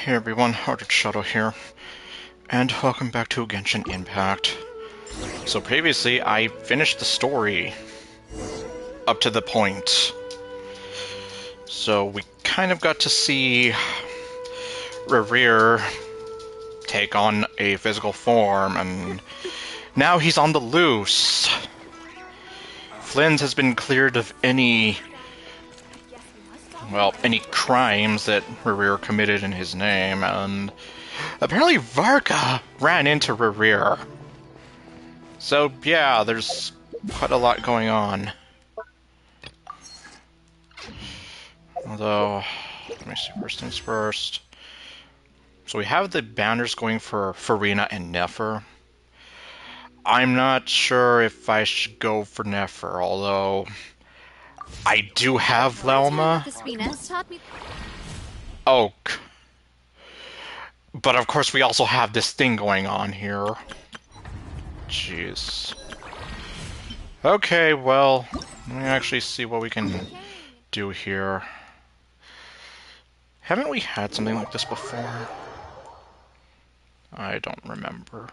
Hey everyone, Hearted Shadow here, and welcome back to Genshin Impact. So previously, I finished the story up to the point. So we kind of got to see Rerir take on a physical form, and now he's on the loose. Flynn's has been cleared of any crimes that Rerir committed in his name, and apparently Varka ran into Rerir. So, yeah, there's quite a lot going on. Although, let me see, first things first. So we have the banners going for Farina and Nefer. I'm not sure if I should go for Nefer, although I do have Lelma. Oh, but of course we also have this thing going on here. Jeez. Okay, well, let me actually see what we can do here. Haven't we had something like this before? I don't remember.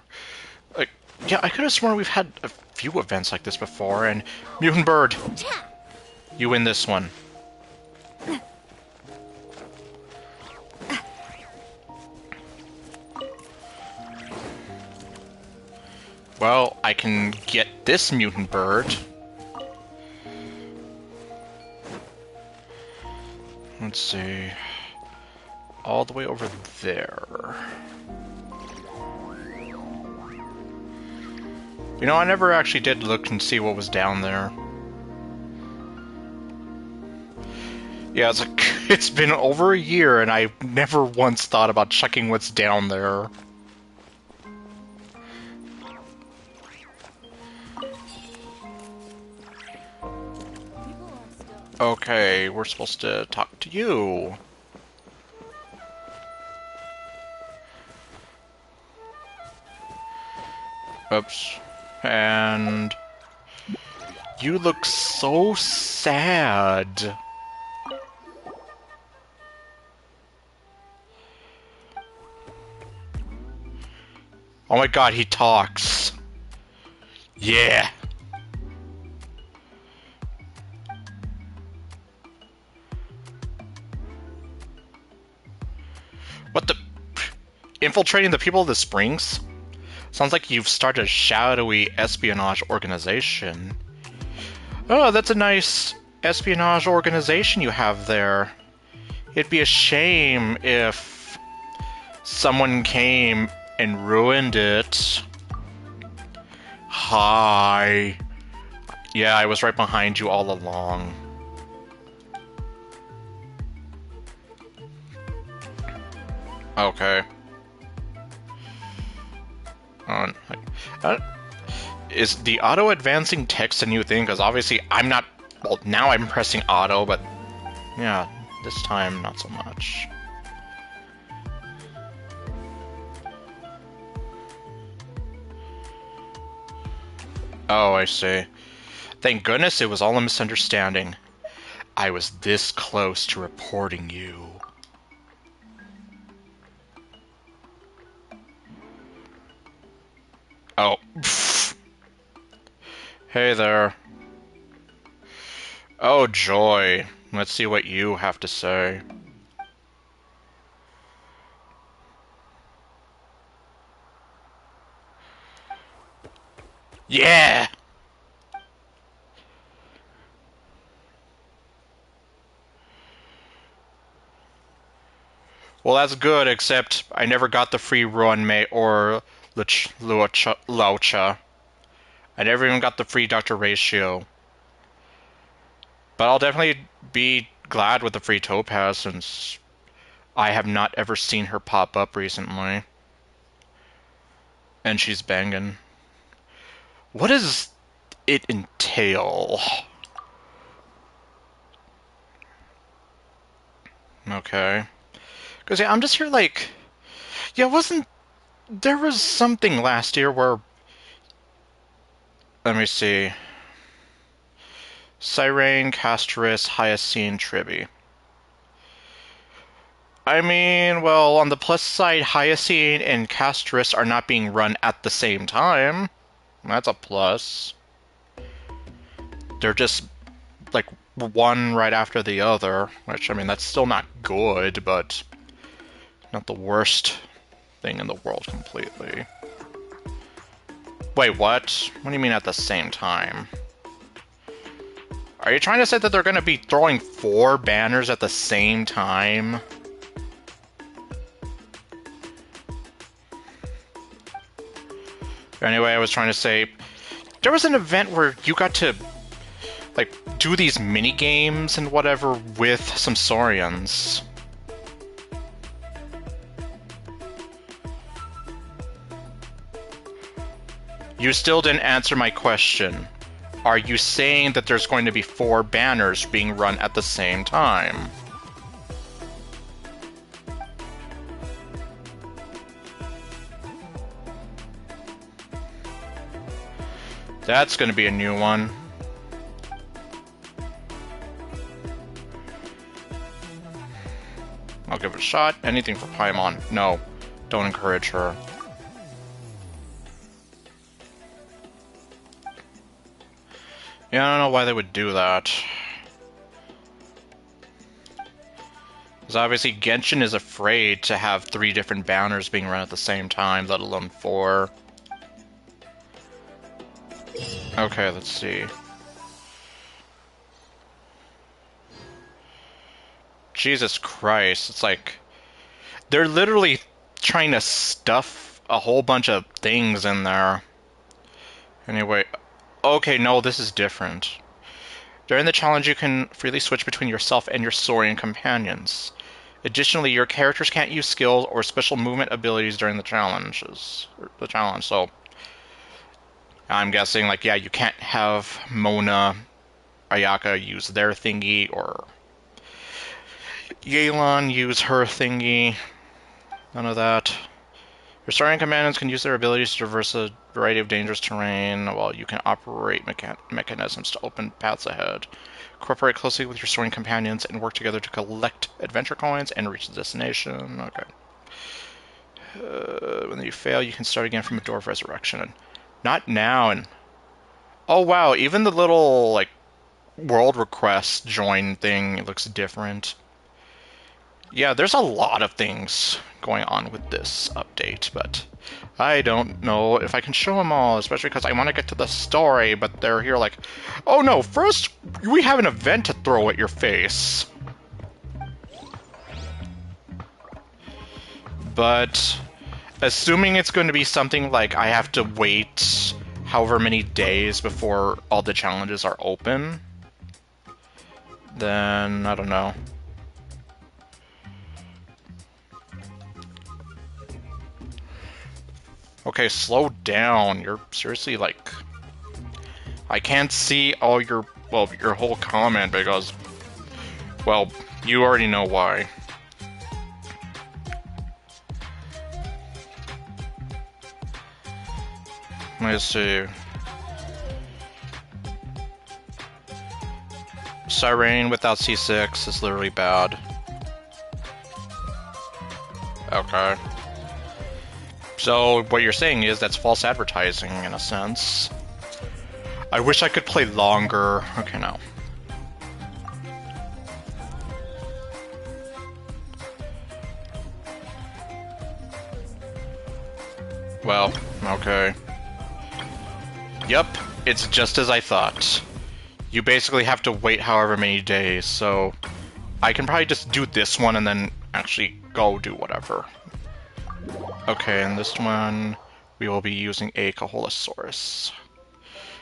Yeah, I could have sworn we've had a few events like this before, and Mutant Bird, you win this one. Well, I can get this Mutant Bird. Let's see. All the way over there. You know, I never actually did look and see what was down there. Yeah, it's like, it's been over a year and I never once thought about checking what's down there. Okay, we're supposed to talk to you. Oops. And you look so sad. Oh my god, he talks. Yeah. What the? Infiltrating the people of the Springs? Sounds like you've started a shadowy espionage organization. Oh, that's a nice espionage organization you have there. It'd be a shame if someone came and ruined it. Hi. Yeah, I was right behind you all along. Okay. Is the auto-advancing text a new thing? Because obviously I'm not... Well, now I'm pressing auto, but... Yeah, this time not so much. Oh, I see. Thank goodness it was all a misunderstanding. I was this close to reporting you. Oh. Hey there. Oh, joy. Let's see what you have to say. Yeah! Well, that's good, except I never got the free Ruanmei or Laucha. I never even got the free Dr. Ratio. But I'll definitely be glad with the free Topaz, since I have not ever seen her pop up recently. And she's banging. What does it entail? Okay. Because, yeah, I'm just here like... Yeah, wasn't... There was something last year where... Let me see. Cyrane, Castris, Hyacine, Tribby. I mean, well, on the plus side, Hyacine and Castris are not being run at the same time. That's a plus. They're just, like, one right after the other, which, I mean, that's still not good, but not the worst thing in the world completely. Wait, what? What do you mean at the same time? Are you trying to say that they're going to be throwing 4 banners at the same time? Anyway, I was trying to say, there was an event where you got to, like, do these mini games and whatever with some Saurians. You still didn't answer my question. Are you saying that there's going to be 4 banners being run at the same time? That's going to be a new one. I'll give it a shot. Anything for Paimon. No, don't encourage her. Yeah, I don't know why they would do that. Because obviously Genshin is afraid to have 3 different banners being run at the same time, let alone 4. Okay, let's see. Jesus Christ, it's like... They're literally trying to stuff a whole bunch of things in there. Anyway, okay, no, this is different. During the challenge, you can freely switch between yourself and your Saurian companions. Additionally, your characters can't use skills or special movement abilities during the challenge, so... I'm guessing, like, yeah, you can't have Mona, Ayaka use their thingy, or Yelan use her thingy. None of that. Your Saurian companions can use their abilities to traverse a variety of dangerous terrain, while you can operate mechanisms to open paths ahead. Cooperate closely with your Saurian companions and work together to collect adventure coins and reach the destination. Okay. When you fail, you can start again from a door of resurrection. Not now, and... Oh wow, even the little, like, world request join thing looks different. Yeah, there's a lot of things going on with this update, but I don't know if I can show them all, especially because I want to get to the story, but they're here like, oh no, first we have an event to throw at your face. But assuming it's going to be something like I have to wait however many days before all the challenges are open, then I don't know. Okay, slow down. You're seriously like... I can't see all your... well, your whole comment because... well, you already know why. Let's see. Siren without C6 is literally bad. Okay. So, what you're saying is that's false advertising, in a sense. I wish I could play longer. Okay, no. Well, okay. Yep, it's just as I thought. You basically have to wait however many days, so... I can probably just do this one and then actually go do whatever. Okay, in this one, we will be using a Kaholosaurus.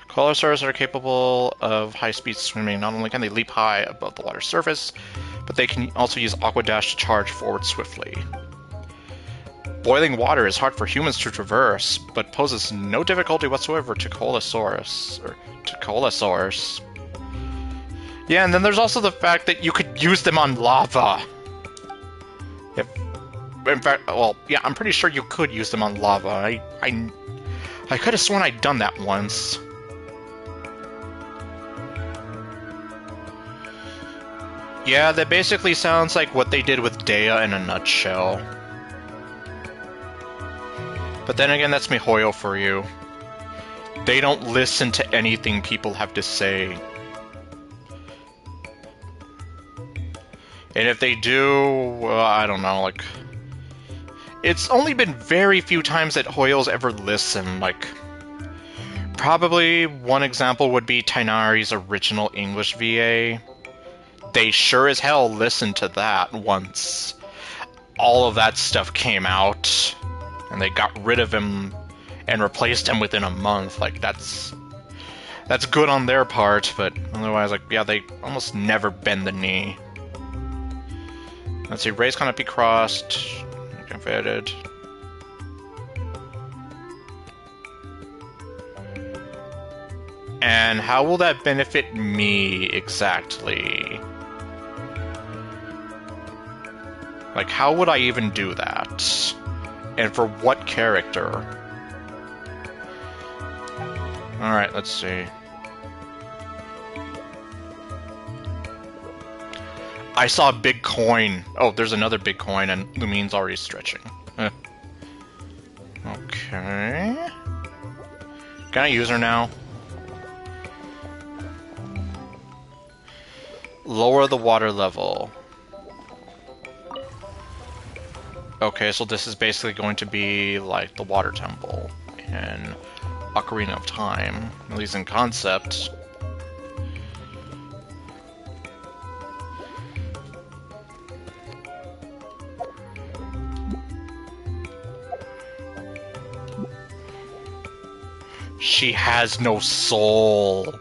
Kaholosaurus are capable of high-speed swimming. Not only can they leap high above the water's surface, but they can also use Aqua Dash to charge forward swiftly. Boiling water is hard for humans to traverse, but poses no difficulty whatsoever to Kaholosaurus. Yeah, and then there's also the fact that you could use them on lava. In fact, well, yeah, I'm pretty sure you could use them on lava. I could have sworn I'd done that once. Yeah, that basically sounds like what they did with Dea in a nutshell. But then again, that's MiHoYo for you. They don't listen to anything people have to say. And if they do, well, I don't know, like... It's only been very few times that Hoyo's ever listened, like... Probably one example would be Tainari's original English VA. They sure as hell listened to that once all of that stuff came out, and they got rid of him and replaced him within a month. Like, that's good on their part, but otherwise, like, yeah, they almost never bend the knee. Let's see, race cannot be crossed. Converted. And how will that benefit me exactly? Like, how would I even do that? And for what character? Alright, let's see. I saw a big coin. Oh, there's another big coin, and Lumine's already stretching. Okay. Can I use her now? Lower the water level. Okay, so this is basically going to be like the water temple in Ocarina of Time, at least in concept. She has no soul.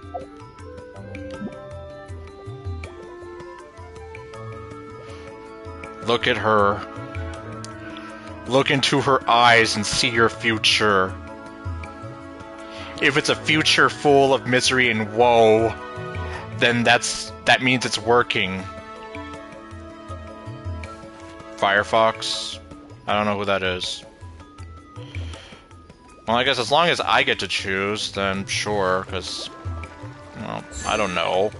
Look at her. Look into her eyes and see your future. If it's a future full of misery and woe, then that means it's working. Firefox? I don't know who that is. Well, I guess as long as I get to choose, then sure, because, well, I don't know.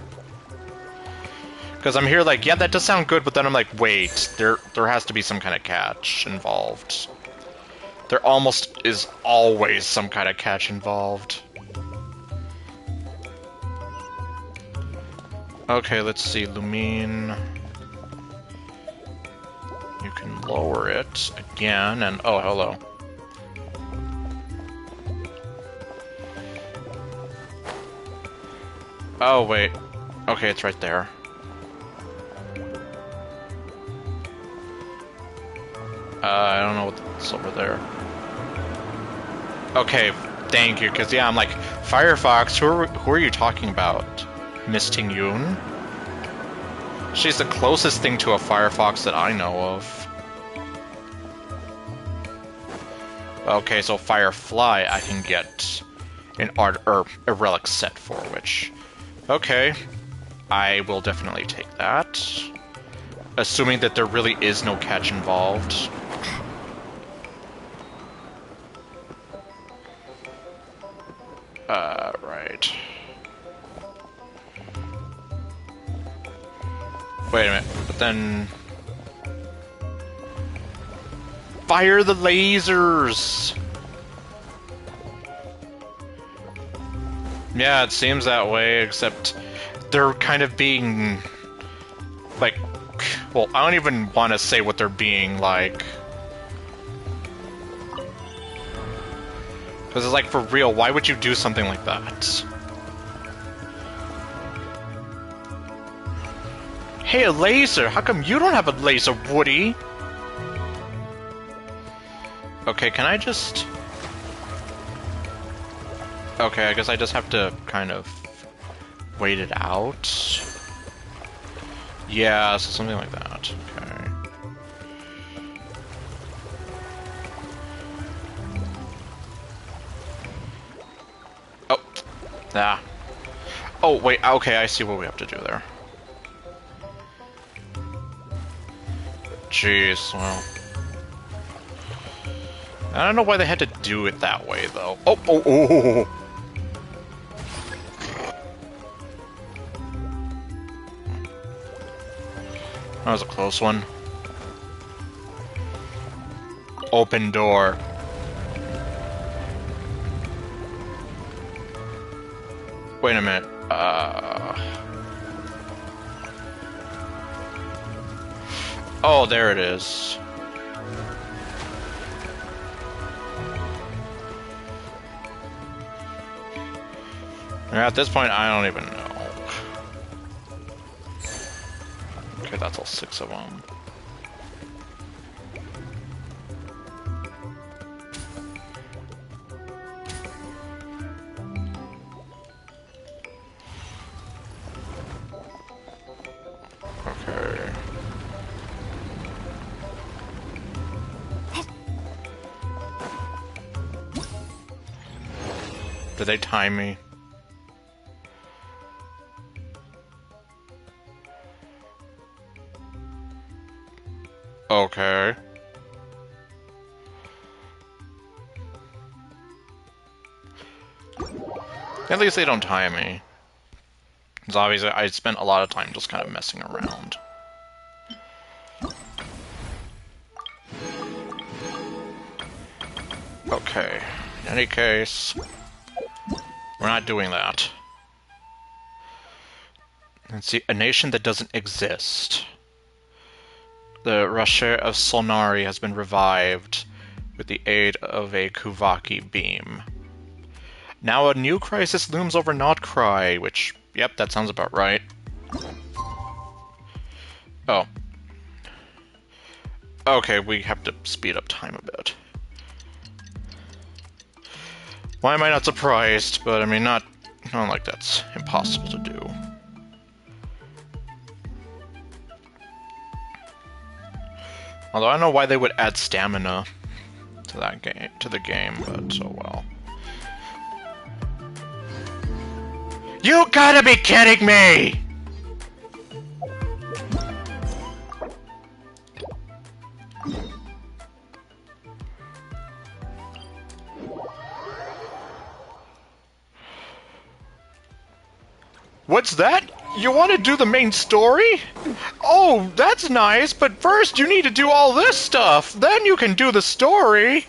Because I'm here like, yeah, that does sound good, but then I'm like, wait, there has to be some kind of catch involved. There almost is always some kind of catch involved. Okay, let's see, Lumine. You can lower it again, and oh, hello. Oh, wait. Okay, it's right there. I don't know what's over there. Okay, thank you, because, yeah, I'm like, Firefox, who are you talking about? Miss Ting Yun? She's the closest thing to a Firefox that I know of. Okay, so Firefly I can get an art or a relic set for, which... Okay, I will definitely take that. Assuming that there really is no catch involved. Right. Wait a minute, but then... Fire the lasers! Yeah, it seems that way, except they're kind of being... like... Well, I don't even want to say what they're being like. Because it's like, for real, why would you do something like that? Hey, a laser! How come you don't have a laser, Woody? Okay, can I just... Okay, I guess I just have to kind of wait it out. Yeah, so something like that. Okay. Oh. Ah. Oh, wait, okay, I see what we have to do there. Jeez, well... I don't know why they had to do it that way, though. Oh, oh, oh! That was a close one. Open door. Wait a minute. Oh, there it is. At this point, I don't even know. Okay, that's all 6 of them. Okay. Did they time me? Okay. At least they don't time me. Because obviously I spent a lot of time just kind of messing around. Okay. In any case, we're not doing that. Let's see, a nation that doesn't exist. The Russia of Solnari has been revived with the aid of a Kuvaki beam. Now a new crisis looms over Notcry, which, yep, that sounds about right. Oh. Okay, we have to speed up time a bit. Why am I not surprised? But I mean, not like that's impossible to do. Although I don't know why they would add stamina to that game, to the game, but so well. You gotta be kidding me! What's that? You want to do the main story? Oh, that's nice, but first you need to do all this stuff. Then you can do the story.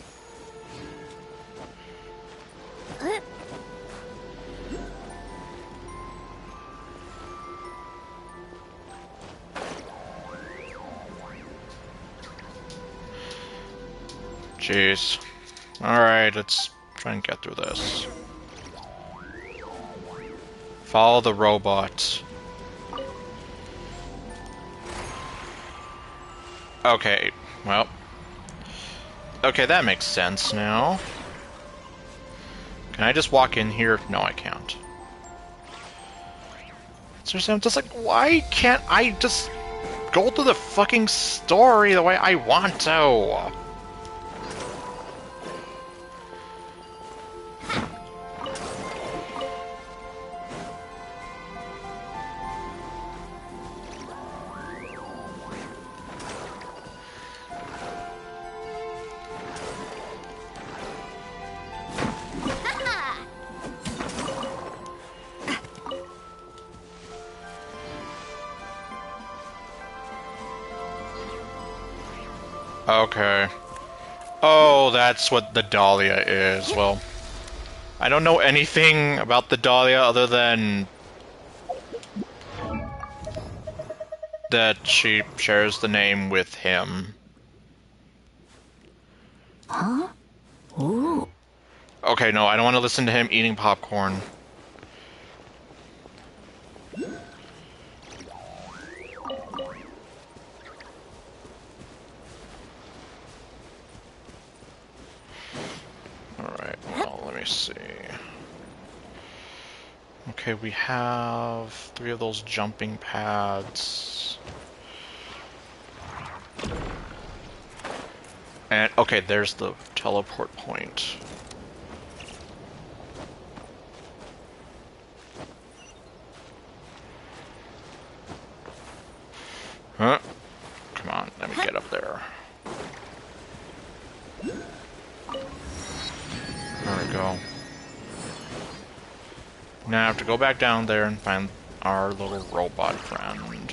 Jeez. Alright, let's try and get through this. Follow the robot. Okay, well. Okay, that makes sense now. Can I just walk in here? No, I can't. Seriously, I'm just like, why can't I just go through the fucking story the way I want to? Okay. Oh, that's what the Dahlia is. Well, I don't know anything about the Dahlia other than that she shares the name with him. Huh? Ooh. Okay, no, I don't want to listen to him eating popcorn. Alright, well, let me see. Okay, we have 3 of those jumping pads. And, okay, there's the teleport point. Huh? Come on, let me get up there. There we go. Now I have to go back down there and find our little robot friend.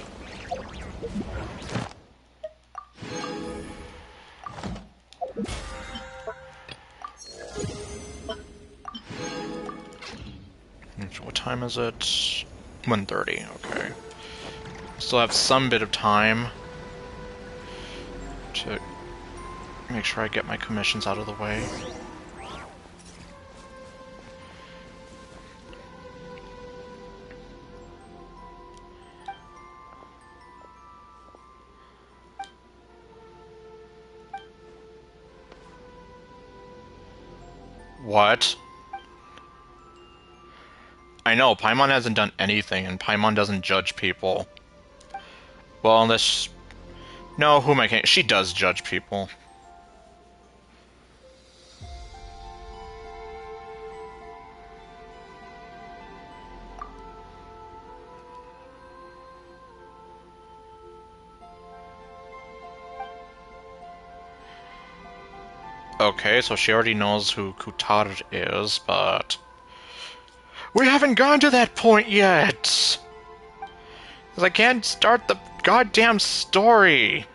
What time is it? 1:30, okay. Still have some bit of time to make sure I get my commissions out of the way. What? I know, Paimon hasn't done anything, and Paimon doesn't judge people. Well, unless... No, who am I kidding? She does judge people. Okay, so she already knows who Kutar is, but... We haven't gone to that point yet! 'Cause I can't start the goddamn story!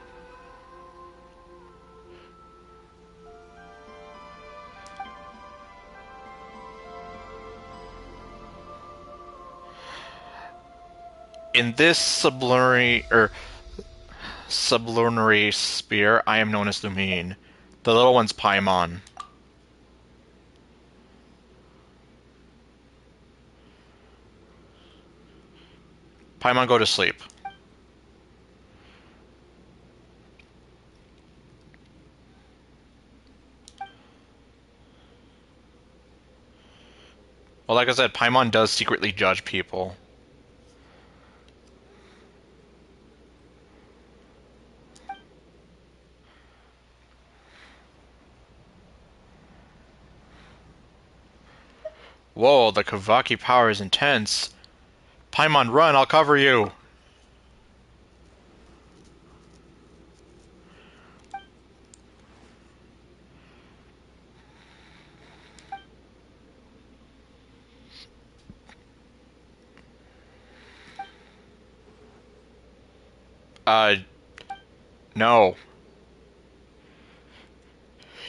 In this sublunary sphere, I am known as Lumine. The little one's Paimon. Paimon, go to sleep. Well, like I said, Paimon does secretly judge people. Whoa, the Kavaki power is intense. Paimon, run, I'll cover you. No.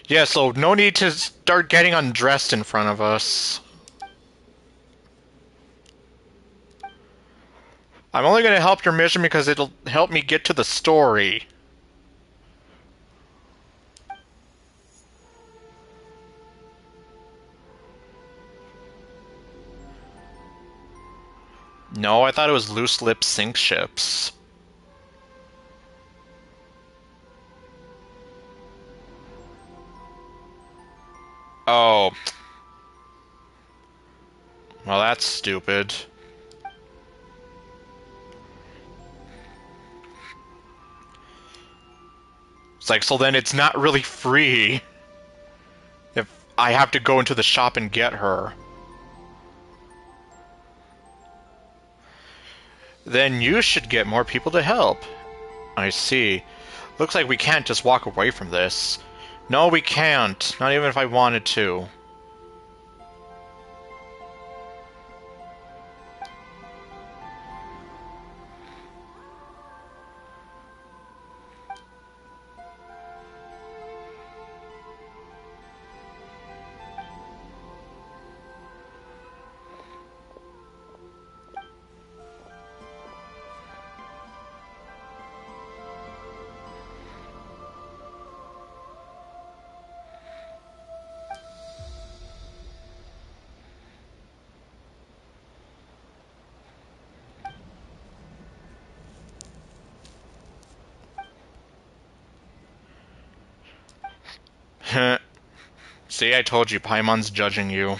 Yeah, so no need to start getting undressed in front of us. I'm only gonna help your mission because it'll help me get to the story. No, I thought it was loose lip sync ships. Oh. Well, that's stupid. It's like, so then it's not really free if I have to go into the shop and get her. Then you should get more people to help. I see. Looks like we can't just walk away from this. No, we can't. Not even if I wanted to. See, I told you, Paimon's judging you.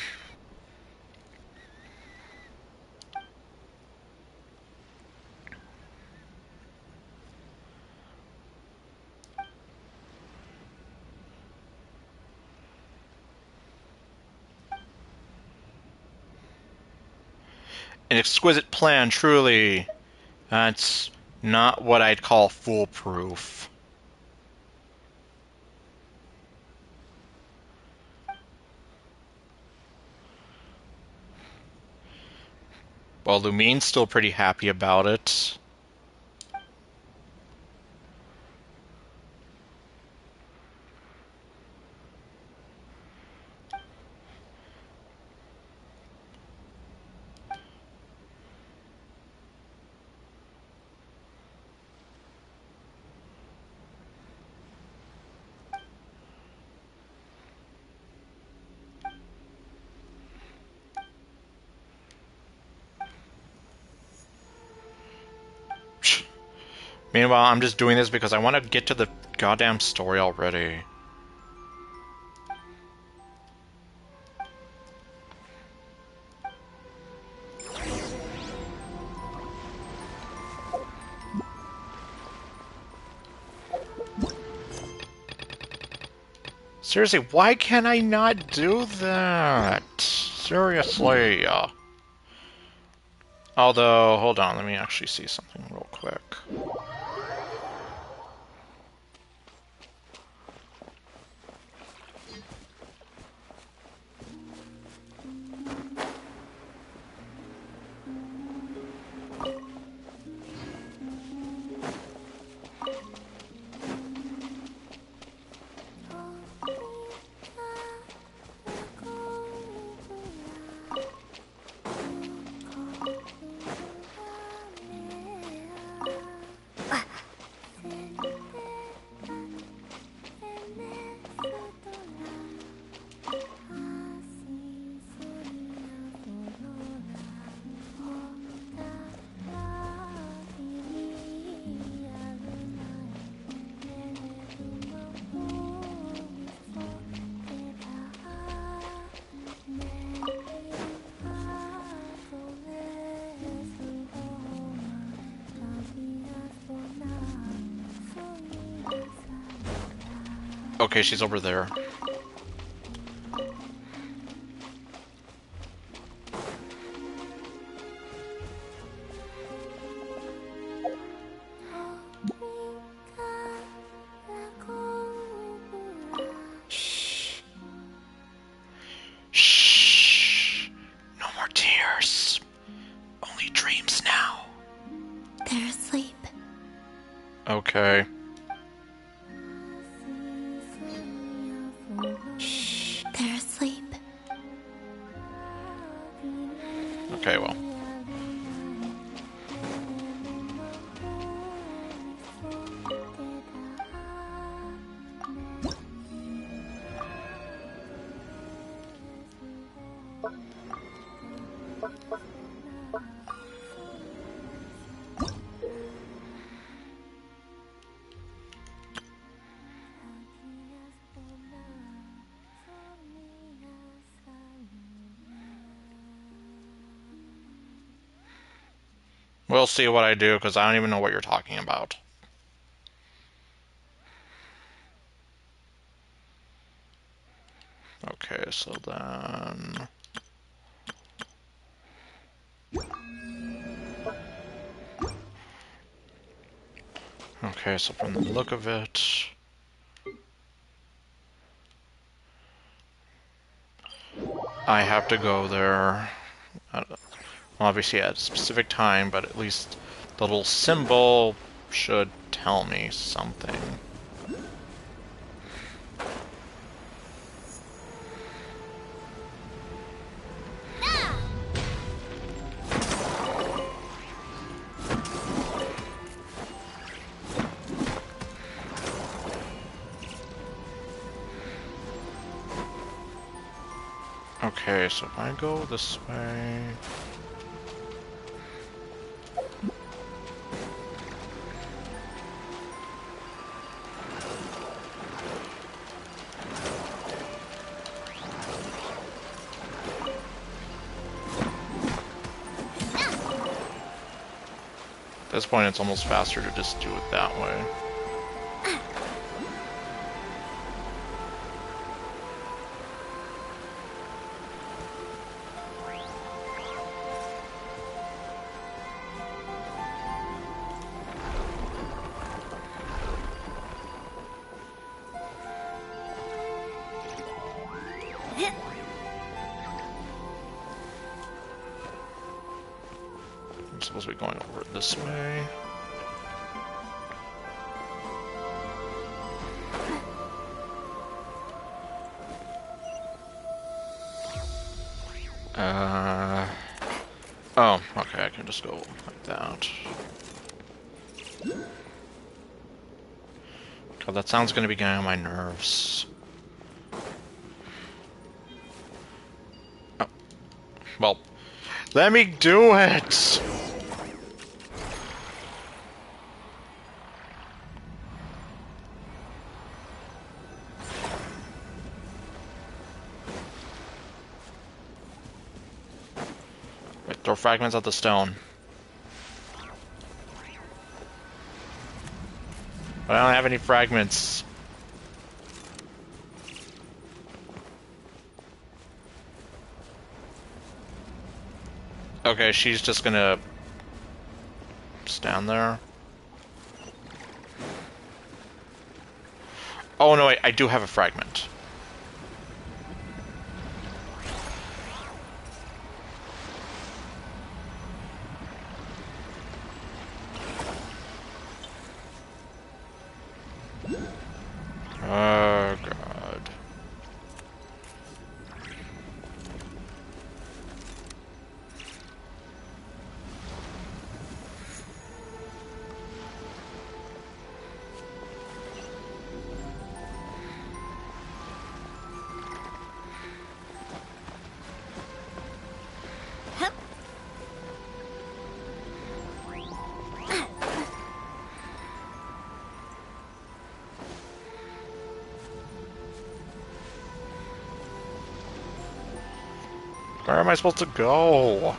An exquisite plan, truly. That's not what I'd call foolproof. Well, Lumine's still pretty happy about it. Meanwhile, I'm just doing this because I want to get to the goddamn story already. Seriously, why can I not do that? Seriously. Although, hold on, let me actually see something real quick. Okay, she's over there. Shh. Shh. No more tears. Only dreams now. They're asleep. Okay. Shh. They're asleep. Okay, well. We'll see what I do, because I don't even know what you're talking about. Okay, so then... Okay, so from the look of it... I have to go there. Obviously at a specific time, but at least the little symbol should tell me something. Okay, so if I go this way... At this point, it's almost faster to just do it that way. I'm supposed to be going over it this way. Oh, okay, I can just go like that. God, that sound's gonna be getting on my nerves. Oh. Well, let me do it! Throw fragments at the stone. But I don't have any fragments. Okay, she's just gonna stand there. Oh no, wait, I do have a fragment. Oh god. Where am I supposed to go?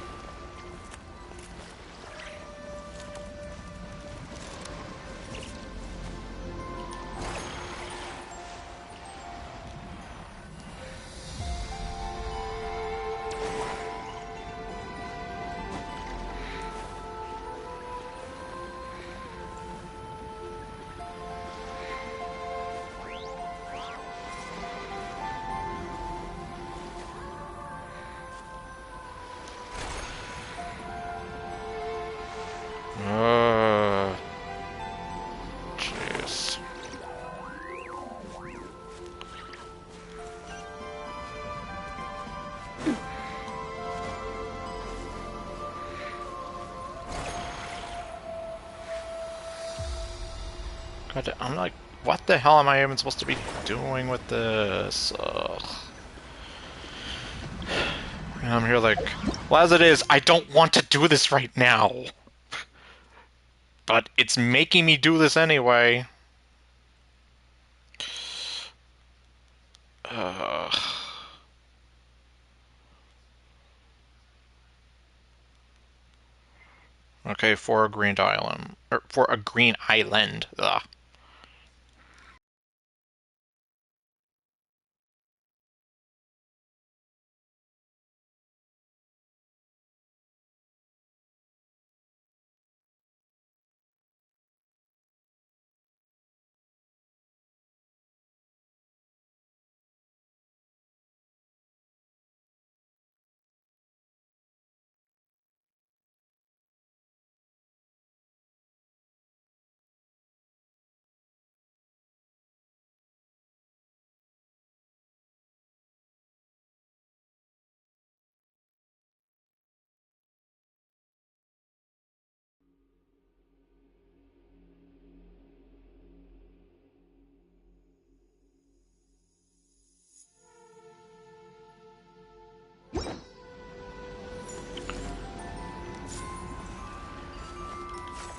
Jeez. God, I'm like, what the hell am I even supposed to be doing with this? Ugh. And I'm here like, well, as it is, I don't want to do this right now. But it's making me do this anyway. Ugh. Okay, for a green island. Or for a green island. Ugh.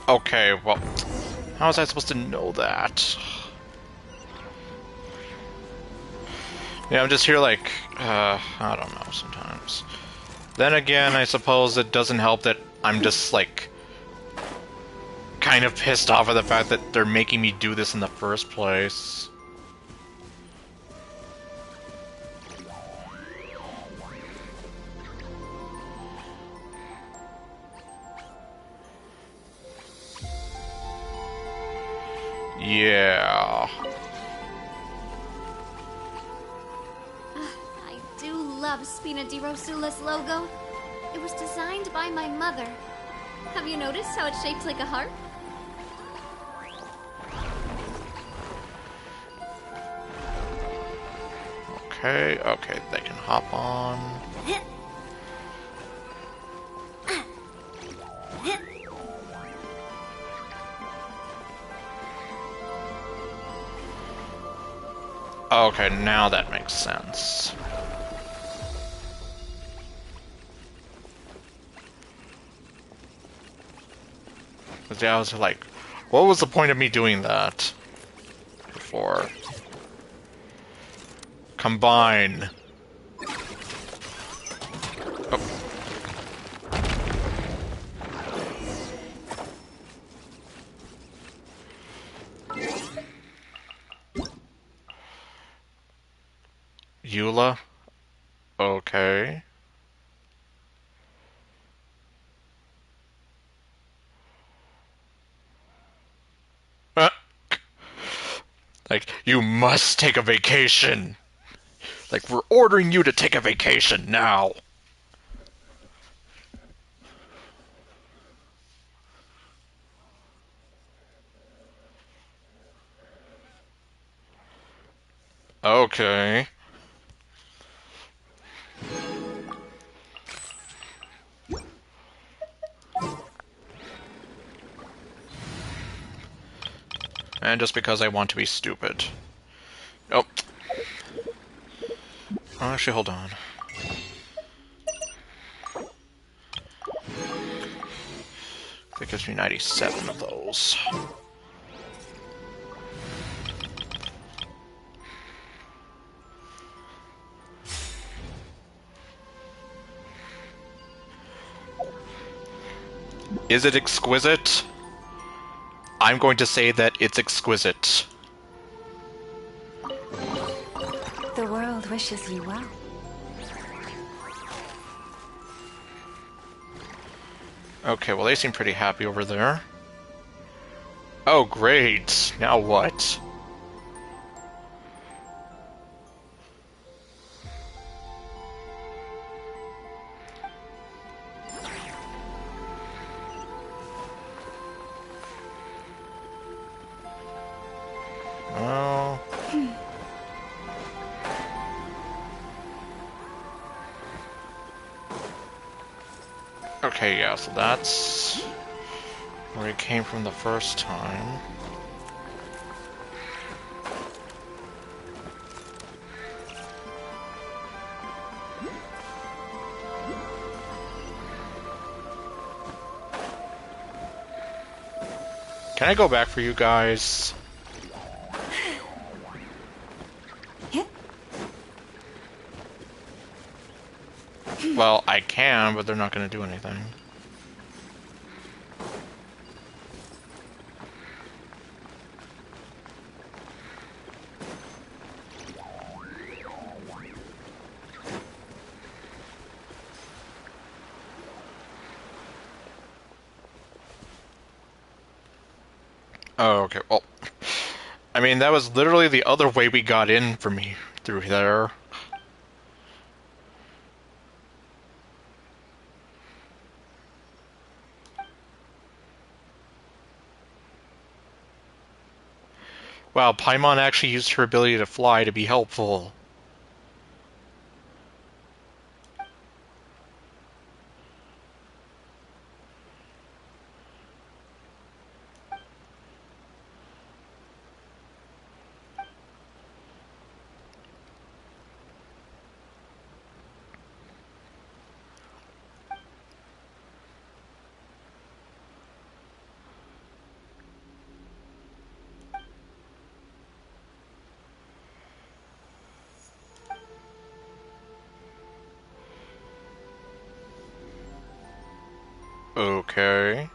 Okay, well, how was I supposed to know that? Yeah, I'm just here like, I don't know sometimes. Then again, I suppose it doesn't help that I'm just like, kind of pissed off at the fact that they're making me do this in the first place. Yeah. I do love Spina di Rosula's logo. It was designed by my mother. Have you noticed how it's shaped like a heart? Okay, okay, they can hop on. Okay, now that makes sense. Because yeah, I was like, what was the point of me doing that before? Combine. Oh. Eula? Okay. Uh, like, you must take a vacation! Like, we're ordering you to take a vacation now! Okay. And just because I want to be stupid. Oh. Oh, actually, hold on. That gives me 97 of those. Is it exquisite? I'm going to say that it's exquisite. The world wishes you well. Okay, well, they seem pretty happy over there. Oh, great. Now what? Oh. Okay, yeah, so that's where he came from the first time. Can I go back for you guys? Well, I can, but they're not going to do anything. Oh, okay, well, I mean, that was literally the other way we got in for me through there. Wow, Paimon actually used her ability to fly to be helpful. Okay.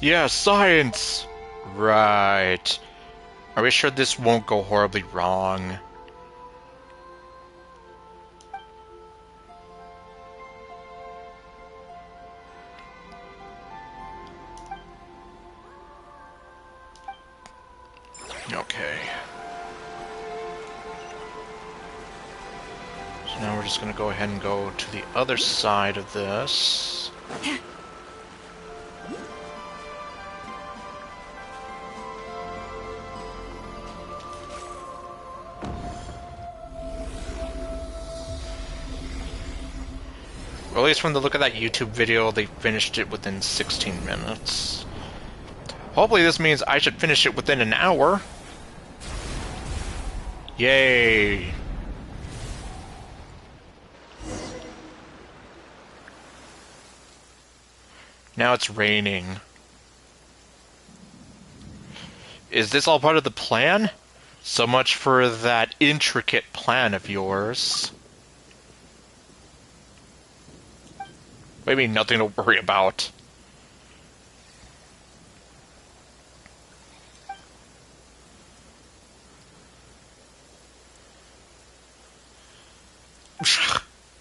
Yeah, science! Right. Are we sure this won't go horribly wrong? Okay. So now we're just gonna go ahead and go to the other side of this. Or at least from the look of that YouTube video, they finished it within 16 minutes. Hopefully this means I should finish it within an hour. Yay! Now it's raining. Is this all part of the plan? So much for that intricate plan of yours. Maybe nothing to worry about.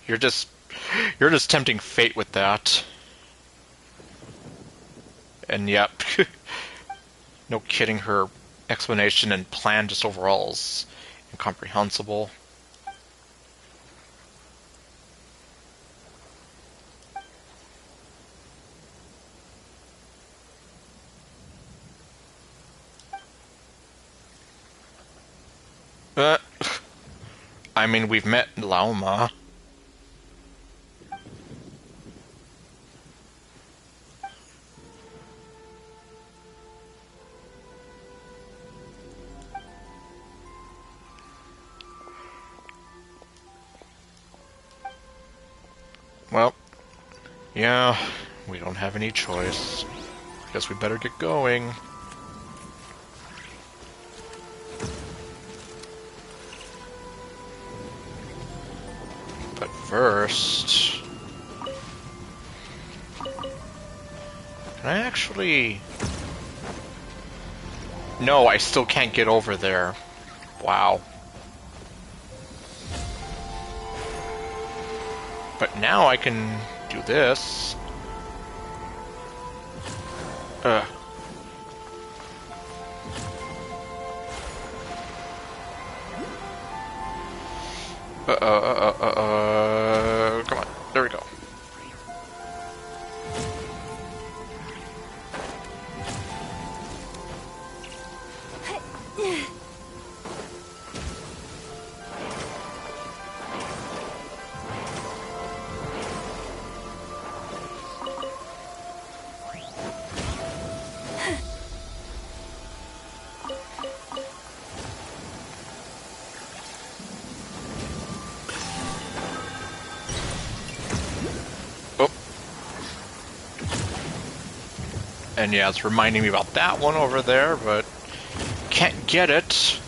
You're just tempting fate with that. And yep. No kidding, her explanation and plan just overall is incomprehensible. Uh, I mean, we've met Lauma. Well, yeah, we don't have any choice. Guess we better get going. But first... Can I actually... No, I still can't get over there. Wow. But now I can do this. Ugh. Come on. There we go. And yeah, it's reminding me about that one over there, but can't get it.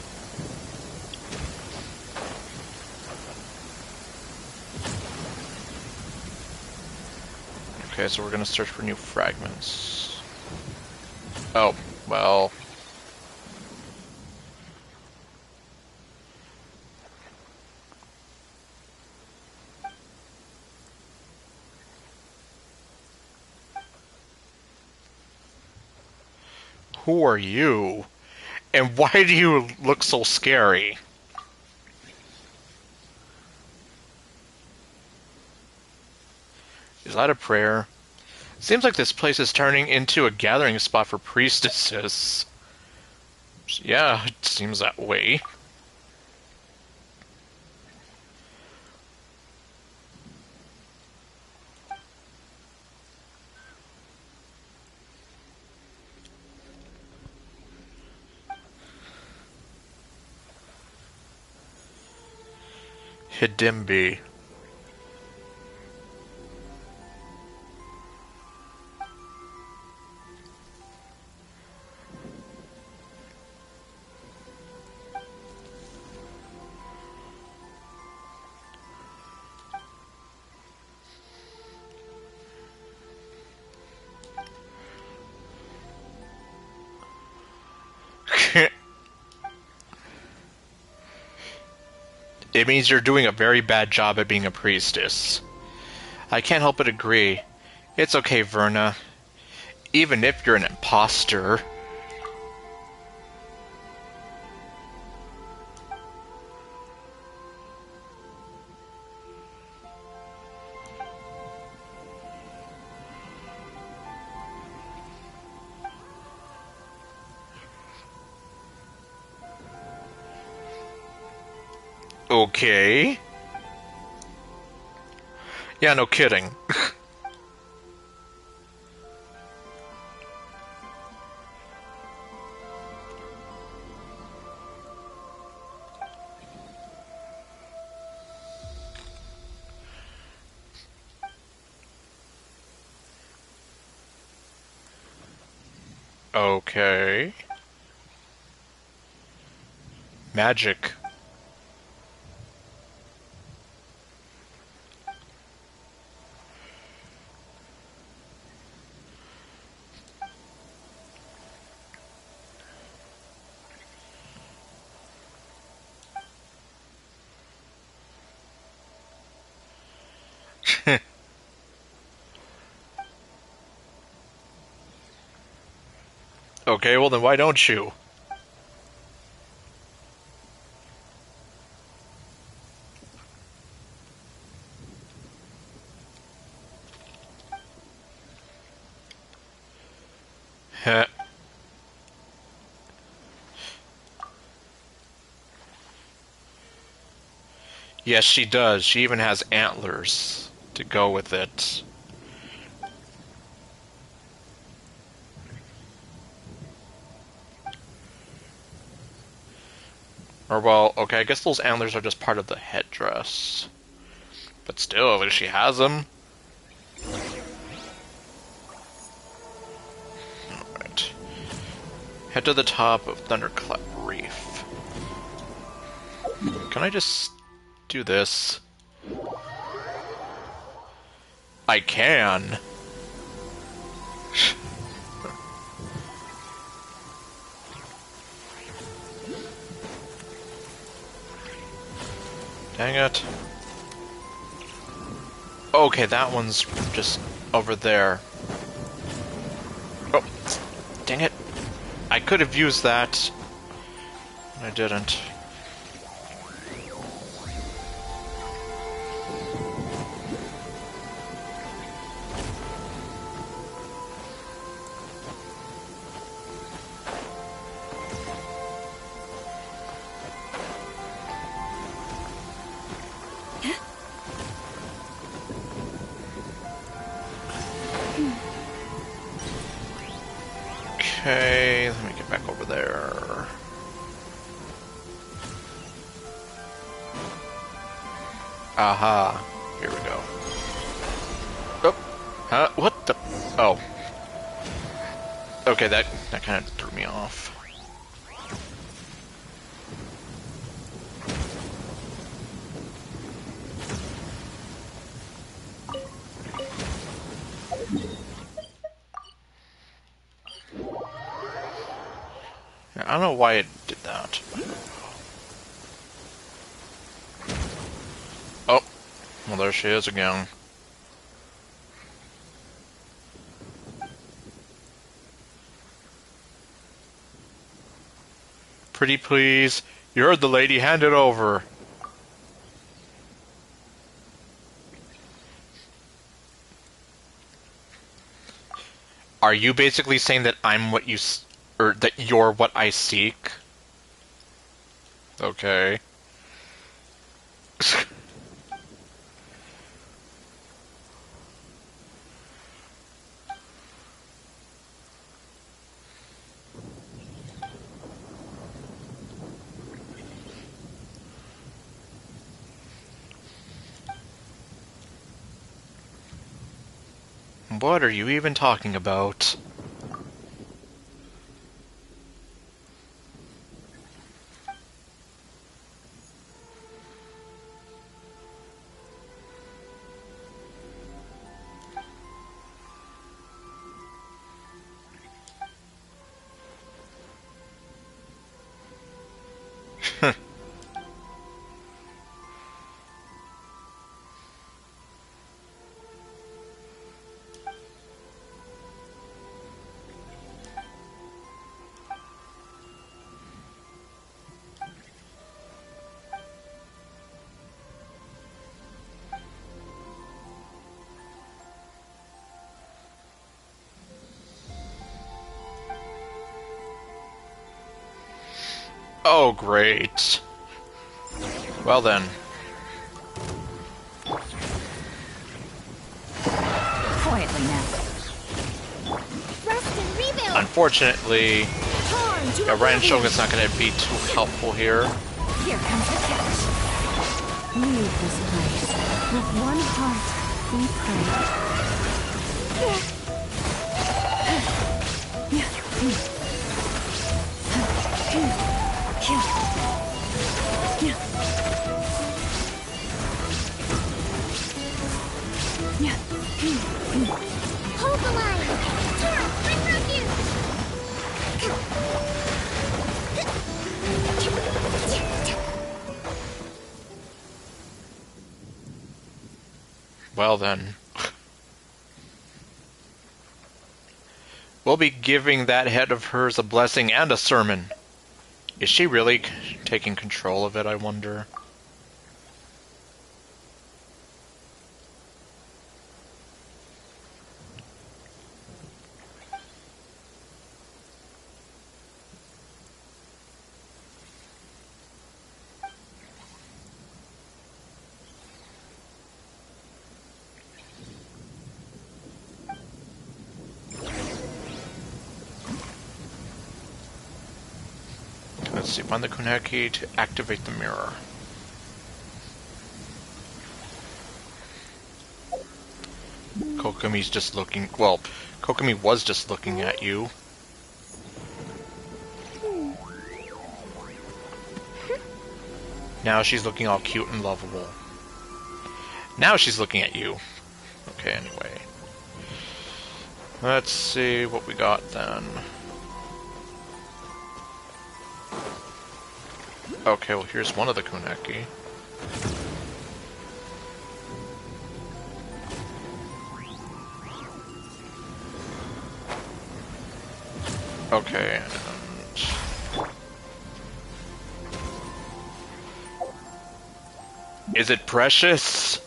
Okay, so we're gonna search for new fragments. Oh, well. Who are you? And why do you look so scary? Is that a prayer? Seems like this place is turning into a gathering spot for priestesses. Yeah, it seems that way. Hidimbi. It means you're doing a very bad job at being a priestess. I can't help but agree. It's okay, Verna. Even if you're an imposter. Okay. Yeah, no kidding. Okay. Magic. Okay, well then why don't you? Heh. Yes, she does. She even has antlers to go with it. Or, well, okay, I guess those antlers are just part of the headdress. But still, at least she has them. Alright. Head to the top of Thunderclap Reef. Can I just do this? I can. Dang it. Okay, that one's just over there. Oh, dang it. I could have used that. I didn't. Okay, let me get back over there. Aha, here we go. Oh, huh? What the? Oh. Okay, that kind of threw me off. I don't know why it did that. Oh, well there she is again. Pretty please, you heard the lady, hand it over. Are you basically saying that I'm what you or that you're what I seek? Okay. What are you even talking about? Oh, great. Well then. Quietly now. Rest and rebuild! Unfortunately, Ryan Shogun's not going to be too helpful here. Here comes the catch. Leave this place. With one heart, we pray. Hold the line! Toro, I'm with Well then. We'll be giving that head of hers a blessing and a sermon. Is she really taking control of it, I wonder? Let's see, find the Kunheki to activate the mirror. Kokomi's just looking... Well, Kokomi was just looking at you. Now she's looking all cute and lovable. Now she's looking at you. Okay, anyway. Let's see what we got then. Okay, well here's one of the Kunheki. Okay, and... Is it precious?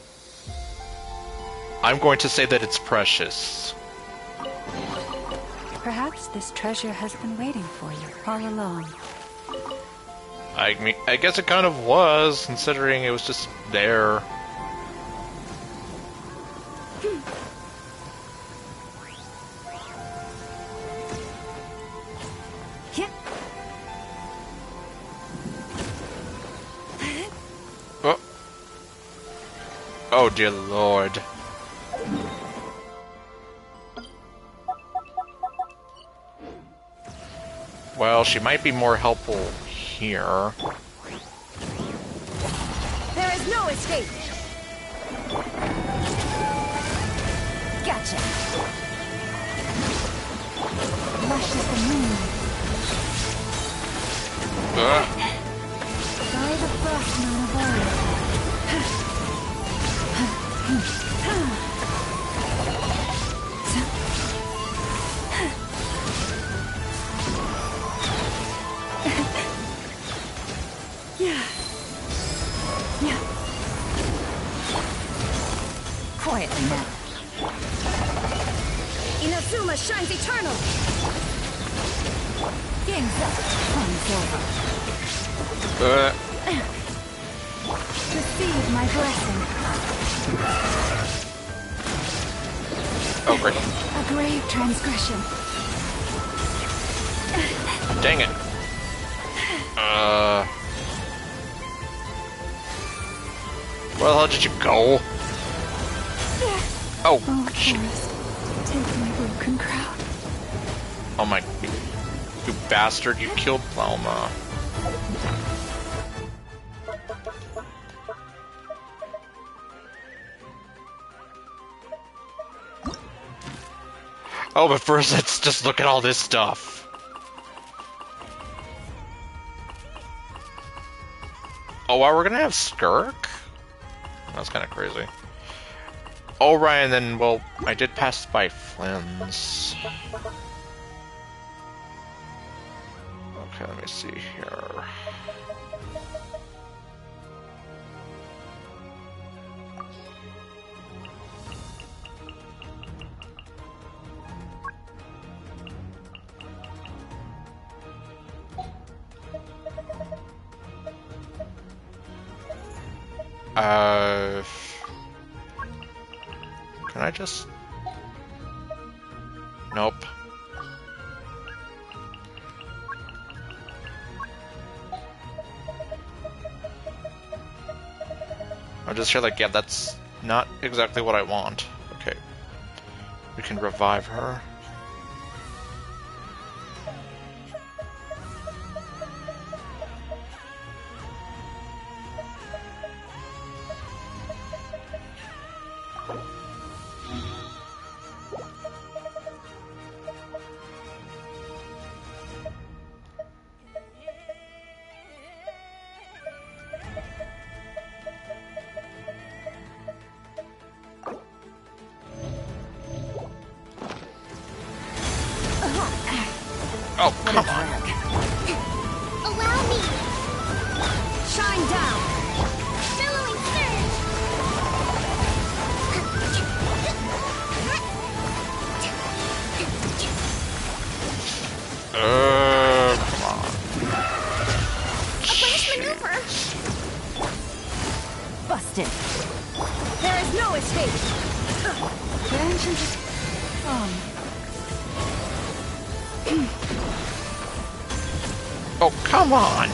I'm going to say that it's precious. Perhaps this treasure has been waiting for you all along. I mean, I guess it kind of was, considering it was just there. Oh. Oh dear Lord. Well, she might be more helpful here. There is no escape! Gotcha! Lush as the moon. By the frostman of old. Quietly now. Inazuma shines eternal! Game's up. Time's over. Receive my blessing. Oh, great. A grave transgression. Dang it. Where the hell did you go? Oh, shit. Forest, take my broken crown. Oh my... You bastard, you killed Palma. Oh, but first let's just look at all this stuff. Oh, wow, we're gonna have Skirk? That's kind of crazy. Oh, right, and then, well, I did pass by Flynn's. Okay, let me see here. Can I just... Nope. I'm just here like, yeah, that's not exactly what I want. Okay. We can revive her. Oh, What come a on. drag. Allow me! Shine down! Billowing surge! Come on. A flash maneuver! Busted. There is no escape. Genshin. Oh, come on.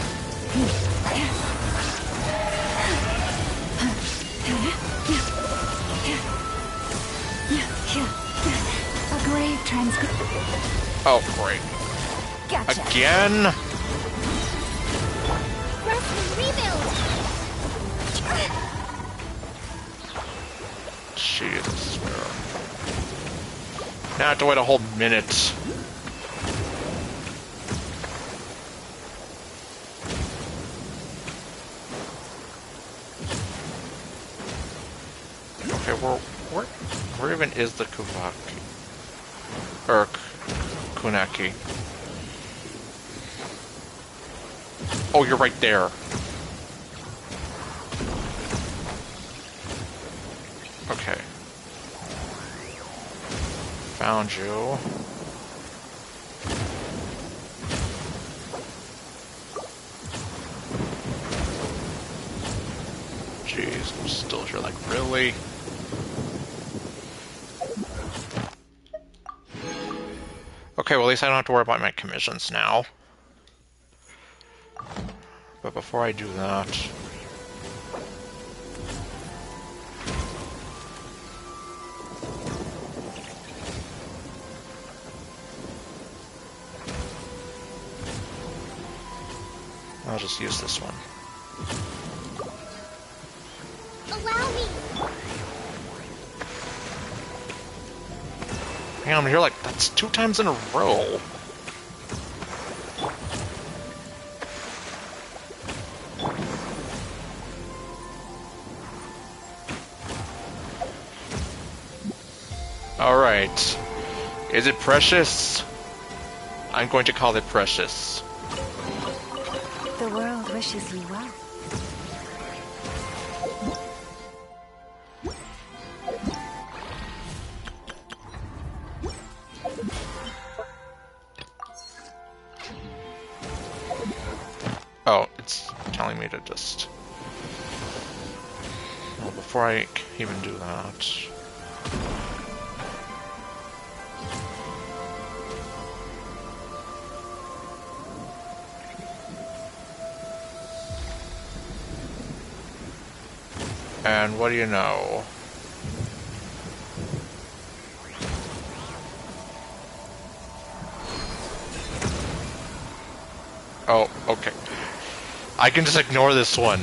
A grave transcript. Oh, great. Gotcha. Again? Rest and rebuild! Jesus. Now I have to wait a whole minute. Okay, where even is the Kuvaki? Or Kunaki? Oh, you're right there. Okay. Found you. Jeez, I'm still here, like, really? Okay, well, at least I don't have to worry about my commissions now. But before I do that... I'll just use this one. Allow me! Hang on, I'm here like, that's 2 times in a row. Alright. Is it precious? I'm going to call it precious. The world wishes you well. Oh, it's telling me to just... Well, before I even do that... And what do you know? Oh, okay. I can just ignore this one.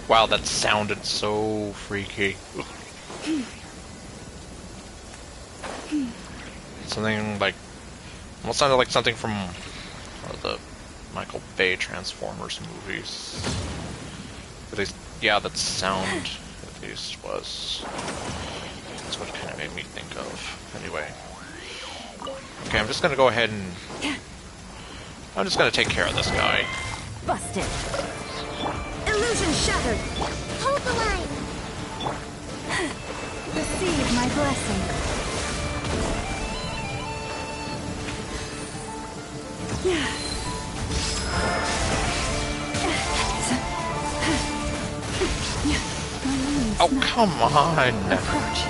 Wow, that sounded so freaky. Something like... almost sounded like something from the Michael Bay Transformers movies. At least, yeah, that sound at least was... That's what it kind of made me think of. Anyway. Okay, I'm just gonna go ahead and... I'm just gonna take care of this guy. Busted. Illusion shattered. Hold the line! Receive my blessing. Oh, come on! Approach.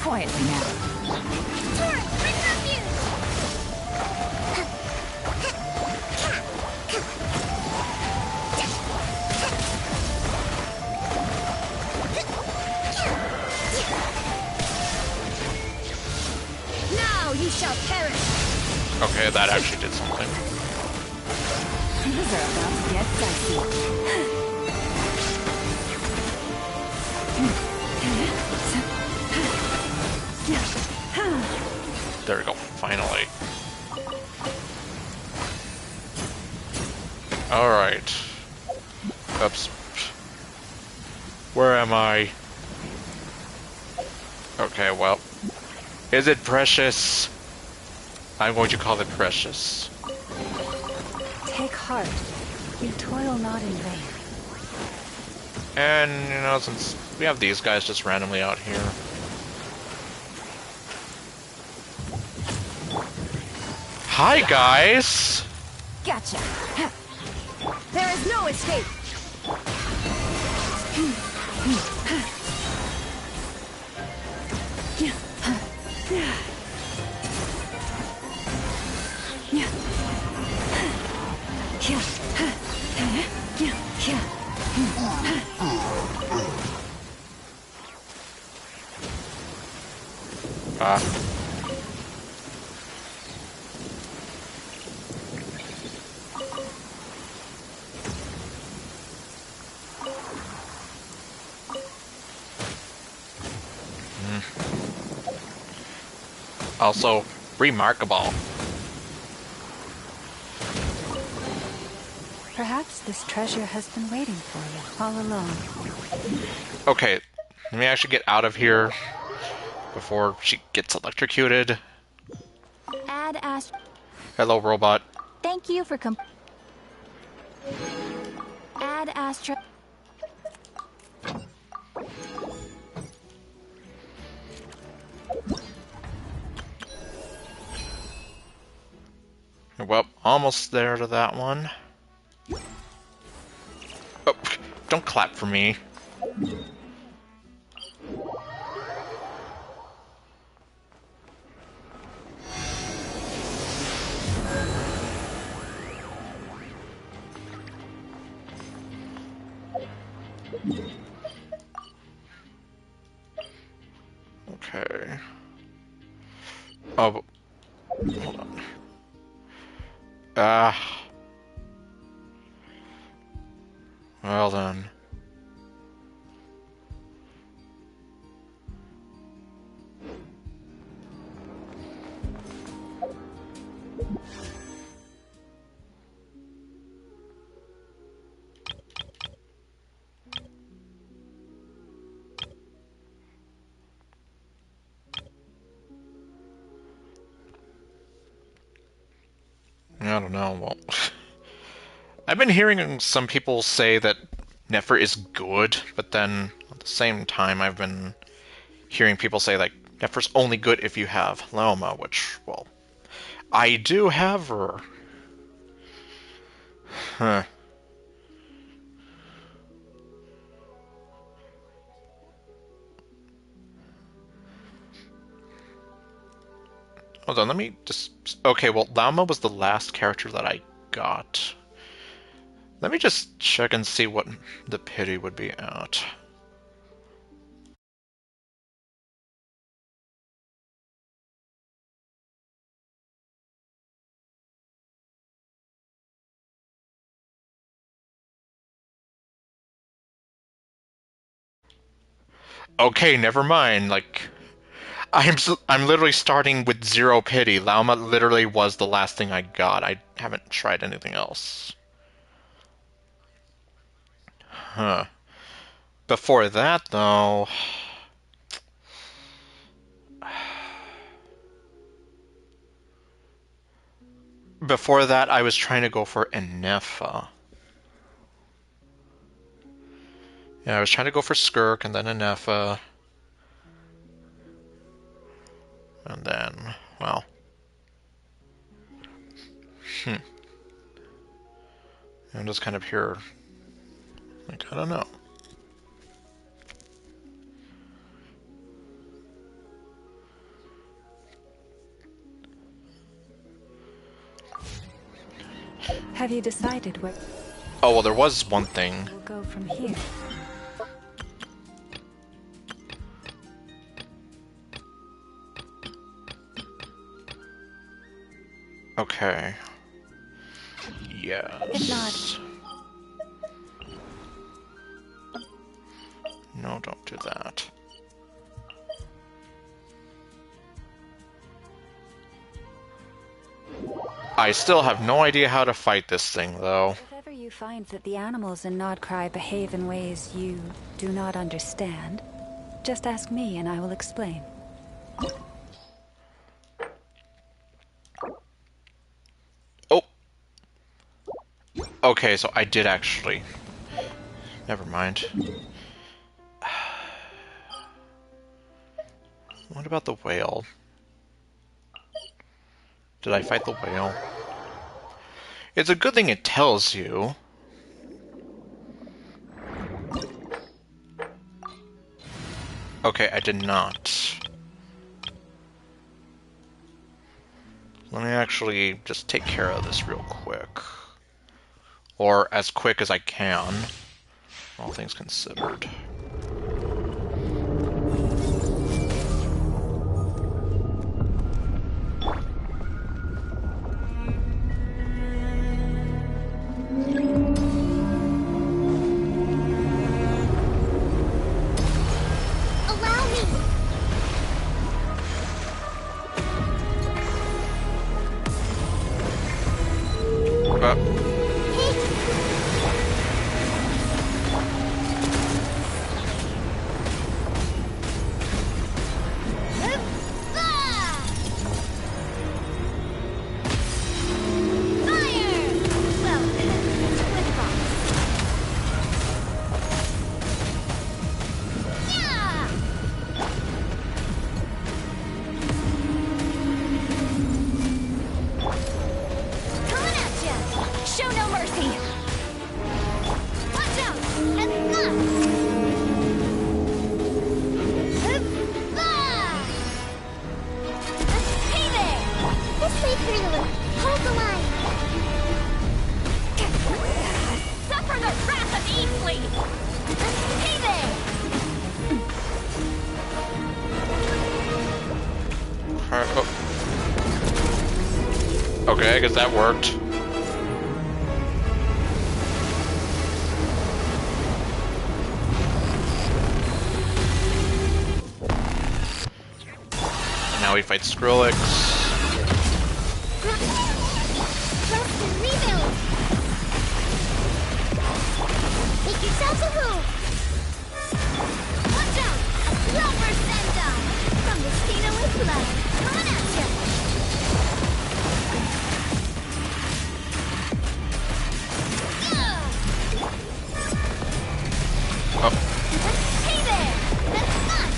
Quietly now. Torn, bring refuge! Now you shall perish. Okay, that actually did something. These are about to get dicey. There we go, finally. Alright. Oops. Where am I? Okay, well. Is it precious? I'm going to call it precious. Take heart. You toil not in vain. And, you know, since we have these guys just randomly out here. Hi, guys! Gotcha. There is no escape. Ah. Also, remarkable. Perhaps this treasure has been waiting for you all along. Okay, let me actually get out of here before she gets electrocuted. Add Ast. Hello, robot. Thank you for Add Astra. Well, almost there to that one. Oh, don't clap for me. Okay. Oh, hold on. Ah. Well then. I don't know. Well, I've been hearing some people say that Nefer is good, but then at the same time, I've been hearing people say like Nefer's only good if you have Laoma, which, well, I do have her. Huh. Hold on, let me just... Okay, well, Laoma was the last character that I got. Let me just check and see what the pity would be at. Okay, never mind. Like, I'm literally starting with 0 pity. Laoma literally was the last thing I got. I haven't tried anything else. Huh. Before that, though... Before that, I was trying to go for Enefa. Yeah, I was trying to go for Skirk and then Enefa. And then, well... I'm just kind of here... Like, I don't know. Have you decided where Oh, well, there was one thing. we'll go from here? Okay. If Yes. No, don't do that. I still have no idea how to fight this thing, though. If ever you find that the animals in Nodcry behave in ways you do not understand, just ask me and I will explain. Oh! Okay, so I did actually. Never mind. What about the whale? Did I fight the whale? It's a good thing it tells you. Okay, I did not. Let me actually just take care of this real quick. Or as quick as I can, all things considered. Allow me! Hold the line! Suffer the wrath of Eastleigh! Hey there! Okay, I guess that worked. Now we fight Skrillex. Rest and rebuild! Make yourselves a room! Watch out! A proper send-down! From the Stina with blood! Coming at ya! Oh. Hey there! That's fun!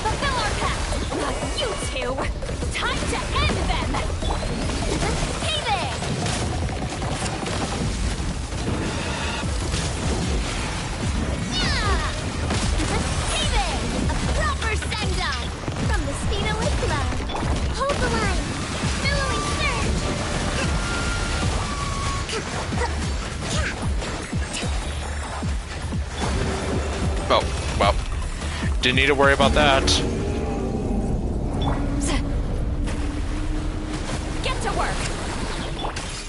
Fulfill our pact! Not you two! Time to end them! Hey there! Yeah! Hey there! A proper send-down! From the Stina with blood! Hold the line! Billowing Oh, well. Didn't need to worry about that. Get to work!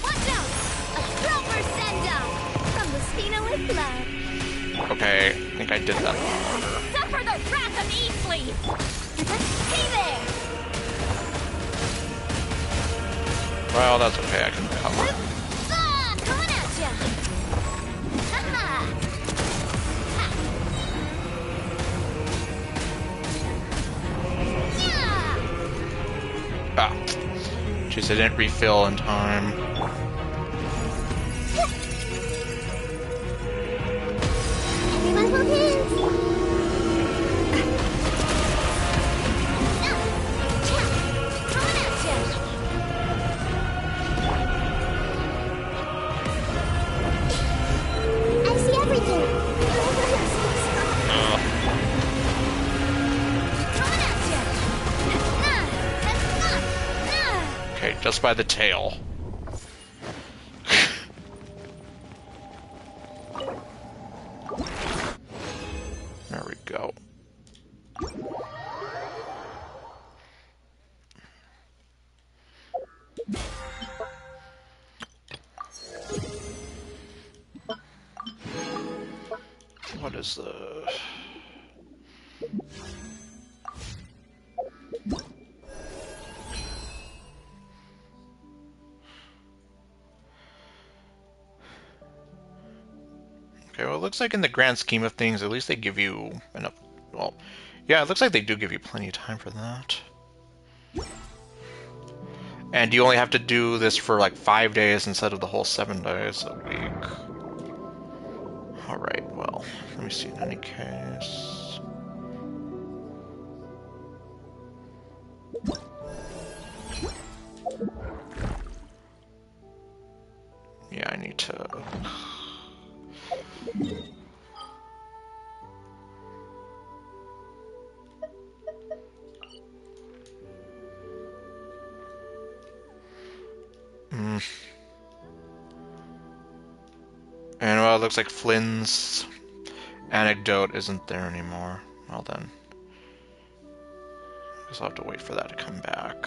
Watch out! A proper send-down! From the Stina with blood! Okay, I think I did that. Suffer the wrath of Eastleigh! Hey there! Well, that's okay, I can recover. Ah! Coming at ya! Ha-ha! Yeah! Ah. Jeez, I didn't refill in time. Everyone hold hands! Coming at ya! I see everything! Coming at ya! Okay, just by the tail. There we go. What is the... Okay, well, it looks like in the grand scheme of things, at least they give you enough... Well, yeah, it looks like they do give you plenty of time for that. And you only have to do this for like 5 days instead of the whole 7 days a week. Alright, well, let me see in any case... Yeah, I need to... And well, it looks like Flynn's anecdote isn't there anymore. Well then. Guess I'll have to wait for that to come back.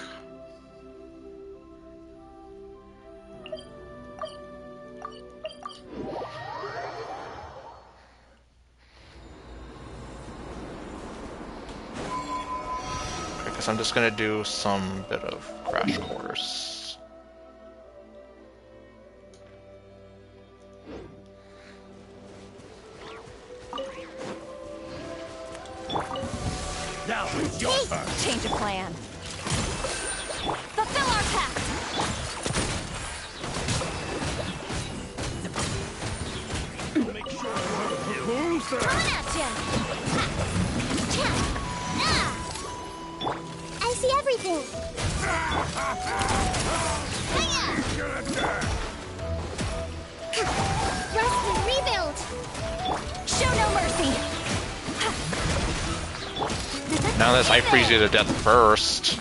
I guess I'm just gonna do some bit of crash course. Now it's your turn. Change of plan. Fulfill our pact. Make sure who's there? Coming at ya. I see everything. Rest and rebuild. Show no mercy. Now this I freeze you to death first.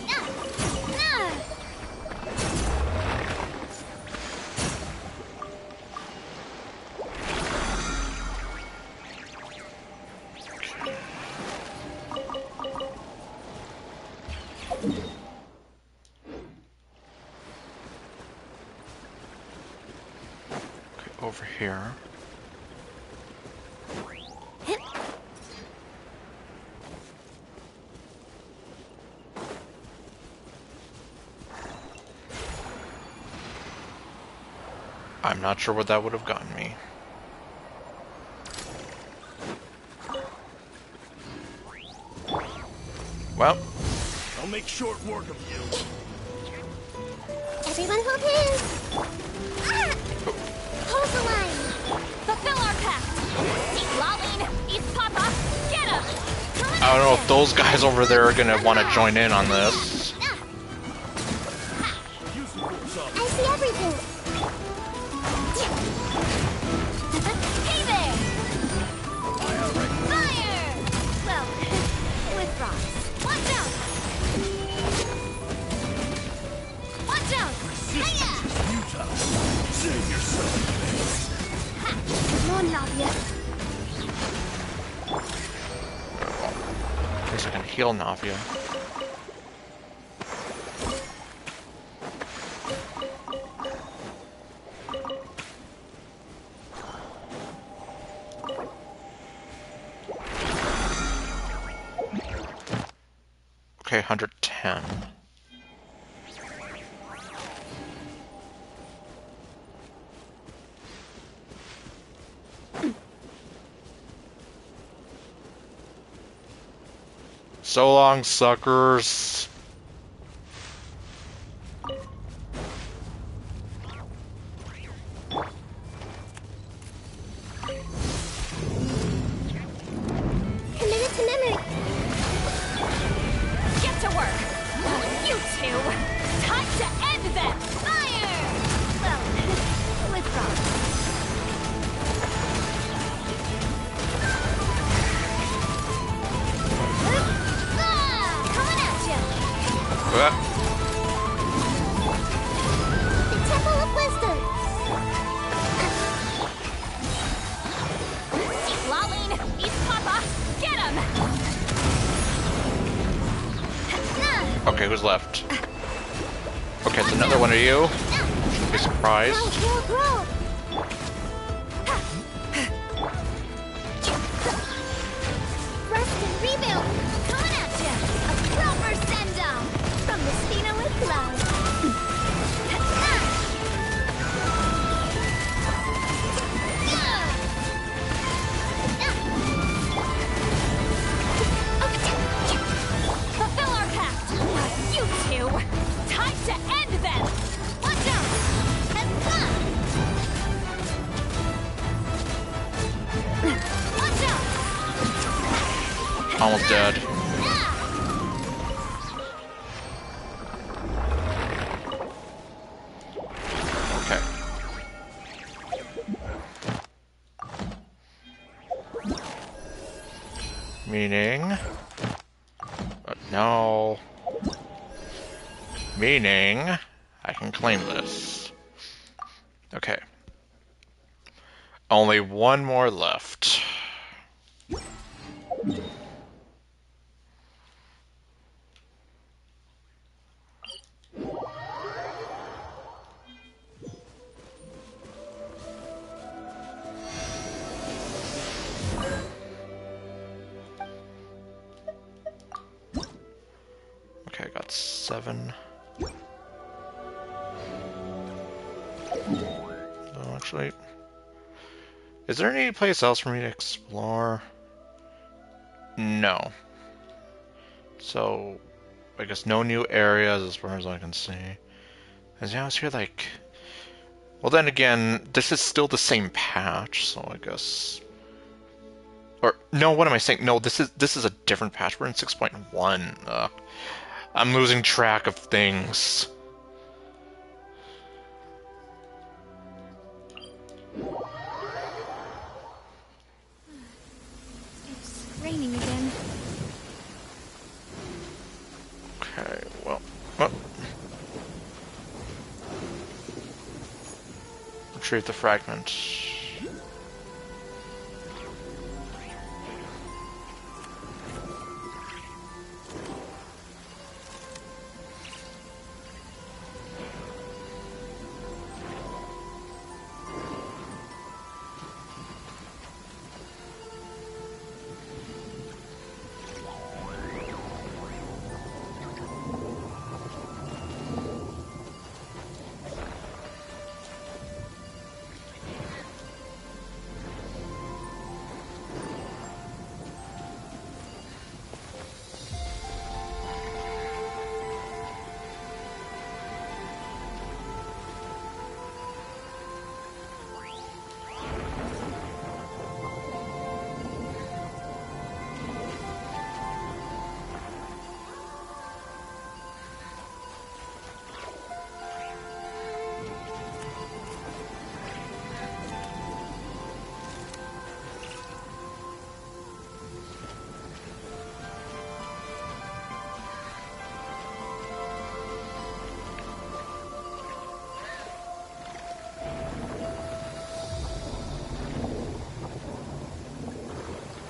Okay, over here. I'm not sure what that would have gotten me. Well. I'll make short work of you. Everyone hold hands. Hold the line. Fulfill our pact. Eat Lalene, eat Papa, get him. I don't know if those guys over there are gonna want to join in on this. I see everything. Hey there. Fire! Well, with rocks. Watch out. Watch out. Hiya. Futile. Save yourself. Come on, Navia. At least I can heal Navia. Okay, 110. So long, suckers. Committed to memory. Get to work. You two. Time to end them. Fire! Well, with rocks. Coming at ya. The Temple of Wisdom. Eat Lalene, eat Papa, get him. Okay, who's left? Okay, it's another one of you. Shouldn't be surprised. Grow. Rest and rebuild. Coming at ya. A proper send-off from the Spina with love. Almost dead. Okay. Meaning... no. Meaning... I can claim this. Okay. Only one more left. Okay, I got 7. Oh, actually... is there any place else for me to explore? No. So, I guess no new areas as far as I can see. As I was here, like... well, then again, this is still the same patch, so I guess... or, no, what am I saying? No, this is a different patch. We're in 6.1. I'm losing track of things. It's raining again. Okay, well... retrieve the fragment.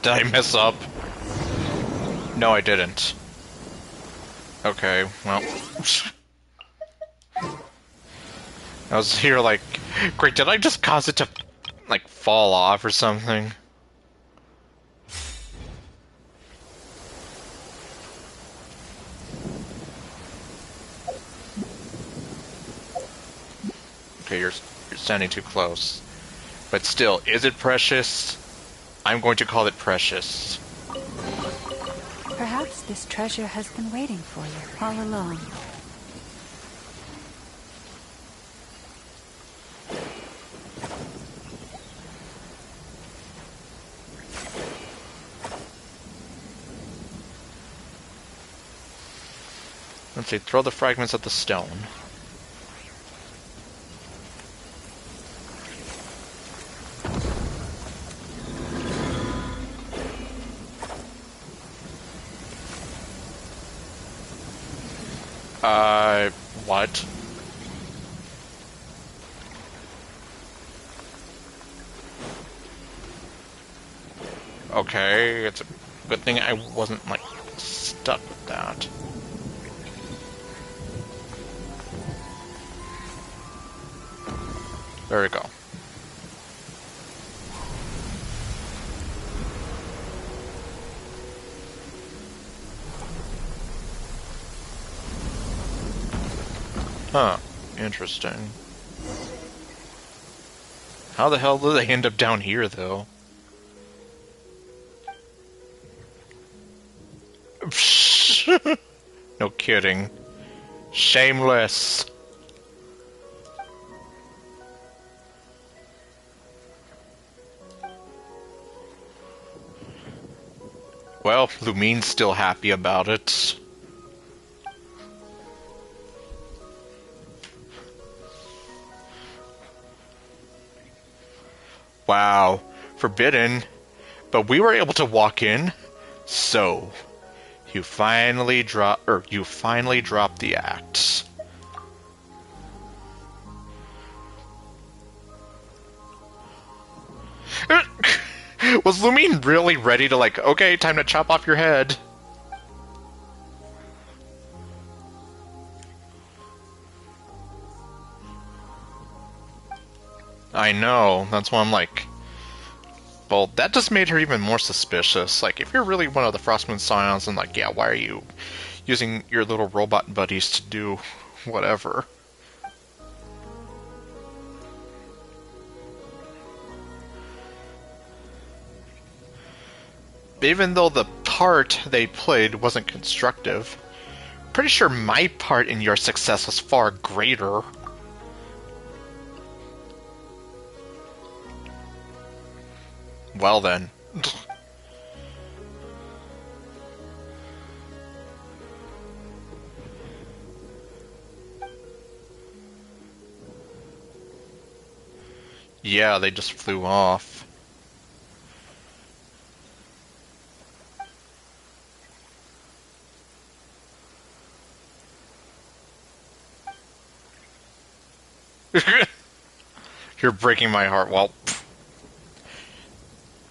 Did I mess up? No, I didn't. Okay, well... I was here like... great, did I just cause it to, like, fall off or something? Okay, you're standing too close. But still, is it precious? I'm going to call it precious. Perhaps this treasure has been waiting for you all along. Let's see, throw the fragments at the stone. What? Okay, it's a good thing I wasn't, like, stuck with that. There we go. Huh. Interesting. How the hell did they end up down here, though? No kidding. Shameless. Well, Lumine's still happy about it. Wow, forbidden. But we were able to walk in, so you finally dropped the axe. Was Lumine really ready to okay, time to chop off your head? I know, that's why I'm like, well, that just made her even more suspicious. Like, if you're really one of the Frostmoon Scions, and yeah, why are you using your little robot buddies to do whatever? Even though the part they played wasn't constructive, pretty sure my part in your success was far greater. Well then. Yeah, they just flew off. You're breaking my heart. Well,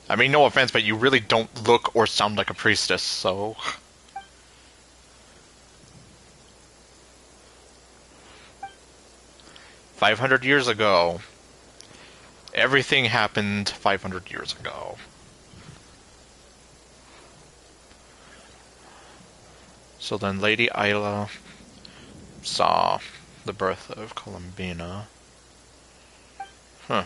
I mean, no offense, but you really don't look or sound like a priestess, so... 500 years ago. Everything happened 500 years ago. So then Lady Isla saw the birth of Columbina. Huh.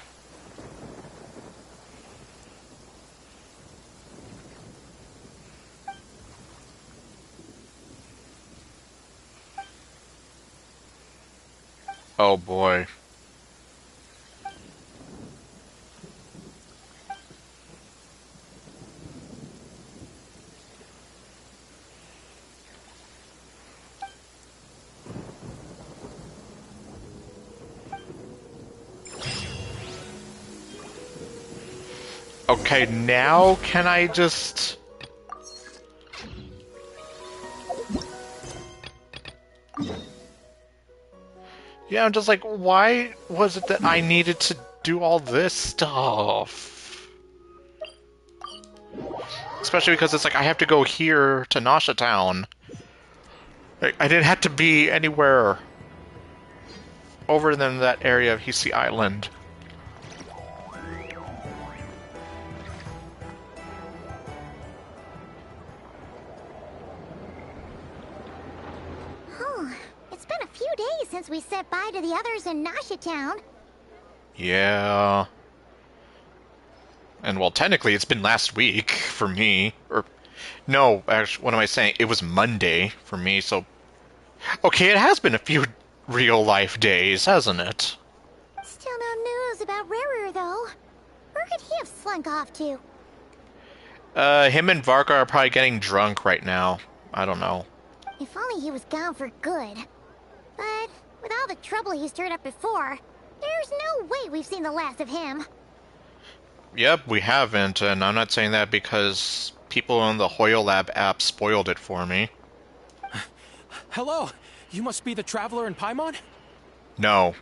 Oh boy. Okay, now can I just... Yeah, I'm just like, why was it that I needed to do all this stuff? Especially because it's like, I have to go here to Nasha Town. Like, I didn't have to be anywhere over than that area of Hisi Island. It's been a few days since we said bye to the others in Nasha Town. Yeah. And well, technically, it's been last week for me. Or, no, actually, what am I saying? It was Monday for me, so... Okay, it has been a few real-life days, hasn't it? Still no news about Rarer, though. Where could he have slunk off to? Him and Varka are probably getting drunk right now. I don't know. If only he was gone for good. But with all the trouble he stirred up before, there's no way we've seen the last of him. Yep, we haven't, and I'm not saying that because people in the Hoyolab app spoiled it for me. Hello, you must be the traveler in Paimon? No.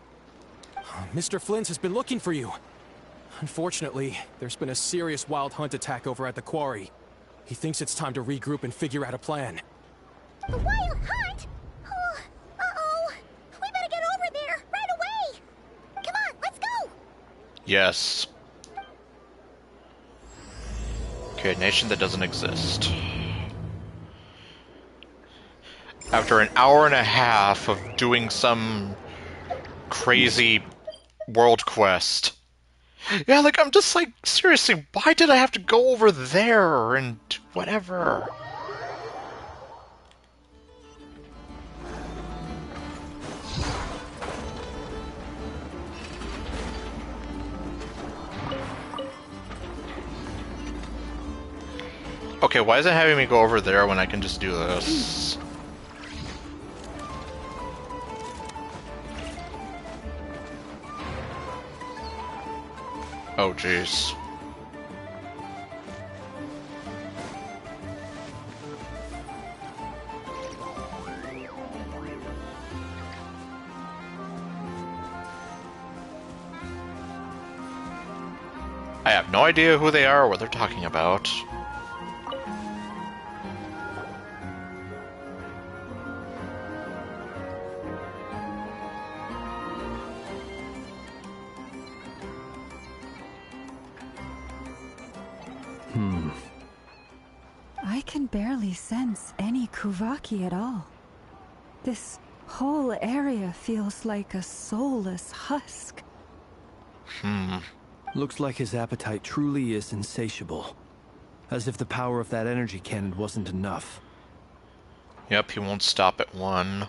Mr. Flynn has been looking for you. Unfortunately, there's been a serious wild hunt attack over at the quarry. He thinks it's time to regroup and figure out a plan. The wild hunt? Oh, uh-oh. We better get over there, right away. Come on, let's go. Yes. Okay, nation that doesn't exist. After an hour and a half of doing some crazy world quest. Yeah, like, I'm just like, seriously, why did I have to go over there and whatever? Okay, why is it having me go over there when I can just do this? Oh, jeez. I have no idea who they are or what they're talking about. I can barely sense any Kuvaki at all. This whole area feels like a soulless husk. Looks like his appetite truly is insatiable. As if the power of that energy cannon wasn't enough. Yep, he won't stop at one.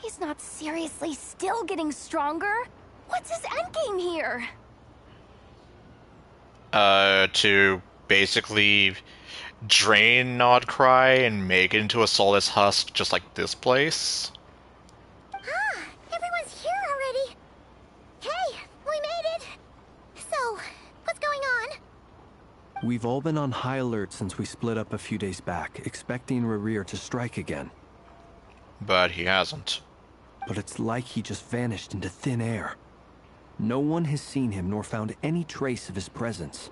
He's not seriously still getting stronger? What's his endgame here? To basically drain Nodcry and make it into a soulless husk just like this place. Ah, everyone's here already. Hey, we made it. So, what's going on? We've all been on high alert since we split up a few days back, expecting Rerir to strike again. But he hasn't. But it's like he just vanished into thin air. No one has seen him nor found any trace of his presence.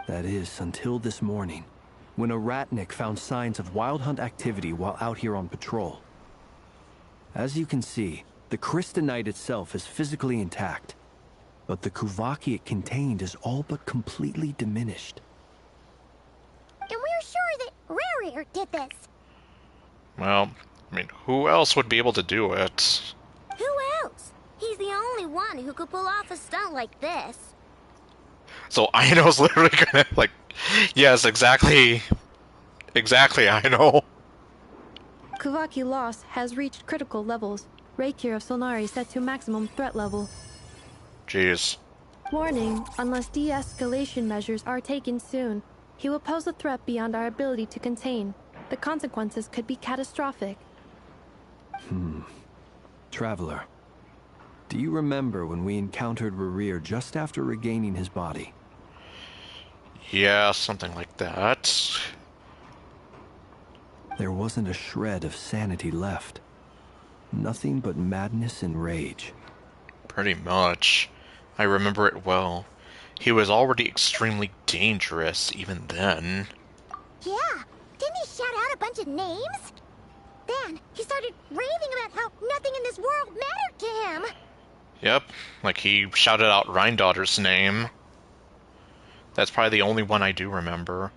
That is, until this morning, when a ratnik found signs of wild hunt activity while out here on patrol. As you can see, the crystalline itself is physically intact, but the Kuvaki it contained is all but completely diminished. And we're sure that Rarir did this. Well, I mean, who else would be able to do it? Who else? He's the only one who could pull off a stunt like this. So Aino's literally gonna, like, yes, exactly, Aino. Kuvaki loss has reached critical levels. Reikir of Solnari set to maximum threat level. Jeez. Warning, unless de-escalation measures are taken soon, he will pose a threat beyond our ability to contain. The consequences could be catastrophic. Traveler, do you remember when we encountered Rerir just after regaining his body? Yeah, something like that. There wasn't a shred of sanity left. Nothing but madness and rage. Pretty much. I remember it well. He was already extremely dangerous even then. Yeah, didn't he shout out a bunch of names? Then he started raving about how nothing in this world mattered to him. Yep, like he shouted out Rhindaughter's name. That's probably the only one I do remember.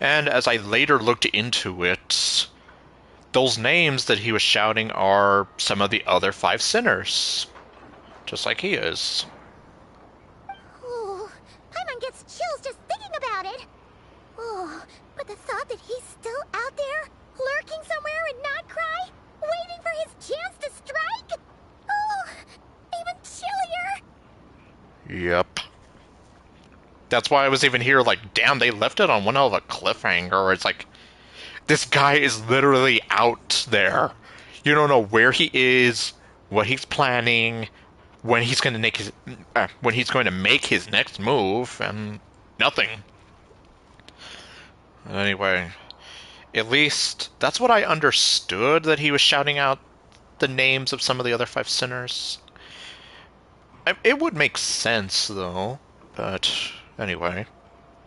And as I later looked into it, those names that he was shouting are some of the other 5 sinners. Just like he is. Oh, Paimon gets chills just thinking about it. Oh, but the thought that he's still out there, lurking somewhere and not cry, waiting for his chance to strike? Oh, even chillier. Yep. That's why I was even here like, damn, they left it on one hell of a cliffhanger where it's like, this guy is literally out there. You don't know where he is, what he's planning, when he's going to make his next move, and nothing. Anyway, at least that's what I understood, that he was shouting out the names of some of the other 5 sinners. It would make sense, though, but anyway.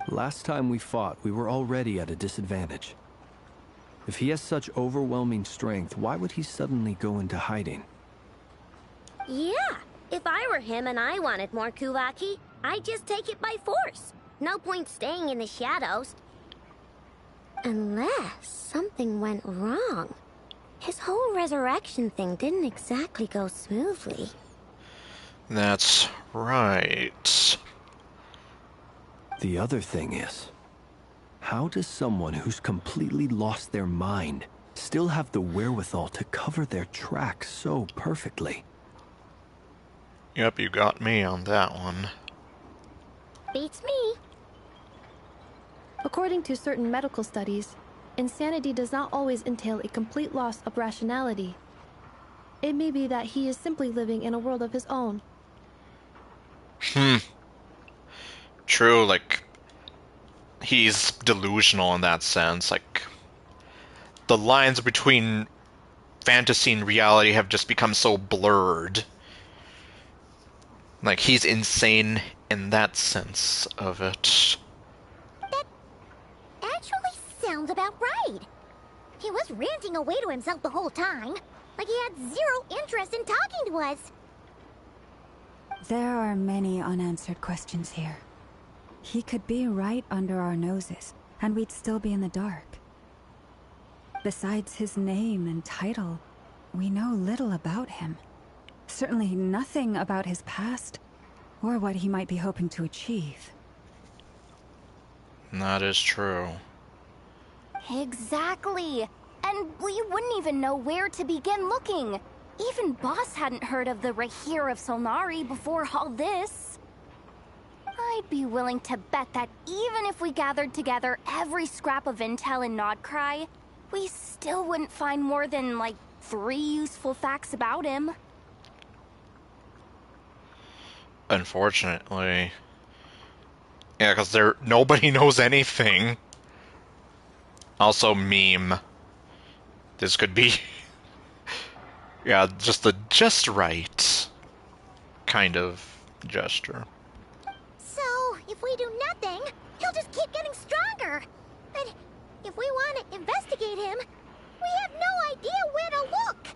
Last time we fought, we were already at a disadvantage. If he has such overwhelming strength, why would he suddenly go into hiding? Yeah, if I were him and I wanted more Kuvaki, I'd just take it by force. No point staying in the shadows. Unless something went wrong. His whole resurrection thing didn't exactly go smoothly. That's right. The other thing is, how does someone who's completely lost their mind still have the wherewithal to cover their tracks so perfectly? Yep, you got me on that one. Beats me. According to certain medical studies, insanity does not always entail a complete loss of rationality. It may be that he is simply living in a world of his own. True, like, he's delusional in that sense. Like, the lines between fantasy and reality have just become so blurred. Like, he's insane in that sense of it. That actually sounds about right. He was ranting away to himself the whole time, like he had zero interest in talking to us. There are many unanswered questions here. He could be right under our noses, and we'd still be in the dark. Besides his name and title, we know little about him. Certainly nothing about his past, or what he might be hoping to achieve. That is true. Exactly. And we wouldn't even know where to begin looking. Even Boss hadn't heard of the Rahir of Solnari before all this. I'd be willing to bet that even if we gathered together every scrap of intel in Nodcry, we still wouldn't find more than, like, 3 useful facts about him. Unfortunately. Yeah, because nobody knows anything. Also, meme. This could be... yeah, just the just right kind of gesture. So, if we do nothing, he'll just keep getting stronger. But if we want to investigate him, we have no idea where to look.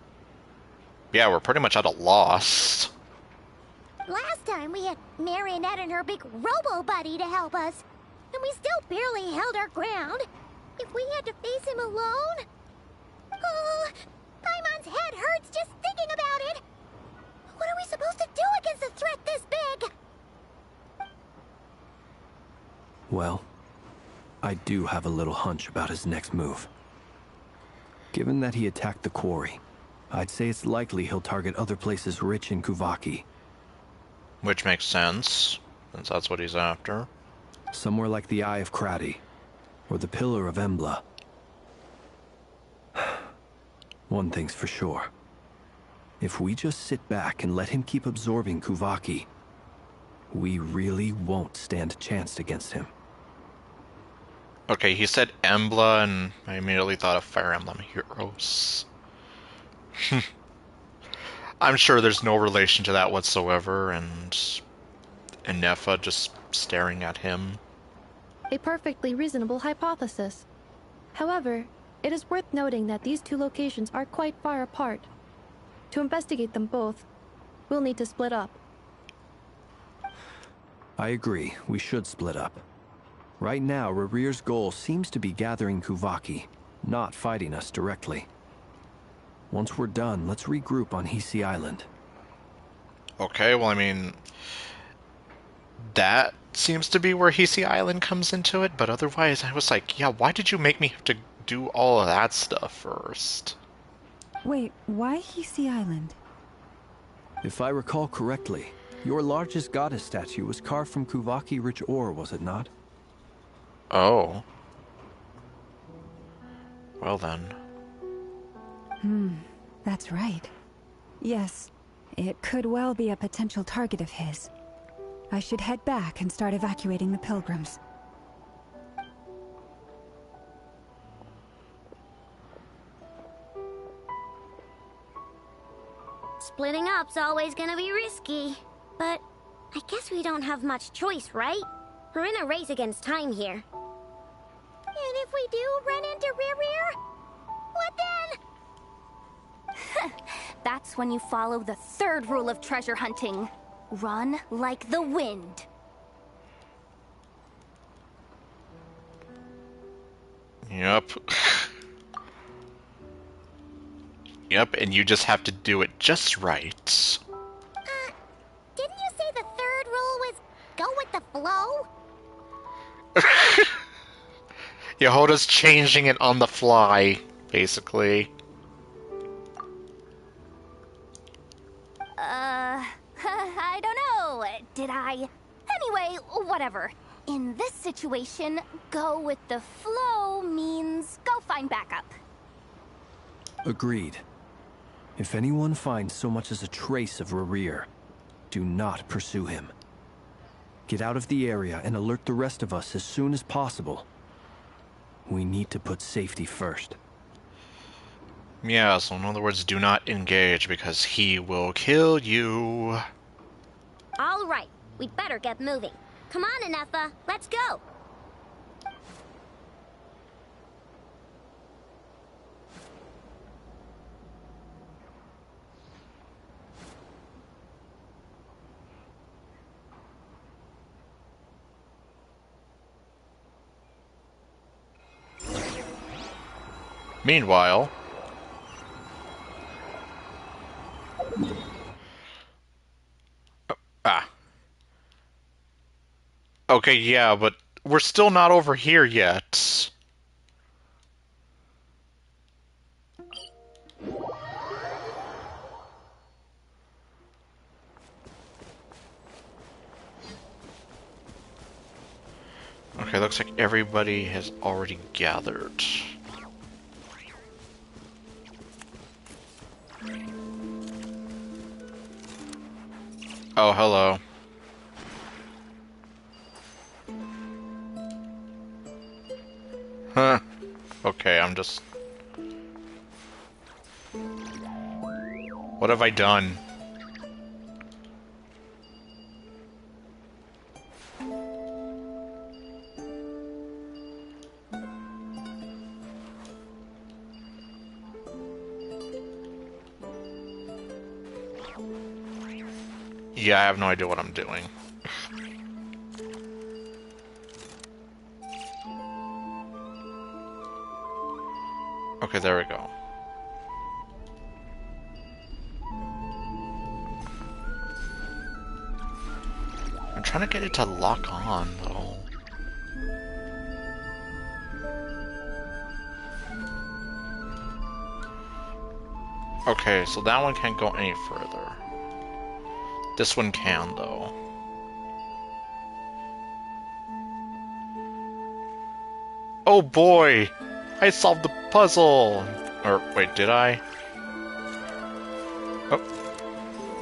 Yeah, we're pretty much at a loss. Last time we had Marionette and her big robo-buddy to help us, and we still barely held our ground. If we had to face him alone... Oh, Paimon's head hurts just thinking about it. What are we supposed to do against a threat this big? Well, I do have a little hunch about his next move. Given that he attacked the quarry, I'd say it's likely he'll target other places rich in Kuvaki. Which makes sense, since that's what he's after. Somewhere like the Eye of Krati, or the Pillar of Embla. One thing's for sure. If we just sit back and let him keep absorbing Kuvaki, we really won't stand a chance against him. Okay, he said Embla, and I immediately thought of Fire Emblem Heroes. I'm sure there's no relation to that whatsoever, and Nefa just staring at him. A perfectly reasonable hypothesis. However, it is worth noting that these 2 locations are quite far apart. To investigate them both, we'll need to split up. I agree, we should split up. Right now, Rarir's goal seems to be gathering Kuvaki, not fighting us directly. Once we're done, let's regroup on Hisi Island. Okay, well, I mean, that seems to be where Hisi Island comes into it, but otherwise I was like, yeah, why did you make me have to do all of that stuff first? Wait, why Hisi Island? If I recall correctly, your largest goddess statue was carved from Kuvaki-rich ore, was it not? Oh. Well then. That's right. Yes, it could well be a potential target of his. I should head back and start evacuating the pilgrims. Splitting up's always gonna be risky. But I guess we don't have much choice, right? We're in a race against time here. And if we do run into Rarir, what then? That's when you follow the 3rd rule of treasure hunting. Run like the wind. Yep. Yep, and you just have to do it just right. Didn't you say the 3rd rule was go with the flow? Yehoda's changing it on the fly, basically. I don't know. Did I? Anyway, whatever. In this situation, go with the flow means go find backup. Agreed. If anyone finds so much as a trace of Rerir, do not pursue him. Get out of the area and alert the rest of us as soon as possible. We need to put safety first. Yeah, so in other words, do not engage because he will kill you. All right, we'd better get moving. Come on, Anefa, let's go. Meanwhile... Okay, yeah, but we're still not over here yet. Okay, looks like everybody has already gathered. Oh, hello. Huh. Okay, I'm just... What have I done? Yeah, I have no idea what I'm doing. Okay, there we go. I'm trying to get it to lock on, though. Okay, so that one can't go any further. This one can, though. Oh boy! I solved the puzzle! Or, wait, did I? Oh.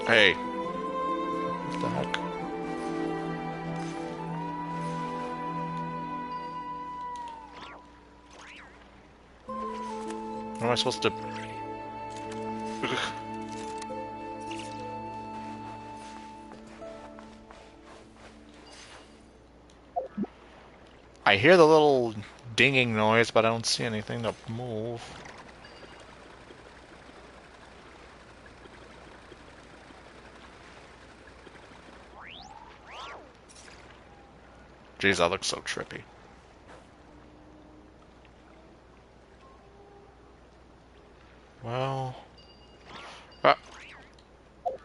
Hey. What the heck? What am I supposed to... Ugh. I hear the little dinging noise, but I don't see anything to move. Jeez, that looks so trippy. Well...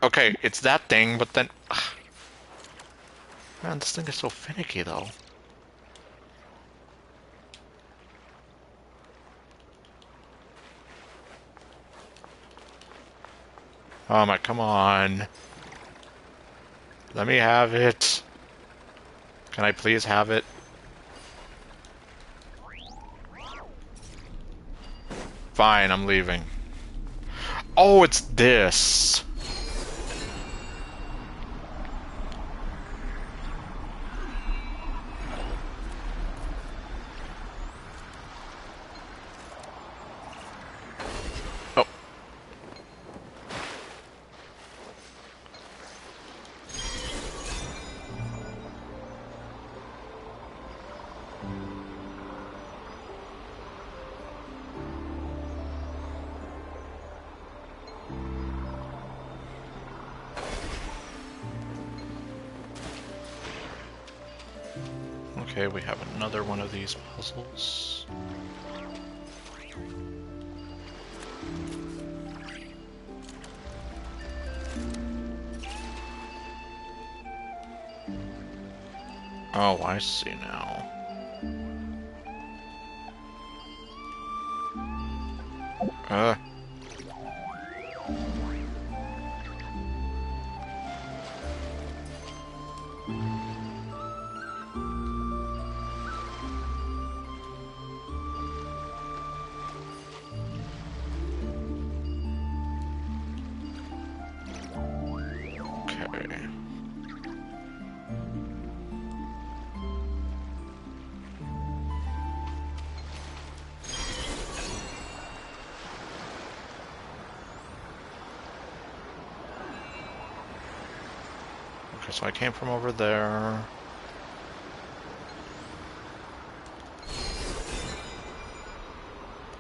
okay, it's that thing, but then... Man, this thing is so finicky, though. Oh my, come on. Let me have it. Can I please have it? Fine, I'm leaving. Oh, it's this. Oh. Okay, we have another one of these puzzles. Oh, I see now. Okay, so I came from over there.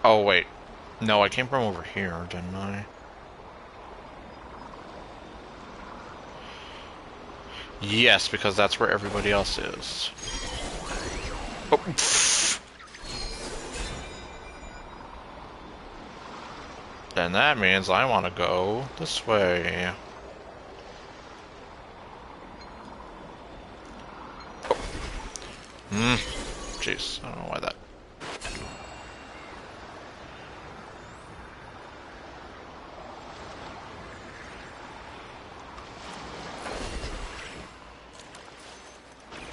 Oh, wait. No, I came from over here, didn't I? Yes, because that's where everybody else is. Oh, pfft. Then that means I want to go this way. Jeez, I don't know why that...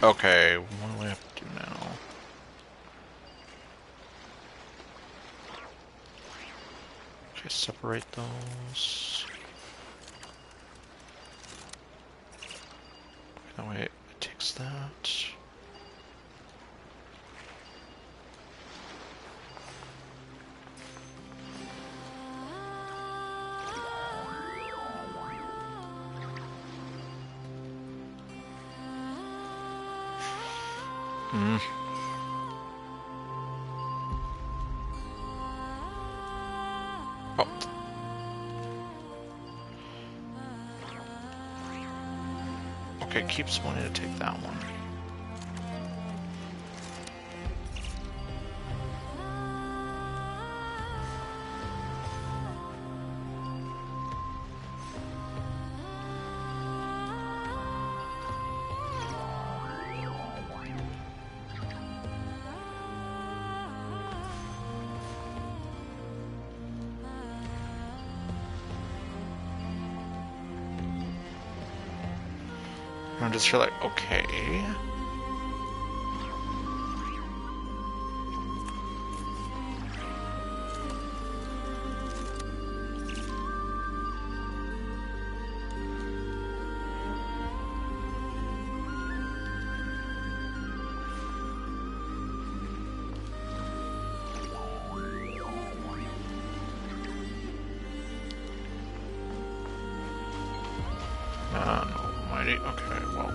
Okay, what do I have to do now? Okay, separate those. That way it takes that. Oh. Okay, keeps wanting to take that one. I'm just here like, okay. Almighty. Okay, well.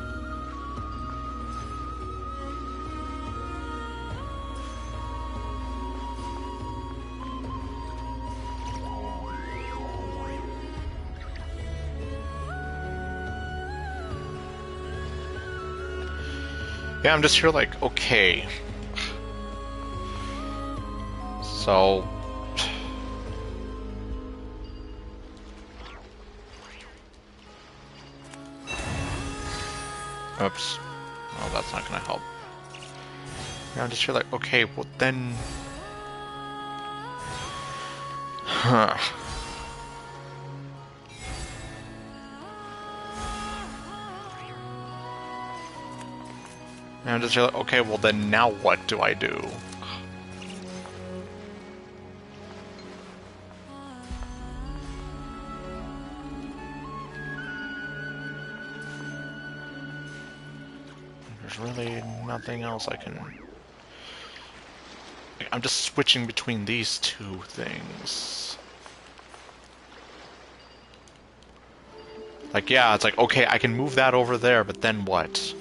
Yeah, I'm just here like, okay. So... Oops. Oh, that's not gonna help. Yeah, I'm just here like, okay, well then... Huh. And I'm just here like, okay, well then now what do I do? There's really nothing else I can... I'm just switching between these two things. Like, yeah, it's like, okay, I can move that over there, but then what?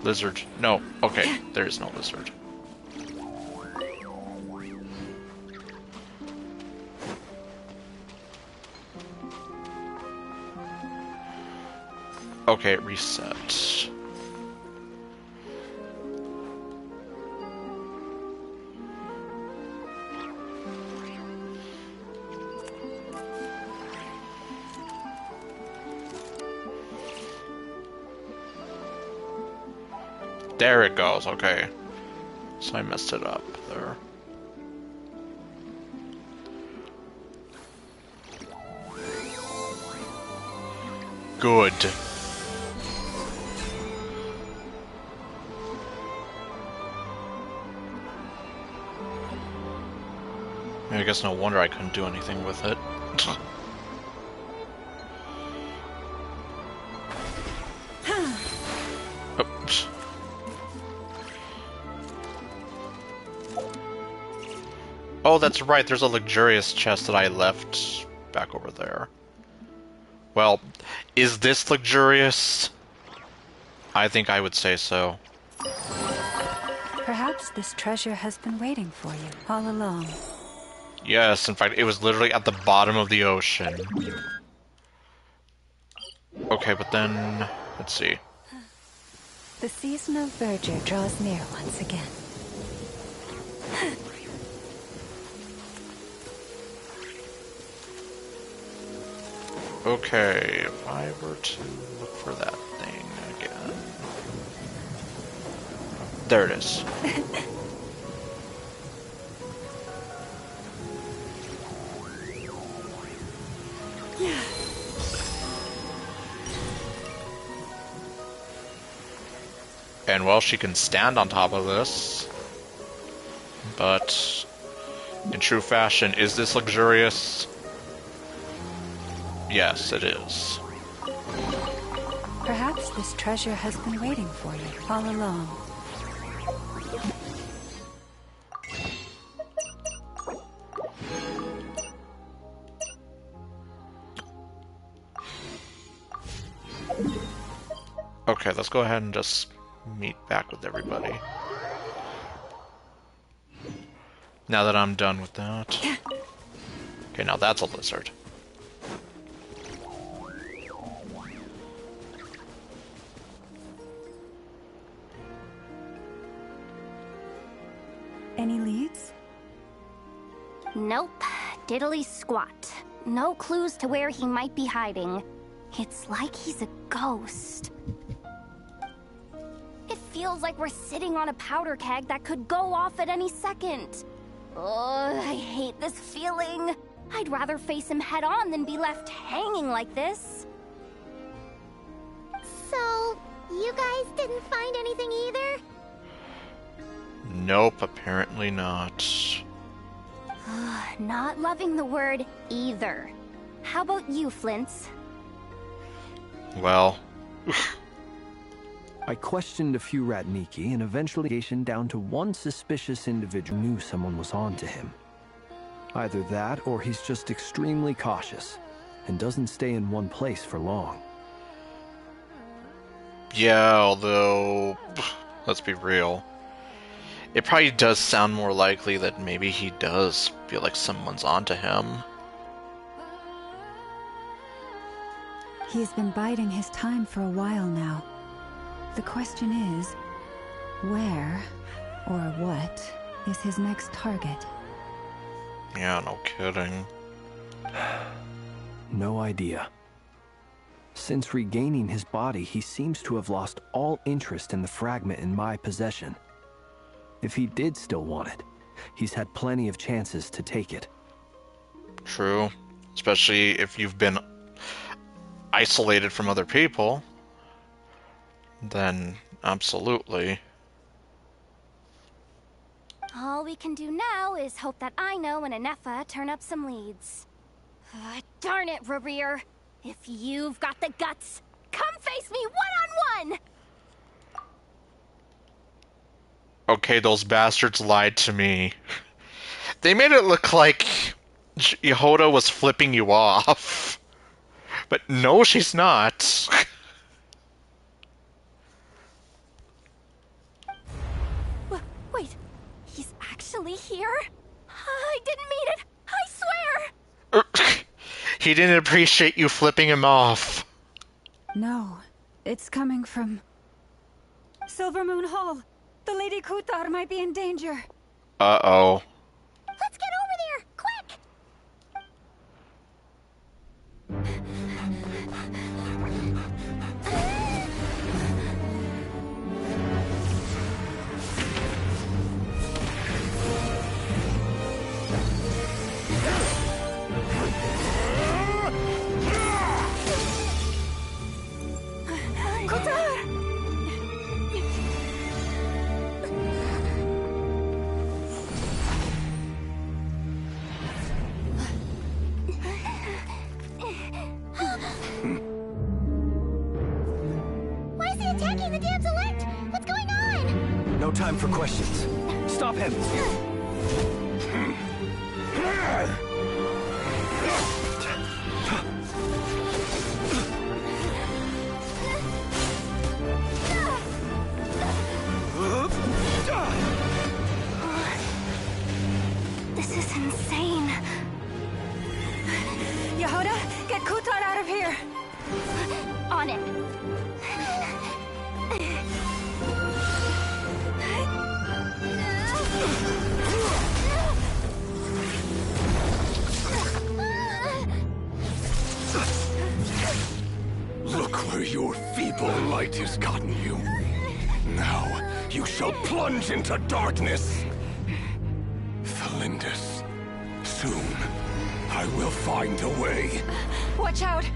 Lizard. No. Okay, there is no lizard. Okay, reset. There it goes, okay. So I messed it up there. Good. I guess no wonder I couldn't do anything with it. Oh, that's right. There's a luxurious chest that I left back over there. Well, is this luxurious? I think I would say so. Perhaps this treasure has been waiting for you all along. Yes, in fact, it was literally at the bottom of the ocean. Okay, but then... let's see. The season of verdure draws near once again. Okay, if I were to look for that thing again... there it is. Yeah. And well, she can stand on top of this. But in true fashion, is this luxurious? Yes, it is. Perhaps this treasure has been waiting for you all along. Okay, let's go ahead and just meet back with everybody. Now that I'm done with that. Okay, now that's a lizard. Any leads? Nope. Diddly squat. No clues to where he might be hiding. It's like he's a ghost. It feels like we're sitting on a powder keg that could go off at any second. Ugh, I hate this feeling. I'd rather face him head on than be left hanging like this. So, you guys didn't find anything either? Nope, apparently not. Not loving the word either. How about you, Flint's? Well... I questioned a few Ratniki and eventually gationed down to one suspicious individual who knew someone was on to him. Either that or he's just extremely cautious and doesn't stay in one place for long. Yeah, although... let's be real. It probably does sound more likely that maybe he does feel like someone's onto him. He's been biding his time for a while now. The question is, where or what is his next target? Yeah, no kidding. No idea. Since regaining his body, he seems to have lost all interest in the fragment in my possession. If he did still want it, he's had plenty of chances to take it. True. Especially if you've been isolated from other people. Then, absolutely. All we can do now is hope that Aino and Anefa turn up some leads. Darn it, Rereer. If you've got the guts, come face me one-on-one! Okay, those bastards lied to me. They made it look like Yehoda was flipping you off. But no, she's not. Wait, he's actually here? I didn't mean it, I swear! He didn't appreciate you flipping him off. No, it's coming from... Silver Moon Hall. The Lady Kutar might be in danger. Uh-oh. Let's get over there, quick! Why is he attacking the damselette? What's going on? No time for questions. Stop him! This is insane. Yehuda, get Kutar out of here! On it. Look where your feeble light has gotten you. Now, you shall plunge into darkness. Felindus, soon, I will find a way. Watch out!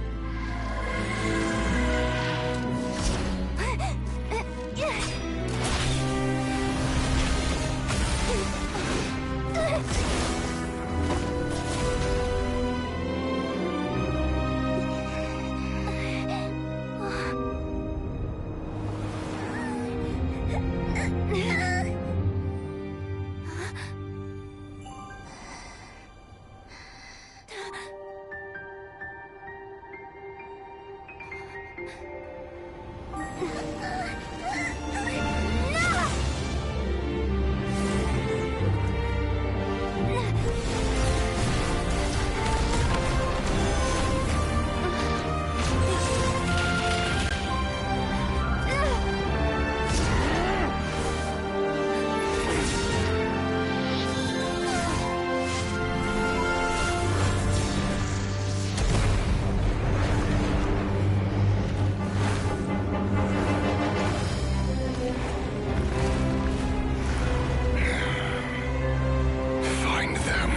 Find them.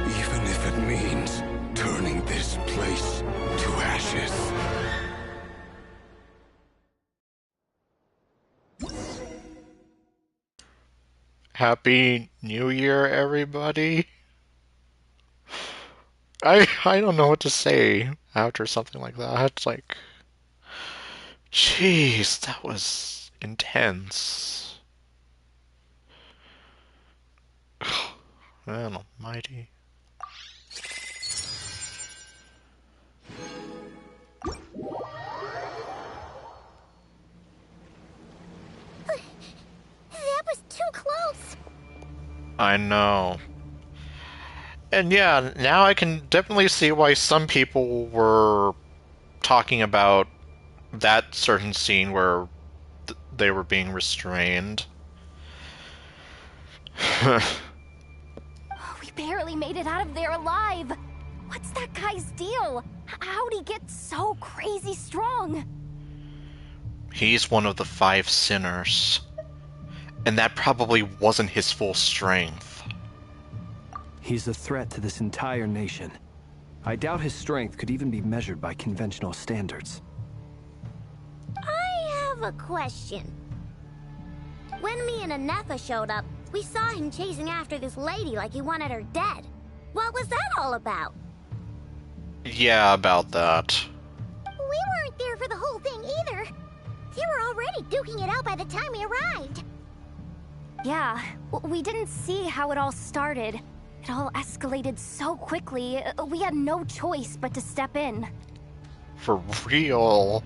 Even if it means turning this place to ashes. Happy New Year, everybody. I don't know what to say after something like that. It's like, jeez, that was intense. Man almighty. That was too close. I know. And yeah, now I can definitely see why some people were talking about that certain scene where they were being restrained. We barely made it out of there alive. What's that guy's deal? How'd he get so crazy strong? He's one of the 5 sinners. And that probably wasn't his full strength. He's a threat to this entire nation. I doubt his strength could even be measured by conventional standards. I have a question. When me and Anefa showed up, we saw him chasing after this lady like he wanted her dead. What was that all about? Yeah, about that. We weren't there for the whole thing either. They were already duking it out by the time we arrived. Yeah, we didn't see how it all started. It all escalated so quickly, we had no choice but to step in. For real.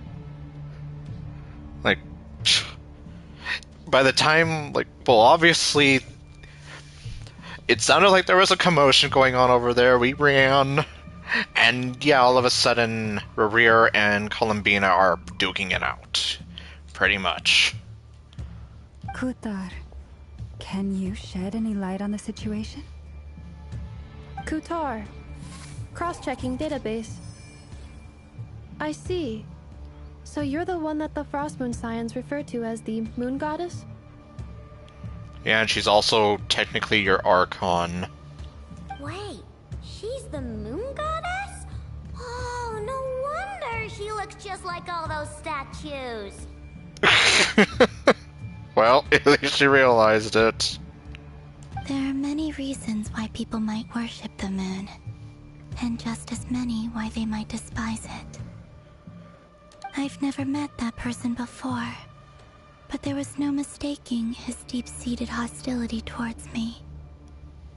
Like, by the time, like, well, obviously, it sounded like there was a commotion going on over there. We ran, and yeah, all of a sudden, Rerir and Columbina are duking it out. Pretty much. Kutar, can you shed any light on the situation? Kutar. Cross-checking database. I see. So you're the one that the Frost Moon Scions refer to as the Moon Goddess? Yeah, and she's also technically your Archon. Wait, she's the moon goddess? Oh, no wonder she looks just like all those statues. Well, at least she realized it. There are many reasons why people might worship the moon, and just as many why they might despise it. I've never met that person before, but there was no mistaking his deep-seated hostility towards me.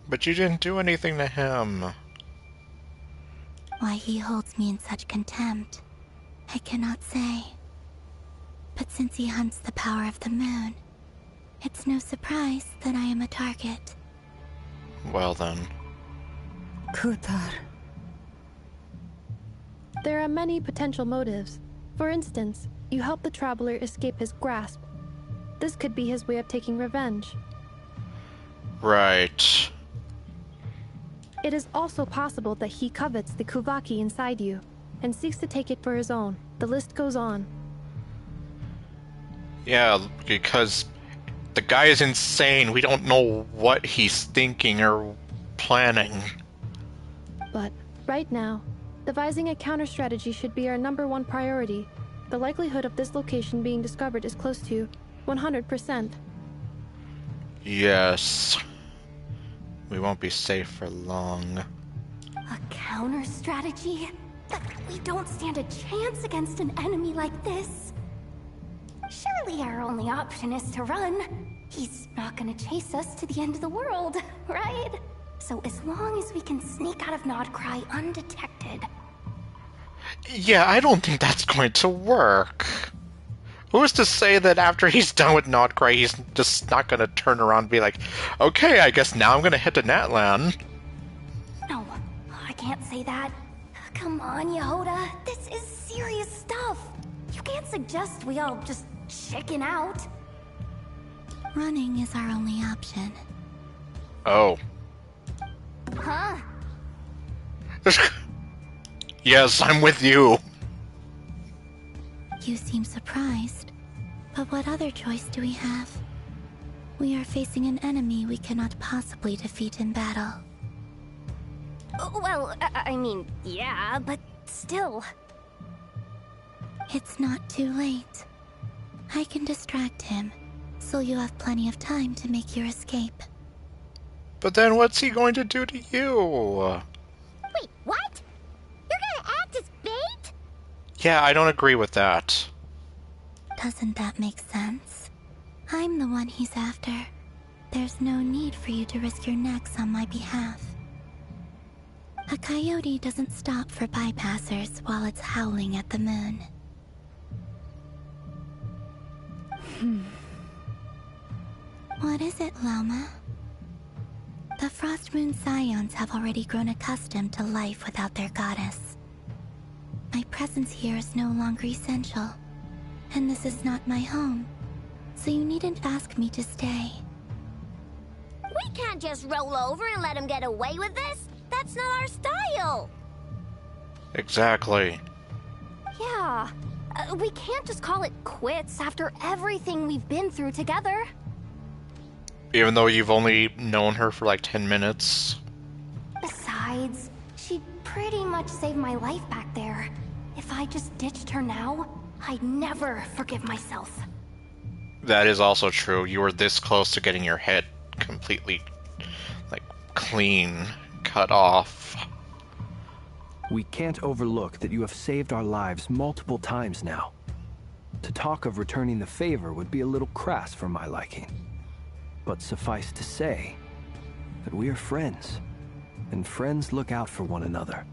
But you didn't do anything to him. Why he holds me in such contempt, I cannot say. But since he hunts the power of the moon, it's no surprise that I am a target. Well then. Kutar. There are many potential motives. For instance, you help the traveler escape his grasp. This could be his way of taking revenge. Right. It is also possible that he covets the Kuvaki inside you, and seeks to take it for his own. The list goes on. Yeah, because the guy is insane. We don't know what he's thinking or planning. But, right now, devising a counter strategy should be our #1 priority. The likelihood of this location being discovered is close to 100%. Yes. We won't be safe for long. A counter strategy? We don't stand a chance against an enemy like this. Surely our only option is to run. He's not gonna chase us to the end of the world, right? So as long as we can sneak out of Nodcry undetected. Yeah, I don't think that's going to work. Who's to say that after he's done with Nodcry, he's just not going to turn around and be like, okay, I guess now I'm going to head to Natlan. No, I can't say that. Come on, Yehoda. This is serious stuff. You can't suggest we all just chicken out. Running is our only option. Oh. Huh? Yes, I'm with you. You seem surprised. But what other choice do we have? We are facing an enemy we cannot possibly defeat in battle. Well, I mean, yeah, but still. It's not too late. I can distract him, so you have plenty of time to make your escape. But then what's he going to do to you? Wait, what? You're gonna act as bait? Yeah, I don't agree with that. Doesn't that make sense? I'm the one he's after. There's no need for you to risk your necks on my behalf. A coyote doesn't stop for bypassers while it's howling at the moon. What is it, Loma? The Frost Moon Scions have already grown accustomed to life without their goddess. My presence here is no longer essential, and this is not my home, so you needn't ask me to stay. We can't just roll over and let him get away with this. That's not our style. Exactly. Yeah. We can't just call it quits after everything we've been through together. Even though you've only known her for like 10 minutes. Besides, she pretty much saved my life back there. If I just ditched her now, I'd never forgive myself. That is also true. You were this close to getting your head completely, like, clean, cut off. We can't overlook that you have saved our lives multiple times now. To talk of returning the favor would be a little crass for my liking. But suffice to say that we are friends, and friends look out for one another.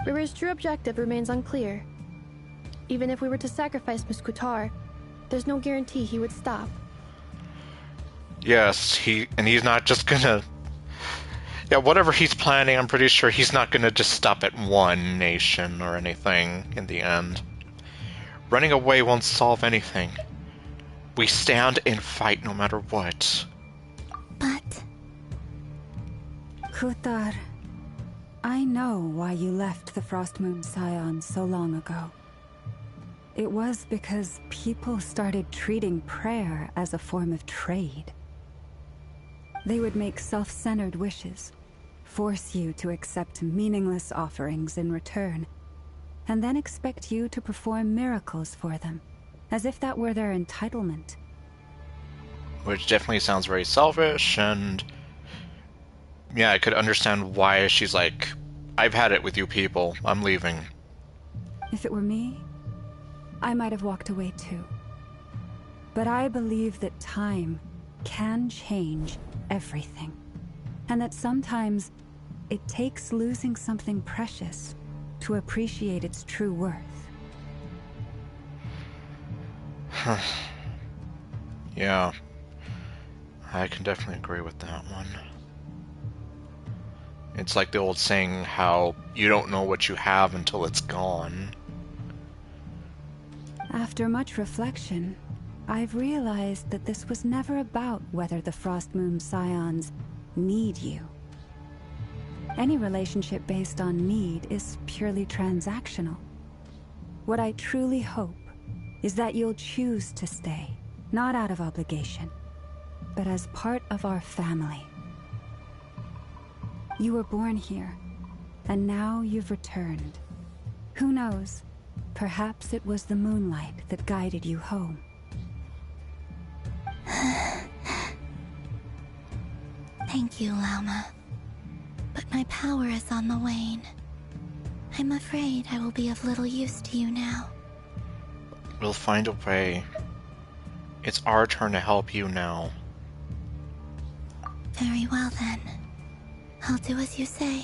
River's true objective remains unclear. Even if we were to sacrifice Miss Kutar, there's no guarantee he would stop. Yes, he's not just gonna... Yeah, whatever he's planning, I'm pretty sure he's not gonna just stop at one nation or anything in the end. Running away won't solve anything. We stand and fight no matter what. But... Kutar, I know why you left the Frost Moon Scions so long ago. It was because people started treating prayer as a form of trade. They would make self-centered wishes, force you to accept meaningless offerings in return, and then expect you to perform miracles for them, as if that were their entitlement. Which definitely sounds very selfish, and... yeah, I could understand why she's like, I've had it with you people, I'm leaving. If it were me, I might have walked away too. But I believe that time can change everything. and that sometimes it takes losing something precious to appreciate its true worth. Yeah, I can definitely agree with that one. It's like the old saying, how you don't know what you have until it's gone. After much reflection, I've realized that this was never about whether the Frost Moon Scions need you. Any relationship based on need is purely transactional. What I truly hope is that you'll choose to stay, not out of obligation, but as part of our family. You were born here, and now you've returned. Who knows? Perhaps it was the moonlight that guided you home. Thank you, Lauma. But my power is on the wane. I'm afraid I will be of little use to you now. We'll find a way. It's our turn to help you now. Very well then. I'll do as you say.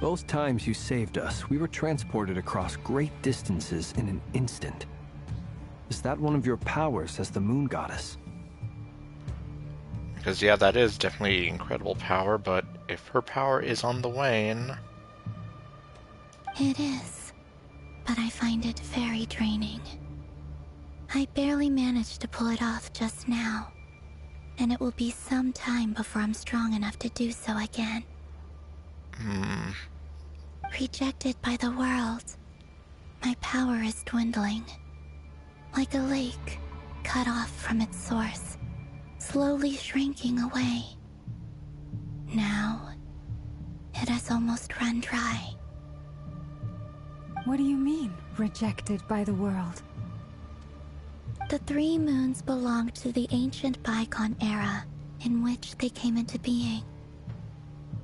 Those times you saved us, we were transported across great distances in an instant. Is that one of your powers as the moon goddess? Because yeah, that is definitely incredible power, but if her power is on the wane... It is, but I find it very draining. I barely managed to pull it off just now, and it will be some time before I'm strong enough to do so again. Rejected by the world, my power is dwindling. Like a lake, cut off from its source, slowly shrinking away. Now, it has almost run dry. What do you mean, rejected by the world? The 3 moons belonged to the ancient bygone era in which they came into being.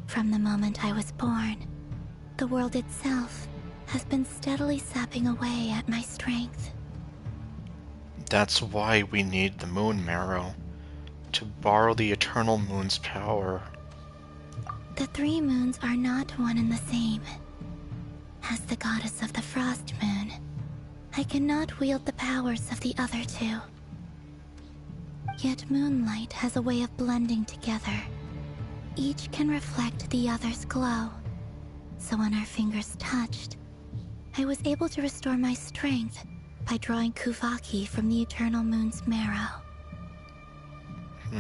From the moment I was born, the world itself has been steadily sapping away at my strength. That's why we need the Moon Marrow, to borrow the Eternal Moon's power. The 3 moons are not one and the same. As the goddess of the Frost Moon, I cannot wield the powers of the other 2. Yet moonlight has a way of blending together. Each can reflect the other's glow. So when our fingers touched, I was able to restore my strength by drawing Kuvaki from the Eternal Moon's marrow.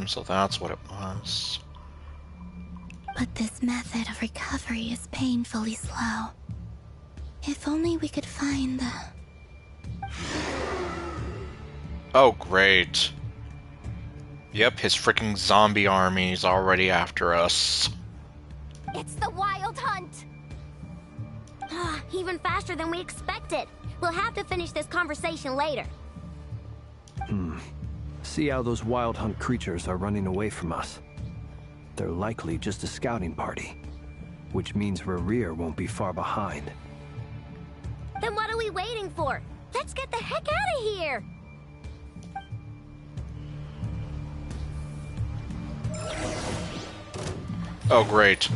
So that's what it was. But this method of recovery is painfully slow. If only we could find the... Oh, great. Yep, his freaking zombie army's already after us. It's the Wild Hunt! Even faster than we expected. We'll have to finish this conversation later. See how those Wild Hunt creatures are running away from us. They're likely just a scouting party, which means Rerir won't be far behind. Then what are we waiting for? Let's get the heck out of here! Oh, great.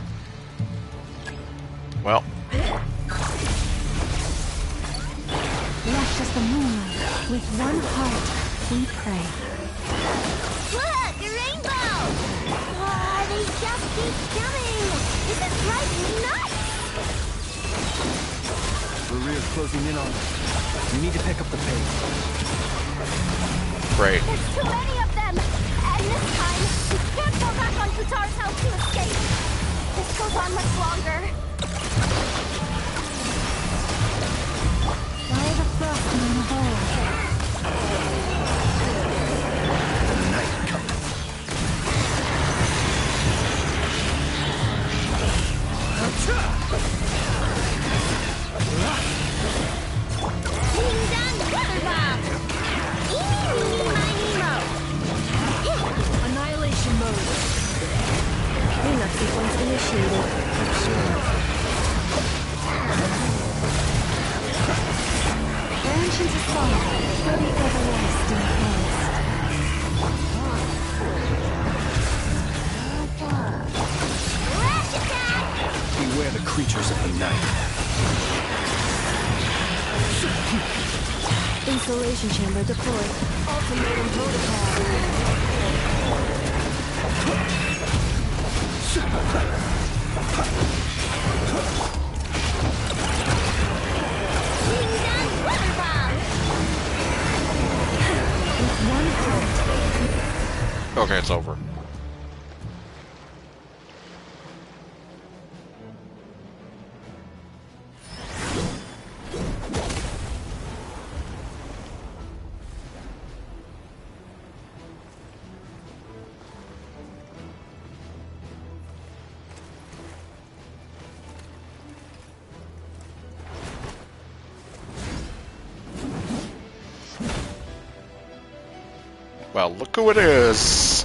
Well. Lush as the moonlight, with one heart, we pray. Look! A rainbow! They just keep coming! This is driving me nuts! Rerir's closing in on us. We need to pick up the pace. Great. There's too many of them! And this time, we can't go back on Futar's house to escape! This goes on much longer. Why the frost moon holds? The night cometh. Ding dong, water bomb! Eeny, meeny, miny, mo! Annihilation mode. Cleanup sequence initiated. Branches assault, fully overlast in the forest. creatures of the night. Insulation chamber deployed. Ultimatum protocol. Okay, it's over. Well, look who it is.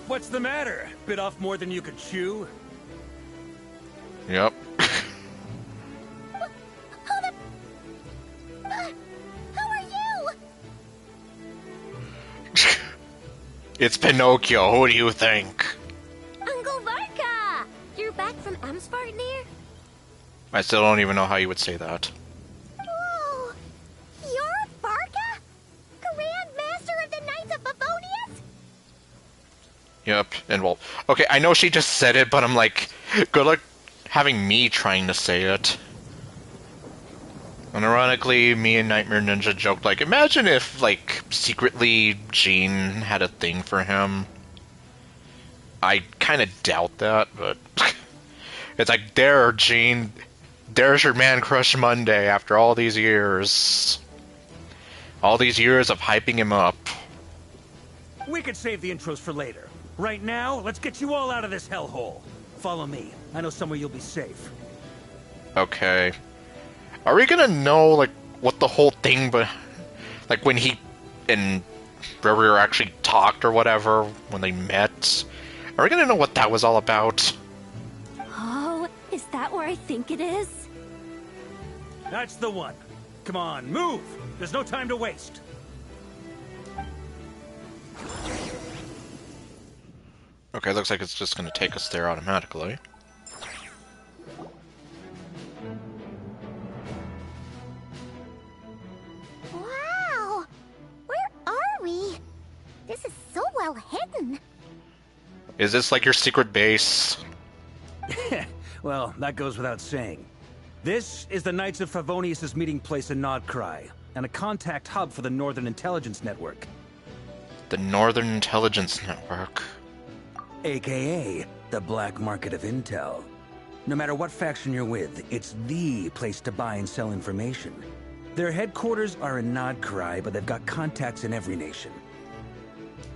What's the matter? Bit off more than you could chew? Yep. Who are you? It's Pinocchio. Who do you think? Uncle Varka! You're back from Amspartnir? I still don't even know how you would say that. Whoa! You're Varka? Grand Master of the Knights of Favonius? Yep, and well, okay, I know she just said it, but I'm like, good luck having me trying to say it. And ironically, me and Nightmare Ninja joked, like, imagine if, like, secretly Jean had a thing for him. I kind of doubt that, but it's like, there, Jean, there's your man crush Monday after all these years. All these years of hyping him up. We could save the intros for later. Right now, let's get you all out of this hellhole. Follow me. I know somewhere you'll be safe. Okay. Are we gonna know, like, what the whole thing, but, like, when he and Brevier actually talked or whatever, when they met? Are we gonna know what that was all about? Oh, is that where I think it is? That's the one. Come on, move! There's no time to waste. Okay, looks like it's just gonna take us there automatically. Wow! Where are we? This is so well hidden. Is this like your secret base? Well, that goes without saying. This is the Knights of Favonius' meeting place in Nodcry, and a contact hub for the Northern Intelligence Network. The Northern Intelligence Network. AKA, the black market of intel. No matter what faction you're with, it's the place to buy and sell information. Their headquarters are in Nodcry, but they've got contacts in every nation.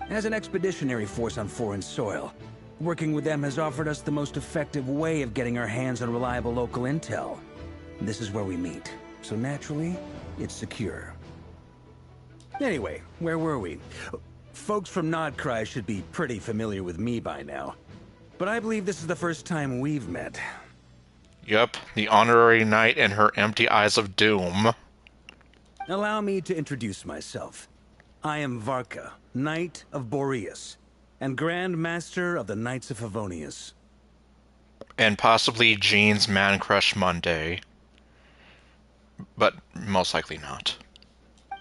As an expeditionary force on foreign soil, working with them has offered us the most effective way of getting our hands on reliable local intel. This is where we meet, so naturally, it's secure. Anyway, where were we? Folks from Nodcry should be pretty familiar with me by now. But I believe this is the first time we've met. Yep, the honorary knight and her empty eyes of doom. Allow me to introduce myself. I am Varka, Knight of Boreas, and Grand Master of the Knights of Favonius. And possibly Jean's man crush Monday. But most likely not.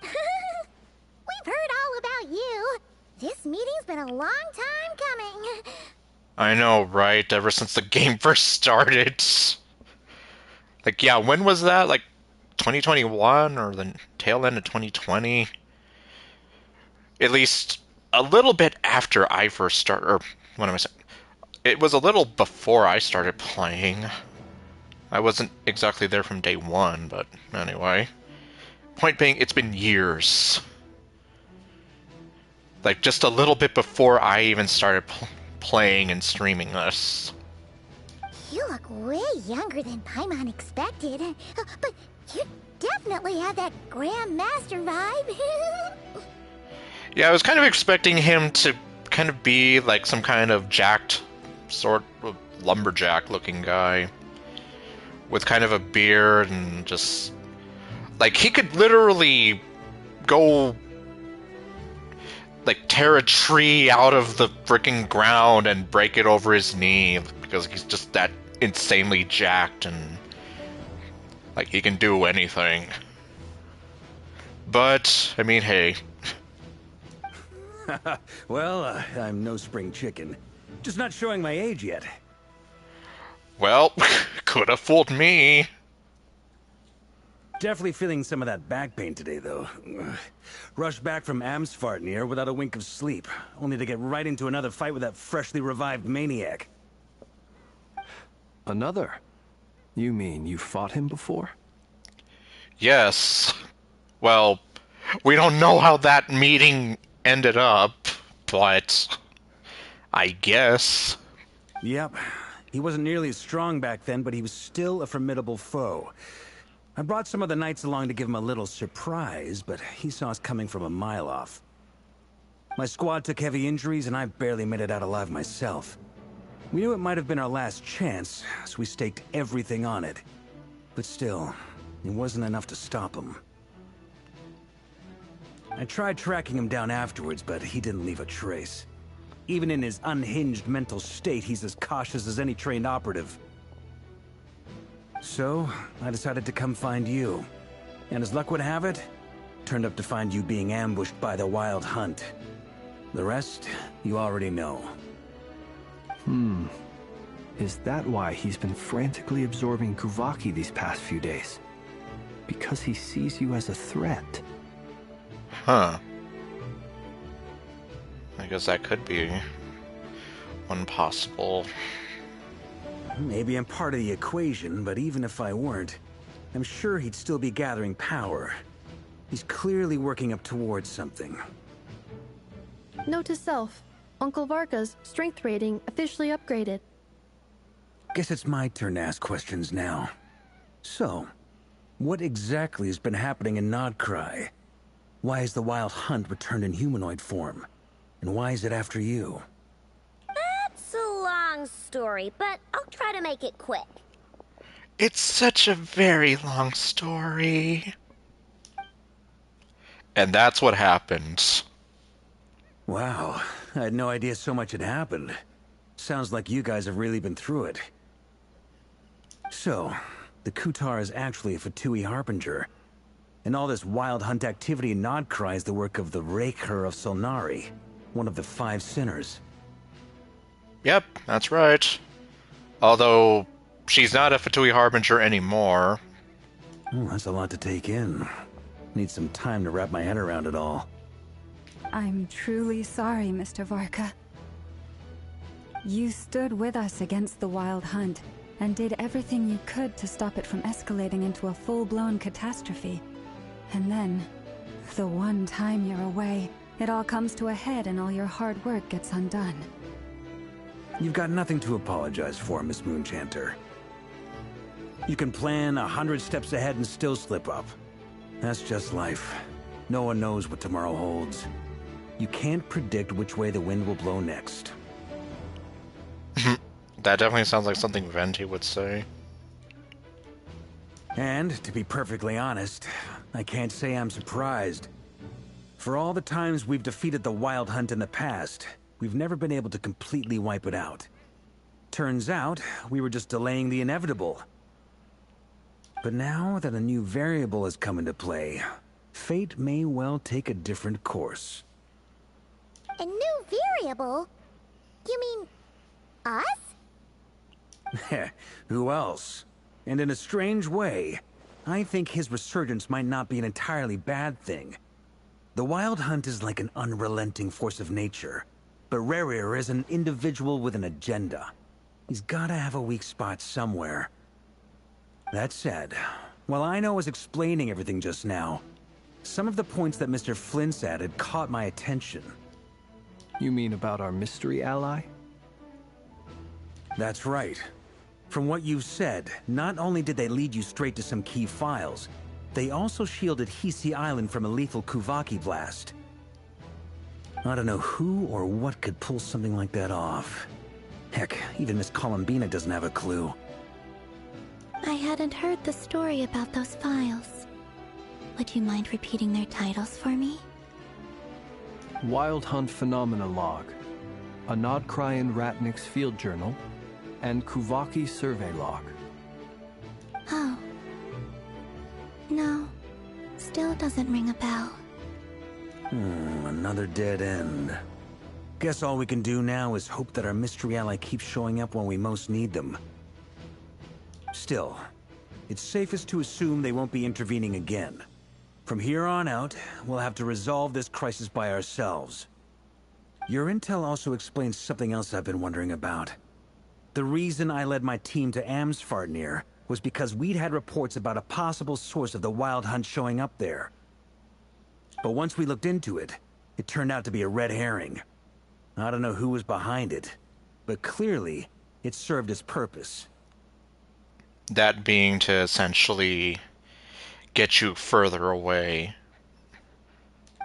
We've heard all about you. This meeting's been a long time coming. I know, right? Ever since the game first started. Like, yeah, when was that? Like, 2021 or the tail end of 2020? At least a little bit after I first started, or what am I saying? It was a little before I started playing. I wasn't exactly there from day one, but anyway. Point being, it's been years. Like, just a little bit before I even started playing and streaming this. You look way younger than Paimon expected. But you definitely have that Grand Master vibe. Yeah, I was kind of expecting him to kind of be like some kind of jacked, sort of lumberjack-looking guy. With kind of a beard and just... Like, he could literally go... like tear a tree out of the freaking ground and break it over his knee because he's just that insanely jacked and like he can do anything. But I mean, hey. Well, I'm no spring chicken. Just not showing my age yet. Well, could have fooled me. Definitely feeling some of that back pain today, though. Rushed back from Amsfartnir without a wink of sleep, only to get right into another fight with that freshly revived maniac. Another? You mean you fought him before? Yes. Well, we don't know how that meeting ended up, but I guess. Yep. He wasn't nearly as strong back then, but he was still a formidable foe. I brought some of the knights along to give him a little surprise, but he saw us coming from a mile off. My squad took heavy injuries, and I barely made it out alive myself. We knew it might have been our last chance, so we staked everything on it. But still, it wasn't enough to stop him. I tried tracking him down afterwards, but he didn't leave a trace. Even in his unhinged mental state, he's as cautious as any trained operative. So, I decided to come find you. And as luck would have it, turned up to find you being ambushed by the Wild Hunt. The rest, you already know. Is that why he's been frantically absorbing Kuvaki these past few days? Because he sees you as a threat? Huh. I guess that could be one possible. Maybe I'm part of the equation, but even if I weren't, I'm sure he'd still be gathering power. He's clearly working up towards something. Note to self, Uncle Varka's strength rating officially upgraded. Guess it's my turn to ask questions now. So, what exactly has been happening in Nodcry? Why has the Wild Hunt returned in humanoid form? And why is it after you? That's a long story, but I'll try to make it quick. It's such a very long story. And that's what happened. Wow, I had no idea so much had happened. Sounds like you guys have really been through it. So, the Kutar is actually a Fatui Harbinger. And all this Wild Hunt activity in Nodcry is the work of the Raker of Solnari, one of the 5 sinners. Yep, that's right. Although, she's not a Fatui Harbinger anymore. Oh, that's a lot to take in. Need some time to wrap my head around it all. I'm truly sorry, Mr. Varka. You stood with us against the Wild Hunt, and did everything you could to stop it from escalating into a full-blown catastrophe. And then, the one time you're away, it all comes to a head and all your hard work gets undone. You've got nothing to apologize for, Miss Moonchanter. You can plan 100 steps ahead and still slip up. That's just life. No one knows what tomorrow holds. You can't predict which way the wind will blow next. That definitely sounds like something Venti would say. And, to be perfectly honest, I can't say I'm surprised. For all the times we've defeated the Wild Hunt in the past, we've never been able to completely wipe it out. Turns out, we were just delaying the inevitable. But now that a new variable has come into play, fate may well take a different course. A new variable? You mean... us? Who else? And in a strange way, I think his resurgence might not be an entirely bad thing. The Wild Hunt is like an unrelenting force of nature, but Rerir is an individual with an agenda. He's gotta have a weak spot somewhere. That said, while Aino was explaining everything just now, some of the points that Mr. Flint's added caught my attention. You mean about our mystery ally? That's right. From what you've said, not only did they lead you straight to some key files, they also shielded Hisi Island from a lethal Kuvaki blast. I don't know who or what could pull something like that off. Heck, even Miss Columbina doesn't have a clue. I hadn't heard the story about those files. Would you mind repeating their titles for me? Wild Hunt Phenomena Log, a Nodkryan Ratnik's Field Journal, and Kuvaki Survey Log. Oh. No. Still doesn't ring a bell. Another dead end. Guess all we can do now is hope that our mystery ally keeps showing up when we most need them. Still, it's safest to assume they won't be intervening again. From here on out, we'll have to resolve this crisis by ourselves. Your intel also explains something else I've been wondering about. The reason I led my team to Amsfarnir was because we'd had reports about a possible source of the Wild Hunt showing up there. But once we looked into it, it turned out to be a red herring. I don't know who was behind it, but clearly, it served its purpose. That being to essentially get you further away.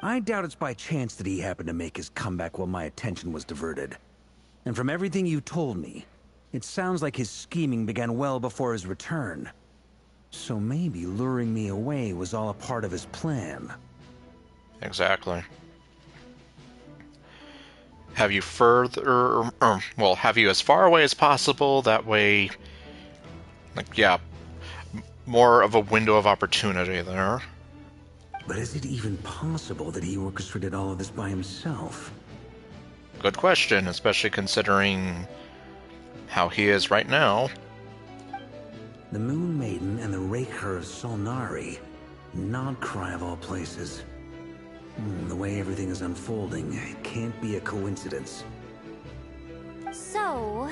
I doubt it's by chance that he happened to make his comeback while my attention was diverted. And from everything you told me, it sounds like his scheming began well before his return. So maybe luring me away was all a part of his plan. Exactly. Have you further, well, have you as far away as possible, that way, like, yeah, more of a window of opportunity there. But is it even possible that he orchestrated all of this by himself? Good question, especially considering how he is right now. The Moon Maiden and the Raker of Solnari. Nodcry of all places. The way everything is unfolding, it can't be a coincidence. So,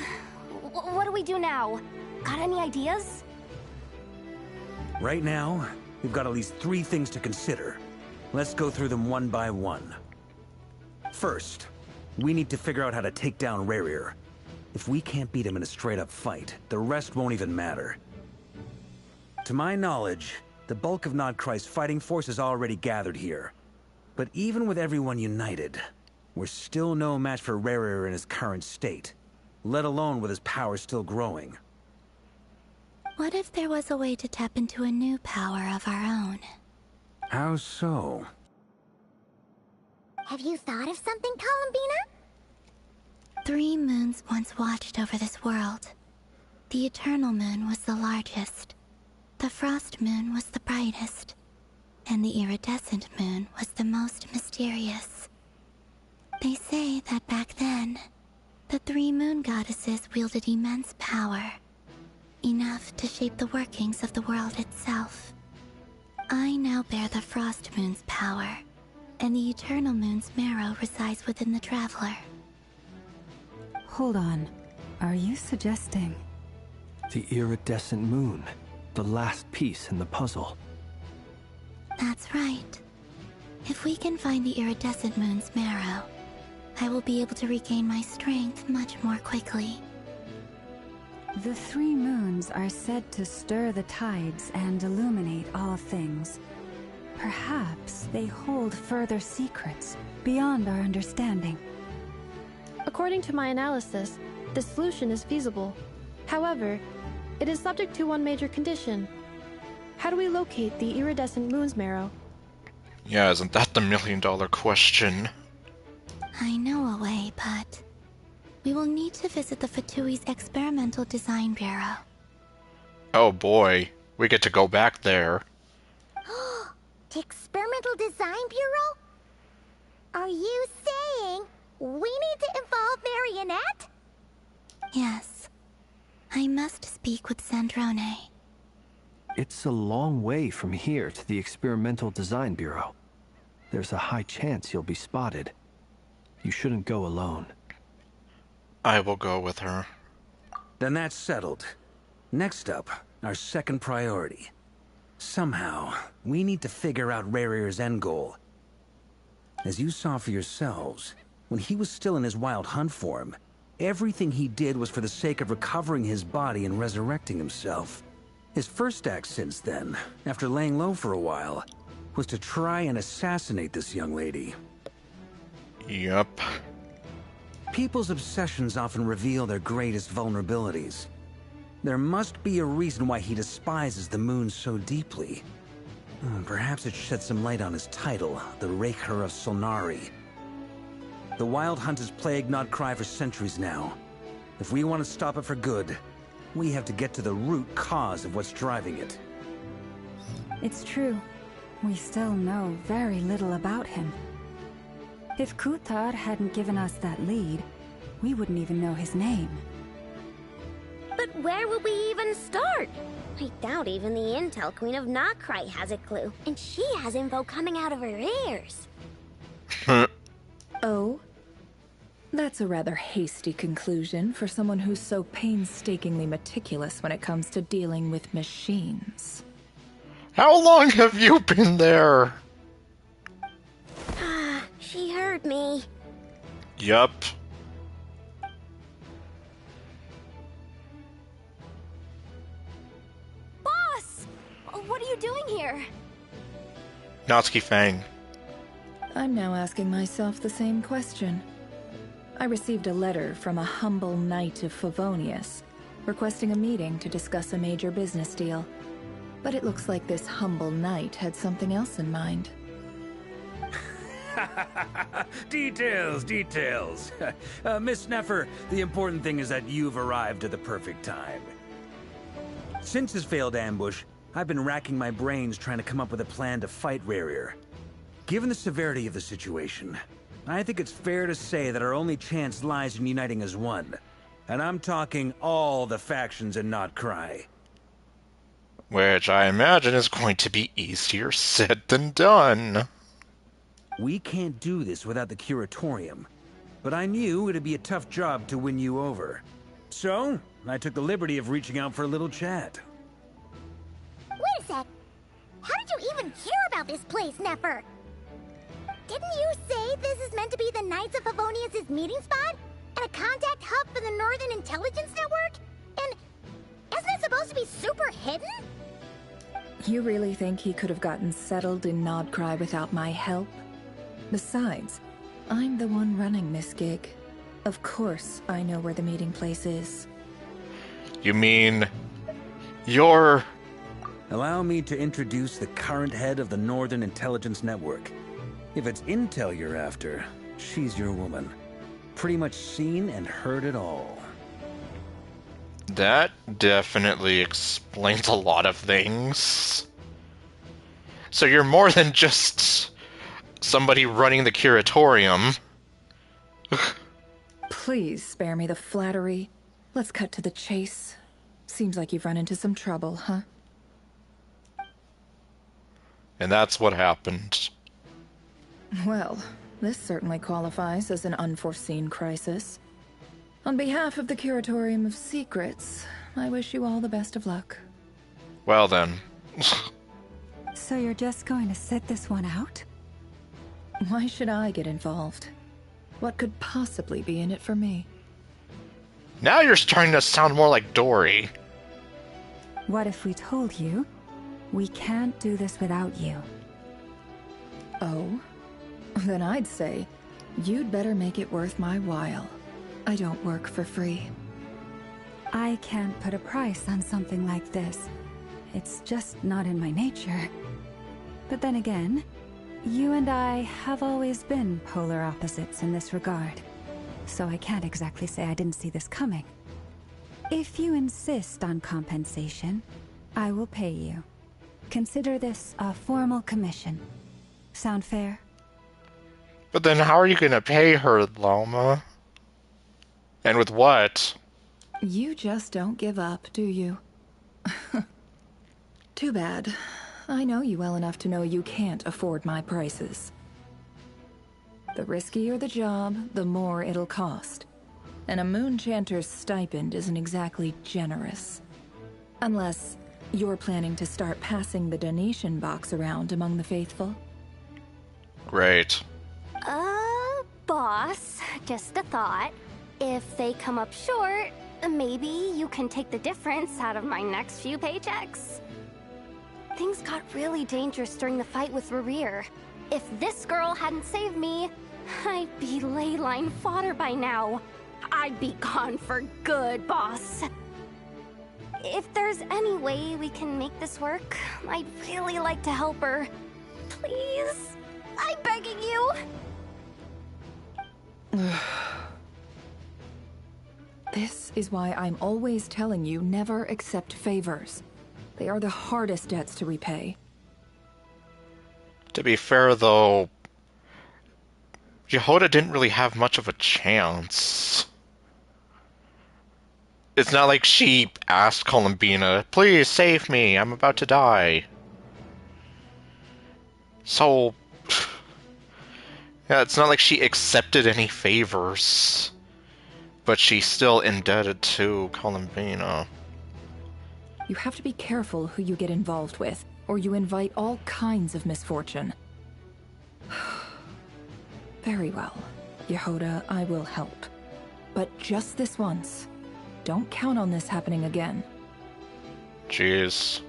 what do we do now? Got any ideas? Right now, we've got at least 3 things to consider. Let's go through them one by one. First, we need to figure out how to take down Rarir. If we can't beat him in a straight-up fight, the rest won't even matter. To my knowledge, the bulk of Nodcry's fighting force is already gathered here. But even with everyone united, we're still no match for Rarir in his current state, let alone with his power still growing. What if there was a way to tap into a new power of our own? How so? Have you thought of something, Columbina? 3 moons once watched over this world. The Eternal Moon was the largest. The Frost Moon was the brightest. And the Iridescent Moon was the most mysterious. They say that back then, the 3 moon goddesses wielded immense power. Enough to shape the workings of the world itself. I now bear the Frost Moon's power, and the Eternal Moon's marrow resides within the Traveler. Hold on. Are you suggesting... The Iridescent Moon, the last piece in the puzzle. That's right. If we can find the Iridescent Moon's marrow, I will be able to regain my strength much more quickly. The 3 moons are said to stir the tides and illuminate all things. Perhaps they hold further secrets beyond our understanding. According to my analysis, the solution is feasible. However, it is subject to one major condition. How do we locate the Iridescent Moon's marrow? Yeah, isn't that the million-dollar question? I know a way, but... we will need to visit the Fatui's Experimental Design Bureau. Oh boy, we get to go back there. The Experimental Design Bureau? Are you saying we need to involve Marionette? Yes. I must speak with Sandrone. It's a long way from here to the Experimental Design Bureau. There's a high chance you'll be spotted. You shouldn't go alone. I will go with her. Then that's settled. Next up, our second priority. Somehow, we need to figure out Rarir's end goal. As you saw for yourselves, when he was still in his Wild Hunt form, everything he did was for the sake of recovering his body and resurrecting himself. His first act since then, after laying low for a while, was to try and assassinate this young lady. Yup. People's obsessions often reveal their greatest vulnerabilities. There must be a reason why he despises the moon so deeply. Perhaps it sheds some light on his title, the Raker of Solnari. The Wild Hunt has plagued Nodcry for centuries now. If we want to stop it for good, we have to get to the root cause of what's driving it. It's true. We still know very little about him. If Kutar hadn't given us that lead, we wouldn't even know his name. But where would we even start? I doubt even the Intel Queen of Nodcry has a clue, and she has info coming out of her ears. Oh? That's a rather hasty conclusion for someone who's so painstakingly meticulous when it comes to dealing with machines. How long have you been there? She heard me. Yup. Boss! What are you doing here? Natsuki Fang. I'm now asking myself the same question. I received a letter from a humble knight of Favonius, requesting a meeting to discuss a major business deal. But it looks like this humble knight had something else in mind. Details, details. Miss Neffer, the important thing is that you've arrived at the perfect time. Since his failed ambush, I've been racking my brains trying to come up with a plan to fight Rerir. Given the severity of the situation, I think it's fair to say that our only chance lies in uniting as one. And I'm talking all the factions in Nodcry. Which I imagine is going to be easier said than done. We can't do this without the Curatorium, but I knew it'd be a tough job to win you over. So, I took the liberty of reaching out for a little chat. Wait a sec. How did you even hear about this place, Neffer? Didn't you say this is meant to be the Knights of Favonius' meeting spot? And a contact hub for the Northern Intelligence Network? And isn't it supposed to be super hidden? You really think he could have gotten settled in Nodcry without my help? Besides, I'm the one running this gig. Of course I know where the meeting place is. You mean... you're... Allow me to introduce the current head of the Northern Intelligence Network. If it's intel you're after, she's your woman. Pretty much seen and heard it all. That definitely explains a lot of things. So you're more than just somebody running the Curatorium. Please spare me the flattery. Let's cut to the chase. Seems like you've run into some trouble, huh? And that's what happened. Well, this certainly qualifies as an unforeseen crisis. On behalf of the Curatorium of Secrets, I wish you all the best of luck. Well then. So you're just going to sit this one out? Why should I get involved? What could possibly be in it for me? Now you're starting to sound more like Dory. What if we told you we can't do this without you? Oh? Then I'd say you'd better make it worth my while. I don't work for free. I can't put a price on something like this. It's just not in my nature. But then again, you and I have always been polar opposites in this regard. So I can't exactly say I didn't see this coming. If you insist on compensation, I will pay you. Consider this a formal commission. Sound fair? But then how are you going to pay her, Loma? And with what? You just don't give up, do you? Too bad. I know you well enough to know you can't afford my prices. The riskier the job, the more it'll cost. And a Moonchanter's stipend isn't exactly generous. Unless you're planning to start passing the donation box around among the faithful. Great. Boss, just a thought. If they come up short, maybe you can take the difference out of my next few paychecks. Things got really dangerous during the fight with Rerir. If this girl hadn't saved me, I'd be ley line fodder by now. I'd be gone for good, boss. If there's any way we can make this work, I'd really like to help her. Please? I'm begging you. This is why I'm always telling you never accept favors. They are the hardest debts to repay. To be fair, though, Yehoda didn't really have much of a chance. It's not like she asked Columbina, please save me, I'm about to die. So, yeah, it's not like she accepted any favors. But she's still indebted to Columbina. You have to be careful who you get involved with, or you invite all kinds of misfortune. Very well. Yehoda, I will help. But just this once. Don't count on this happening again. Jeez.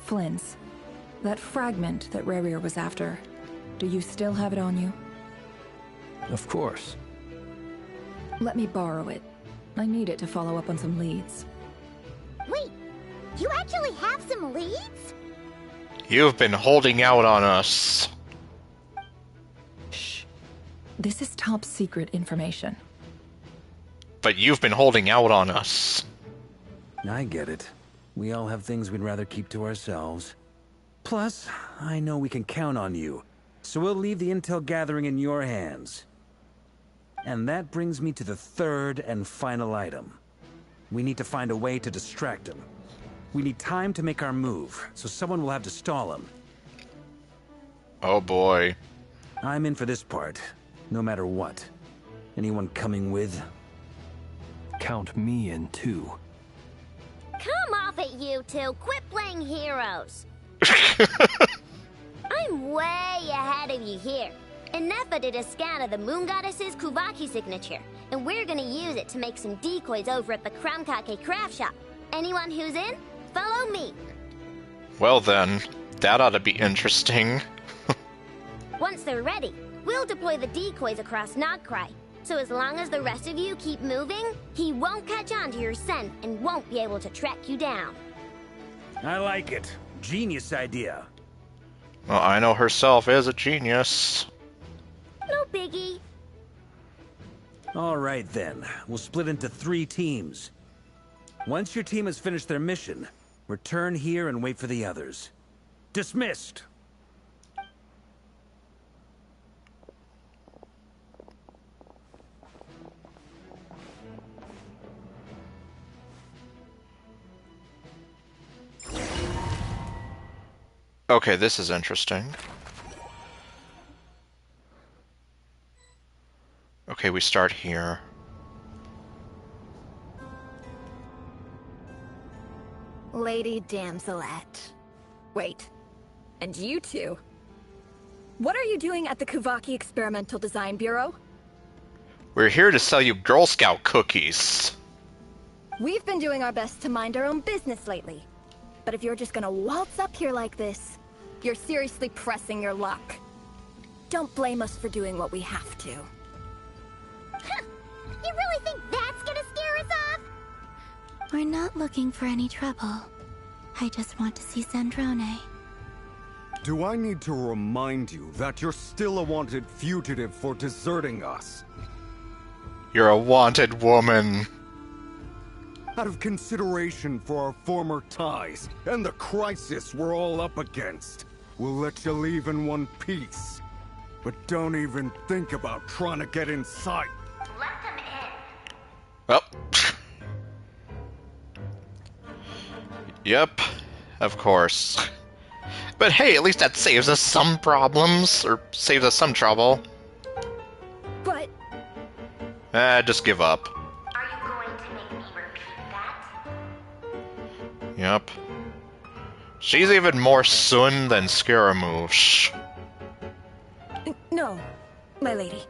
Flynn's. That fragment that Rerir was after. Do you still have it on you? Of course. Let me borrow it. I need it to follow up on some leads. Wait, you actually have some leads? You've been holding out on us. Shh. This is top secret information. But you've been holding out on us. I get it. We all have things we'd rather keep to ourselves. Plus, I know we can count on you, so we'll leave the intel gathering in your hands. And that brings me to the third and final item. We need to find a way to distract him. We need time to make our move, so someone will have to stall him. Oh boy. I'm in for this part, no matter what. Anyone coming with? Count me in too. Come off it, you two. Quit playing heroes. I'm way ahead of you here. Nefa did a scan of the Moon Goddess's Kuvaki signature, and we're gonna use it to make some decoys over at the Krumkake craft shop. Anyone who's in, follow me. Well then, that ought to be interesting. Once they're ready, we'll deploy the decoys across Nogcry. So as long as the rest of you keep moving, he won't catch on to your scent and won't be able to track you down. I like it. Genius idea. Well, I know herself is a genius. No biggie. All right then, we'll split into 3 teams. Once your team has finished their mission, return here and wait for the others. Dismissed! Okay, this is interesting. Okay, we start here. Lady Damselette. Wait, and you two? What are you doing at the Kuvaki Experimental Design Bureau? We're here to sell you Girl Scout cookies. We've been doing our best to mind our own business lately. But if you're just gonna waltz up here like this, you're seriously pressing your luck. Don't blame us for doing what we have to. You really think that's gonna scare us off? We're not looking for any trouble. I just want to see Zandrone. Do I need to remind you that you're still a wanted fugitive for deserting us? You're a wanted woman. Out of consideration for our former ties and the crisis we're all up against, we'll let you leave in one piece. But don't even think about trying to get inside. Let them in. Well. Yep, of course. But hey, at least that saves us some problems, or saves us some trouble. But... Just give up. Are you going to make me repeat that? Yep. She's even more Sun than Scaramouche. No, my lady.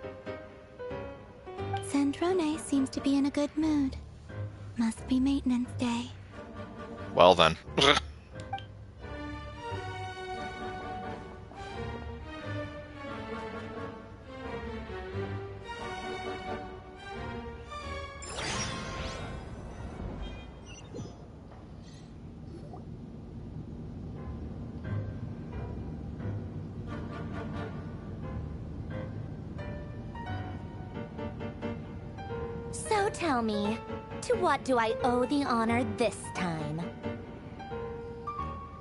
Zandrone seems to be in a good mood. Must be maintenance day. Well then. So tell me, to what do I owe the honor this time?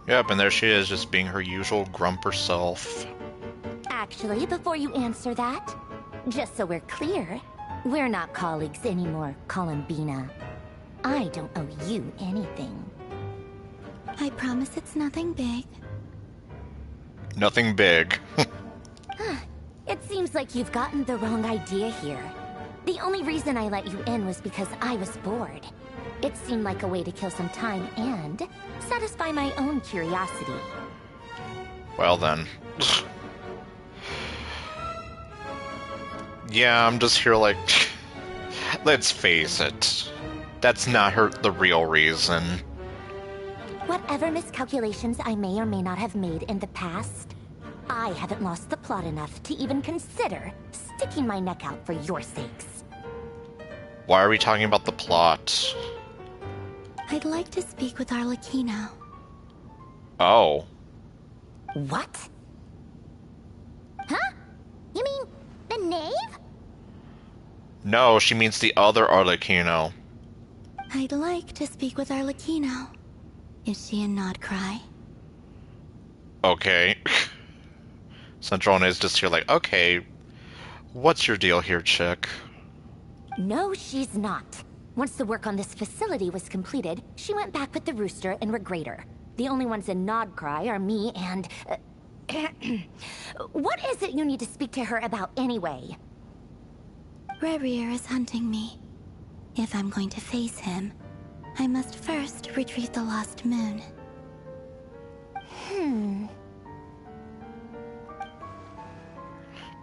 Yep, and there she is, just being her usual grumper self. Actually, before you answer that, just so we're clear, we're not colleagues anymore, Columbina. I don't owe you anything. I promise it's nothing big. Nothing big. It seems like you've gotten the wrong idea here. The only reason I let you in was because I was bored. It seemed like a way to kill some time and satisfy my own curiosity. Well then. Yeah, I'm just here like... Let's face it. That's not the real reason. Whatever miscalculations I may or may not have made in the past, I haven't lost the plot enough to even consider sticking my neck out for your sakes. Why are we talking about the plot? I'd like to speak with Arlecchino. Oh. What? Huh? You mean the knave? No, she means the other Arlecchino. I'd like to speak with Arlecchino. Is she in Nodcry? Okay. Centrone is just here like, okay, what's your deal here, chick? No, she's not. Once the work on this facility was completed, she went back with the Rooster and Regrator. The only ones in Nodcry are me and... What is it you need to speak to her about anyway? Rerir is hunting me. If I'm going to face him, I must first retrieve the lost moon.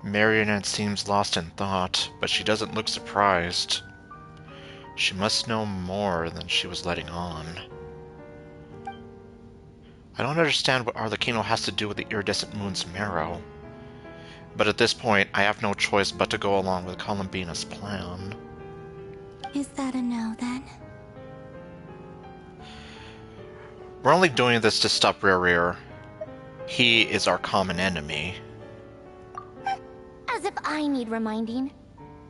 Marionette seems lost in thought, but she doesn't look surprised. She must know more than she was letting on. I don't understand what Arlecchino has to do with the iridescent moon's marrow. But at this point, I have no choice but to go along with Columbina's plan. Is that a no, then? We're only doing this to stop Rerir. He is our common enemy. As if I need reminding.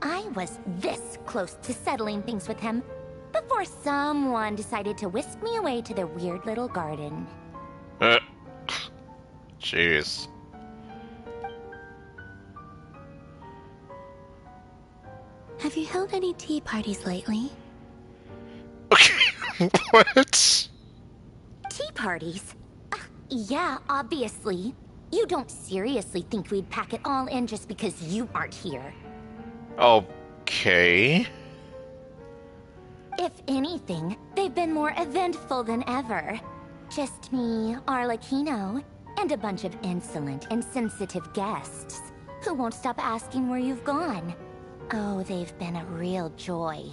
I was this close to settling things with him before someone decided to whisk me away to their weird little garden. Jeez. Have you held any tea parties lately? Okay, what? Tea parties? Yeah, obviously. You don't seriously think we'd pack it all in just because you aren't here? Okay. If anything, they've been more eventful than ever. Just me, Arlecchino, and a bunch of insolent, insensitive guests who won't stop asking where you've gone. Oh, they've been a real joy.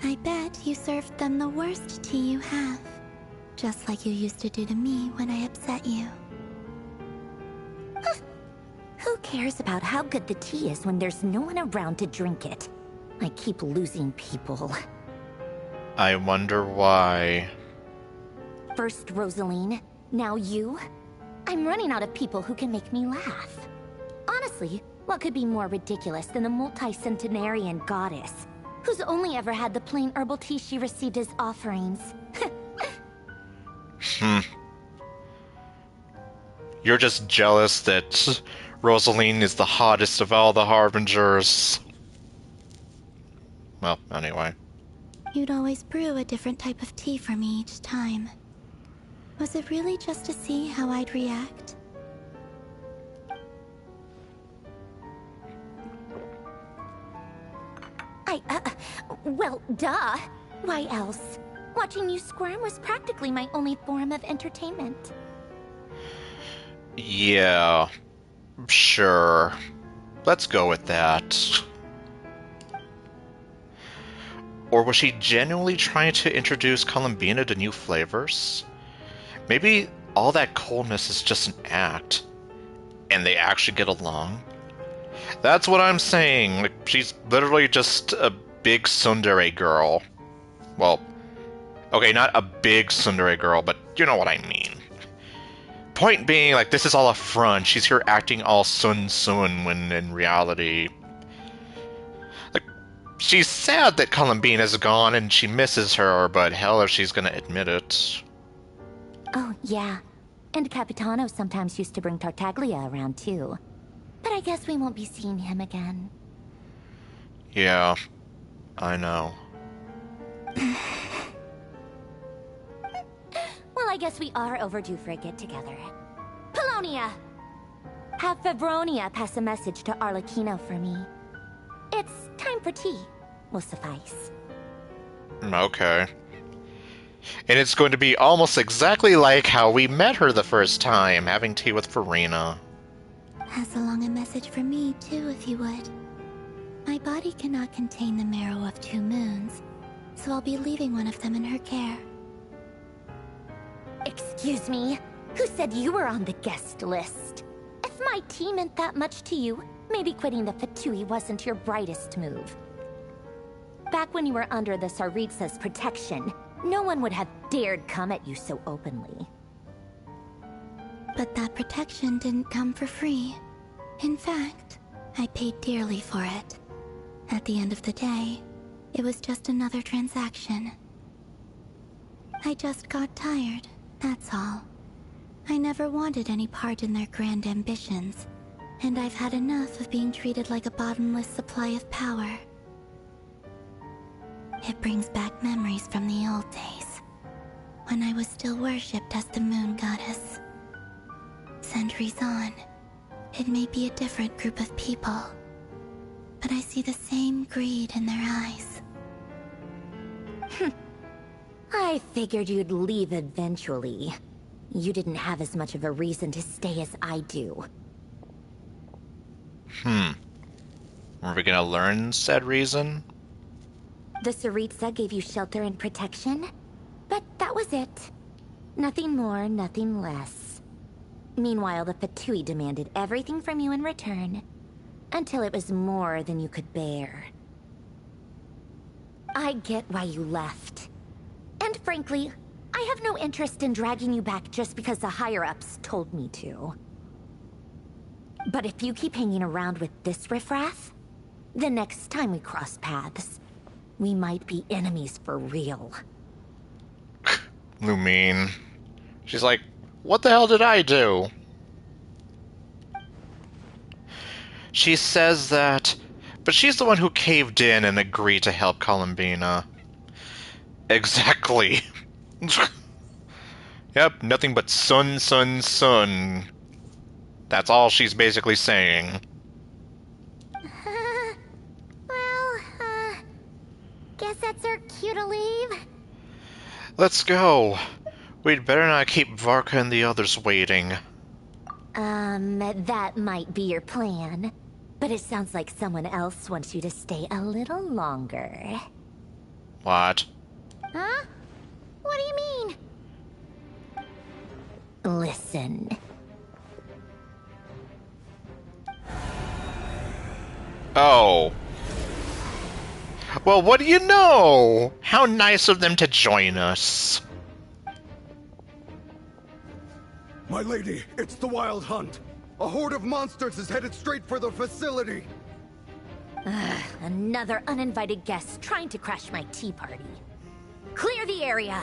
I bet you served them the worst tea you have. Just like you used to do to me when I upset you. Who cares about how good the tea is when there's no one around to drink it? I keep losing people. I wonder why. First Rosaline, now you. I'm running out of people who can make me laugh. Honestly, what could be more ridiculous than the multi-centenarian goddess, who's only ever had the plain herbal tea she received as offerings? You're just jealous that Rosaline is the hottest of all the Harbingers. Well, anyway. You'd always brew a different type of tea for me each time. Was it really just to see how I'd react? Well, duh. Why else? Watching you squirm was practically my only form of entertainment. Yeah, sure. Let's go with that. Or was she genuinely trying to introduce Columbina to new flavors? Maybe all that coldness is just an act, and they actually get along? That's what I'm saying. Like, she's literally just a big tsundere girl. Well, okay, not a big tsundere girl, but you know what I mean. Point being, like, this is all a front. She's here acting all sun when in reality... Like, She's sad that Columbine is gone and she misses her, but hell if she's gonna admit it. Oh, yeah. And Capitano sometimes used to bring Tartaglia around, too. But I guess we won't be seeing him again. Yeah, I know. Well, I guess we are overdue for a get-together. Polonia! Have Fevronia pass a message to Arlecchino for me. It's time for tea. Will suffice. Okay. And it's going to be almost exactly like how we met her the first time, having tea with Farina. Pass along a message for me, too, if you would. My body cannot contain the marrow of 2 moons, so I'll be leaving one of them in her care. Excuse me? Who said you were on the guest list? If my tea meant that much to you, maybe quitting the Fatui wasn't your brightest move. Back when you were under the Tsaritsa's protection, no one would have dared come at you so openly. But that protection didn't come for free. In fact, I paid dearly for it. At the end of the day, it was just another transaction. I just got tired, that's all. I never wanted any part in their grand ambitions, and I've had enough of being treated like a bottomless supply of power. It brings back memories from the old days, when I was still worshipped as the moon goddess. Centuries on, it may be a different group of people, but I see the same greed in their eyes. I figured you'd leave eventually. You didn't have as much of a reason to stay as I do. Are we gonna learn said reason? The Tsaritsa gave you shelter and protection, but that was it. Nothing more, nothing less. Meanwhile, the Fatui demanded everything from you in return, until it was more than you could bear. I get why you left. And frankly, I have no interest in dragging you back just because the higher-ups told me to. But if you keep hanging around with this riffraff, the next time we cross paths, we might be enemies for real. Lumine. She's like, what the hell did I do? She says that, but she's the one who caved in and agreed to help Columbina. Exactly. Yep, nothing but sun, sun, sun. That's all she's basically saying. Guess that's our cue to leave. Let's go. We'd better not keep Varka and the others waiting. That might be your plan. But it sounds like someone else wants you to stay a little longer. What? Huh? What do you mean? Listen. Oh. Well, what do you know? How nice of them to join us. My lady, it's the Wild Hunt. A horde of monsters is headed straight for the facility. Another uninvited guest trying to crash my tea party. Clear the area.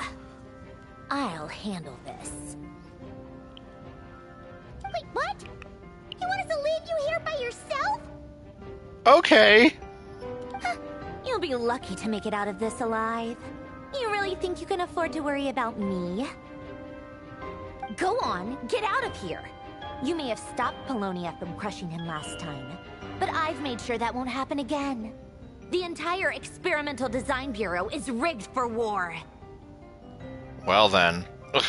I'll handle this. Wait, what? You want us to leave you here by yourself? Okay. You'll be lucky to make it out of this alive. You really think you can afford to worry about me? Go on, get out of here. You may have stopped Polonia from crushing him last time, but I've made sure that won't happen again. The entire Experimental Design Bureau is rigged for war. Well then. Ugh.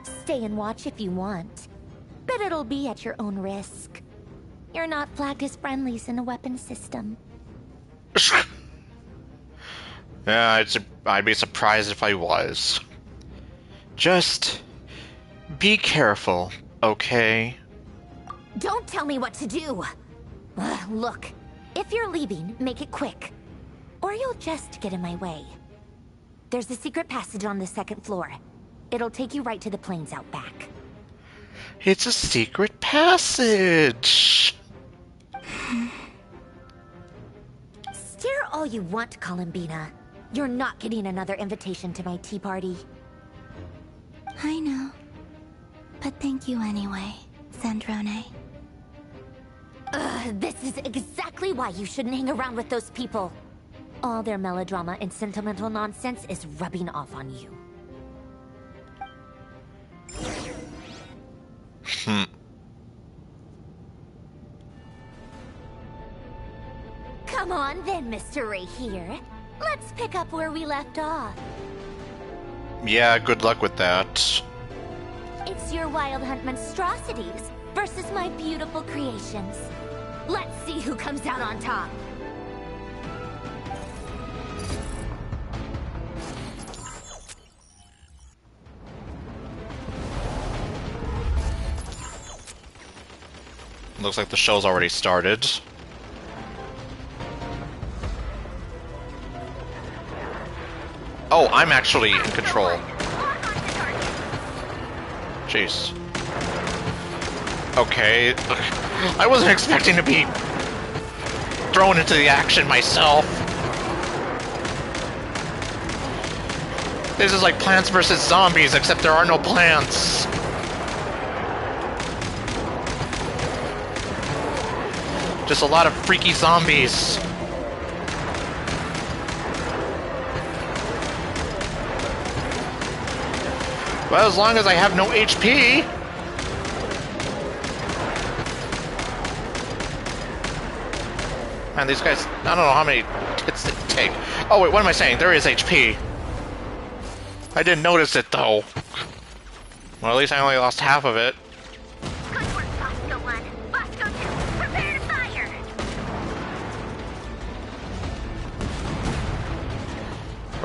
Stay and watch if you want, but it'll be at your own risk. You're not flagged as friendlies in the weapons system. Yeah, I'd be surprised if I was. Just be careful, okay? Don't tell me what to do! Look, if you're leaving, make it quick. Or you'll just get in my way. There's a secret passage on the 2nd floor. It'll take you right to the plains out back. It's a secret passage! all you want, Columbina. You're not getting another invitation to my tea party. I know. But thank you anyway, Sandrone. Ugh, this is exactly why you shouldn't hang around with those people. All their melodrama and sentimental nonsense is rubbing off on you. Come on then, Mr. Ray here. Let's pick up where we left off. Yeah, good luck with that. It's your Wild Hunt monstrosities versus my beautiful creations. Let's see who comes out on top. Looks like the show's already started. Oh, I'm actually in control. Jeez. Okay. I wasn't expecting to be thrown into the action myself. This is like Plants vs. Zombies, except there are no plants. Just a lot of freaky zombies. Well, as long as I have no HP. Man, these guys, I don't know how many hits they take. Oh wait, what am I saying? There is HP. I didn't notice it though. Well, at least I only lost half of it. Good work, Bosco 1. Bosco 2, prepare to fire!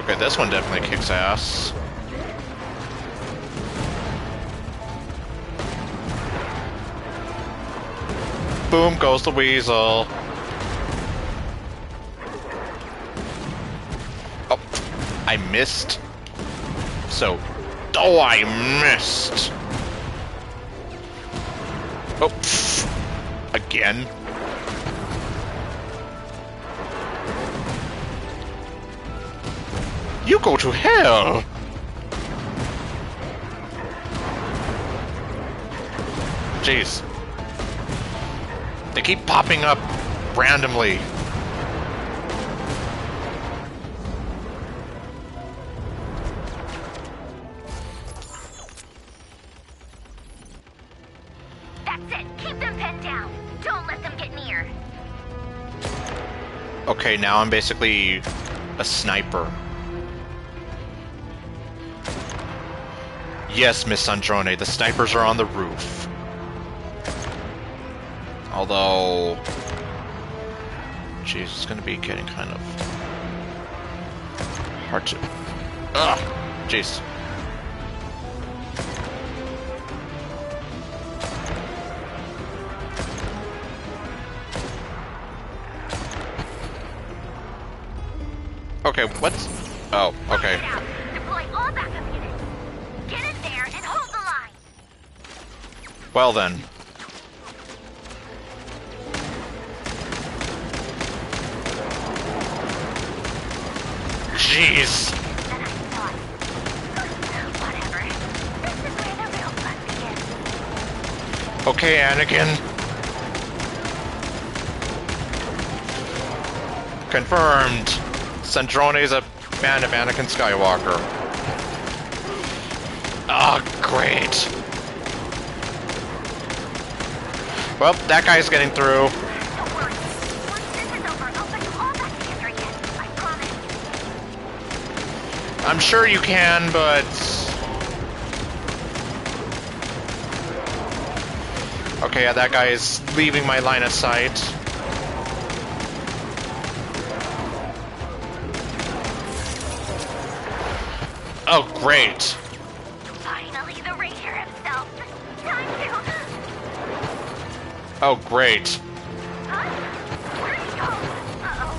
Okay, this one definitely kicks ass. Boom goes the weasel. Oh, I missed. So, oh, I missed. Oh, again. You go to hell. Jeez. They keep popping up randomly. That's it. Keep them pinned down. Don't let them get near. Okay, now I'm basically a sniper. Yes, Miss Sandrone, the snipers are on the roof. Although, jeez, it's gonna be getting kind of hard to. Ugh, jeez. Okay, what's? Oh, okay. Deploy all backup units. Get in there and hold the line. Well then. Jeez. Whatever. This is where the real fun begins. Okay, Anakin. Confirmed. Sandrone's a fan of Anakin Skywalker. Oh, great. Well, that guy's getting through. Don't worry. Once this is over, I'll put you all back together again. I promise. I'm sure you can, but... Okay, yeah, that guy is leaving my line of sight. Oh, great. Finally, the Ranger himself. Time to... Oh, great. Huh? Where'd he go? Uh-oh.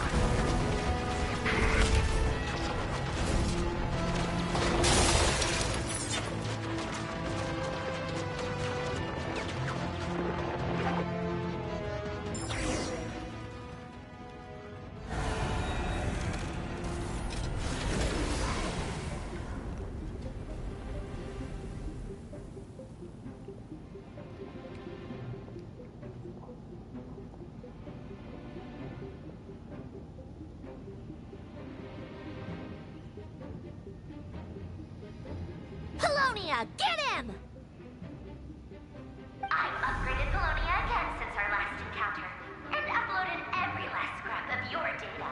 Polonia, get him! I've upgraded Polonia again since our last encounter, and uploaded every last scrap of your data.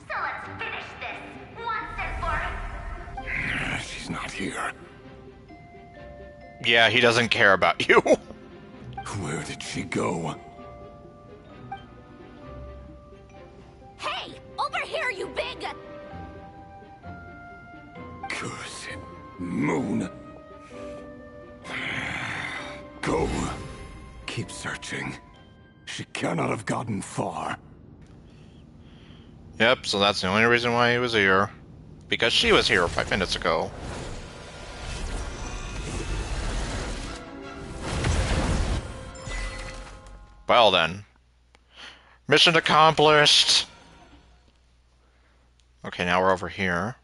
So let's finish this, once and for... She's not here. Yeah, he doesn't care about you. Where did she go? Hey, over here, you big... Cursed moon. Go. Keep searching. She cannot have gotten far. Yep, so that's the only reason why he was here. Because she was here 5 minutes ago. Well then. Mission accomplished! Okay, now we're over here.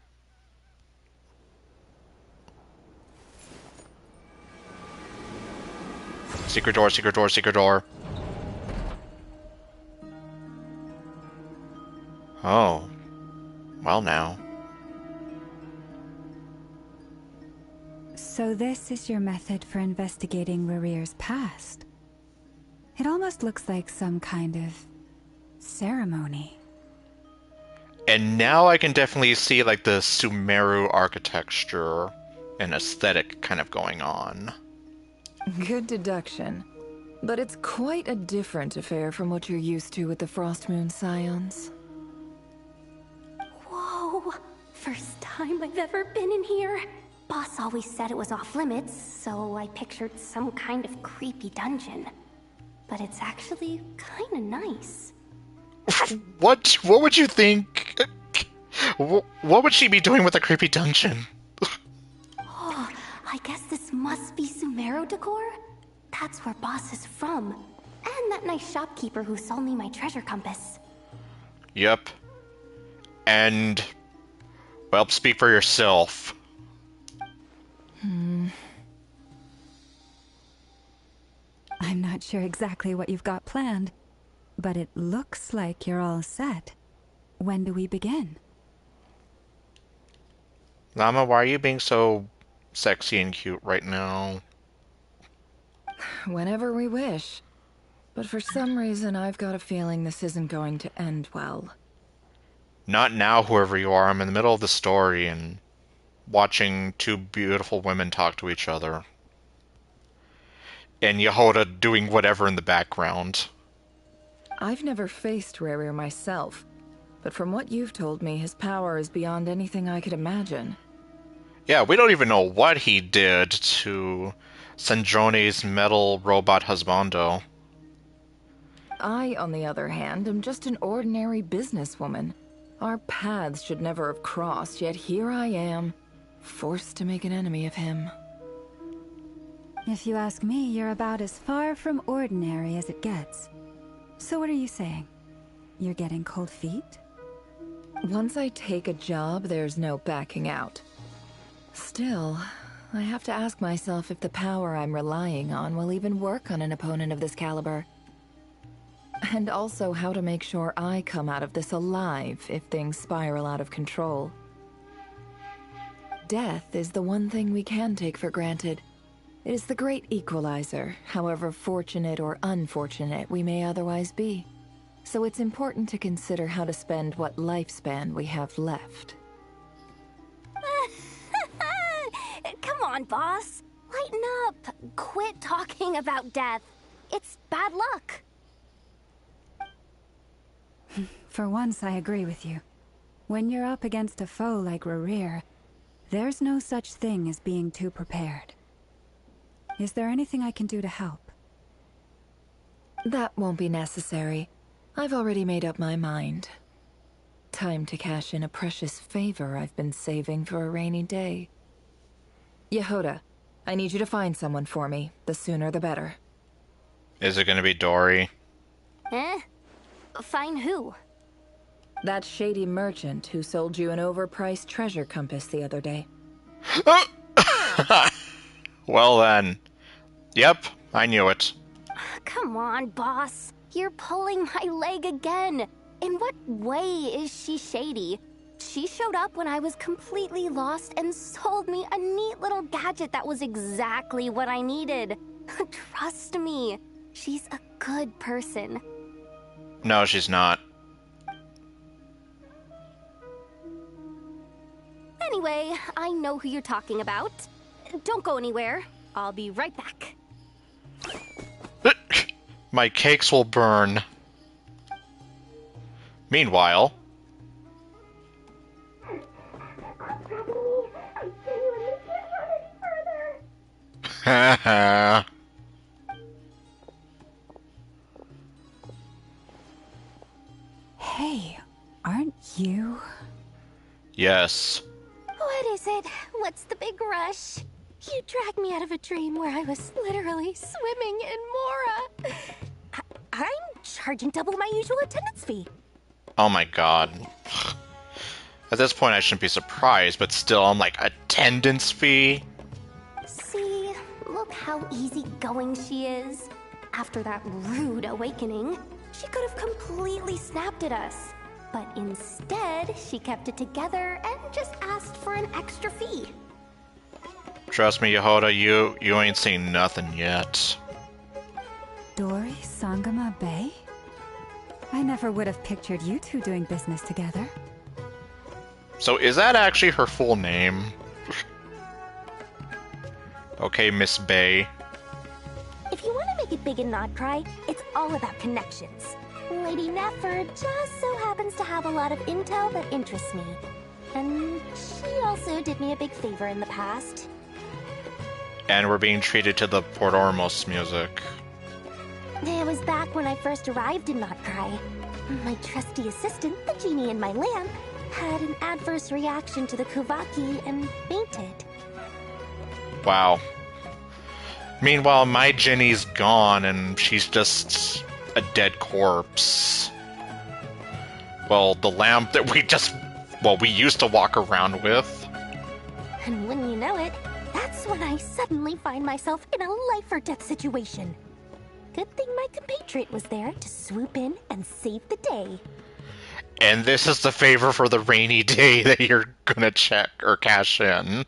Secret door, secret door, secret door. Oh. Well now. So this is your method for investigating Rarir's past. It almost looks like some kind of ceremony. And now I can definitely see like the Sumeru architecture and aesthetic kind of going on. Good deduction. But it's quite a different affair from what you're used to with the Frost Moon Scions. Whoa, first time I've ever been in here. Boss always said it was off limits, so I pictured some kind of creepy dungeon. But it's actually kinda nice. What would you think? What would she be doing with a creepy dungeon? Oh, I guess this must be Sumeru decor? That's where Boss is from. And that nice shopkeeper who sold me my treasure compass. Yep. And... well, speak for yourself. I'm not sure exactly what you've got planned, but it looks like you're all set. When do we begin? Llama, why are you being so sexy and cute right now? Whenever we wish. But for some reason, I've got a feeling this isn't going to end well. Not now, whoever you are. I'm in the middle of the story and watching two beautiful women talk to each other. And Yehoda doing whatever in the background. I've never faced Rarir myself, but from what you've told me, his power is beyond anything I could imagine. Yeah, we don't even know what he did to Sandrone's metal robot husbando. I, on the other hand, am just an ordinary businesswoman. Our paths should never have crossed, yet here I am, forced to make an enemy of him. If you ask me, you're about as far from ordinary as it gets. So what are you saying? You're getting cold feet? Once I take a job, there's no backing out. Still, I have to ask myself if the power I'm relying on will even work on an opponent of this caliber. And also how to make sure I come out of this alive if things spiral out of control. Death is the one thing we can take for granted. It is the great equalizer, however fortunate or unfortunate we may otherwise be. So it's important to consider how to spend what lifespan we have left. Come on, boss. Lighten up. Quit talking about death. It's bad luck. For once, I agree with you. When you're up against a foe like Rarir, there's no such thing as being too prepared. Is there anything I can do to help? That won't be necessary. I've already made up my mind. Time to cash in a precious favor I've been saving for a rainy day. Yehoda, I need you to find someone for me. The sooner the better. Is it going to be Dory? Eh? Find who? That shady merchant who sold you an overpriced treasure compass the other day. Well then. Yep, I knew it. Come on, boss. You're pulling my leg again. In what way is she shady? She showed up when I was completely lost and sold me a neat little gadget that was exactly what I needed. Trust me, she's a good person. No, she's not. Anyway, I know who you're talking about. Don't go anywhere. I'll be right back. My cakes will burn. Meanwhile... Hey, aren't you? Yes. What is it? What's the big rush? You dragged me out of a dream where I was literally swimming in Mora. I'm charging double my usual attendance fee. Oh my god. At this point I shouldn't be surprised, but still, I'm like, attendance fee? See, look how easygoing she is. After that rude awakening, she could have completely snapped at us. But instead, she kept it together and just asked for an extra fee. Trust me, Yehoda, you ain't seen nothing yet. Dori Sangama Bay? I never would have pictured you two doing business together. So is that actually her full name? Okay, Miss Bay. If you want to make it big and not cry, it's all about connections. Lady Nefer just so happens to have a lot of intel that interests me. And she also did me a big favor in the past. And we're being treated to the Port Ormos music. It was back when I first arrived in Not Cry. My trusty assistant, the genie in my lamp, had an adverse reaction to the Kuvaki and fainted. Wow. Meanwhile, my Jenny's gone and she's just a dead corpse. Well, the lamp that we used to walk around with. And when you know it, that's when I suddenly find myself in a life-or-death situation. Good thing my compatriot was there to swoop in and save the day. And this is the favor for the rainy day that you're gonna check or cash in.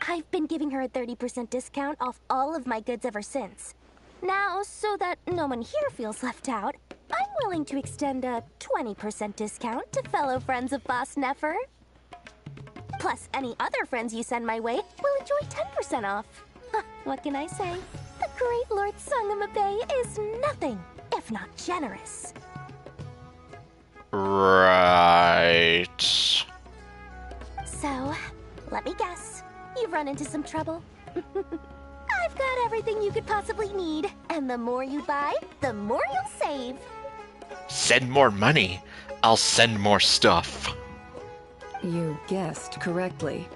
I've been giving her a 30% discount off all of my goods ever since. Now, so that no one here feels left out, I'm willing to extend a 20% discount to fellow friends of Boss Nefer. Plus, any other friends you send my way will enjoy 10% off. What can I say? The great Lord Sangama Bay is nothing if not generous. Right. So, let me guess. You've run into some trouble? I've got everything you could possibly need. And the more you buy, the more you'll save. Send more money. I'll send more stuff. You guessed correctly.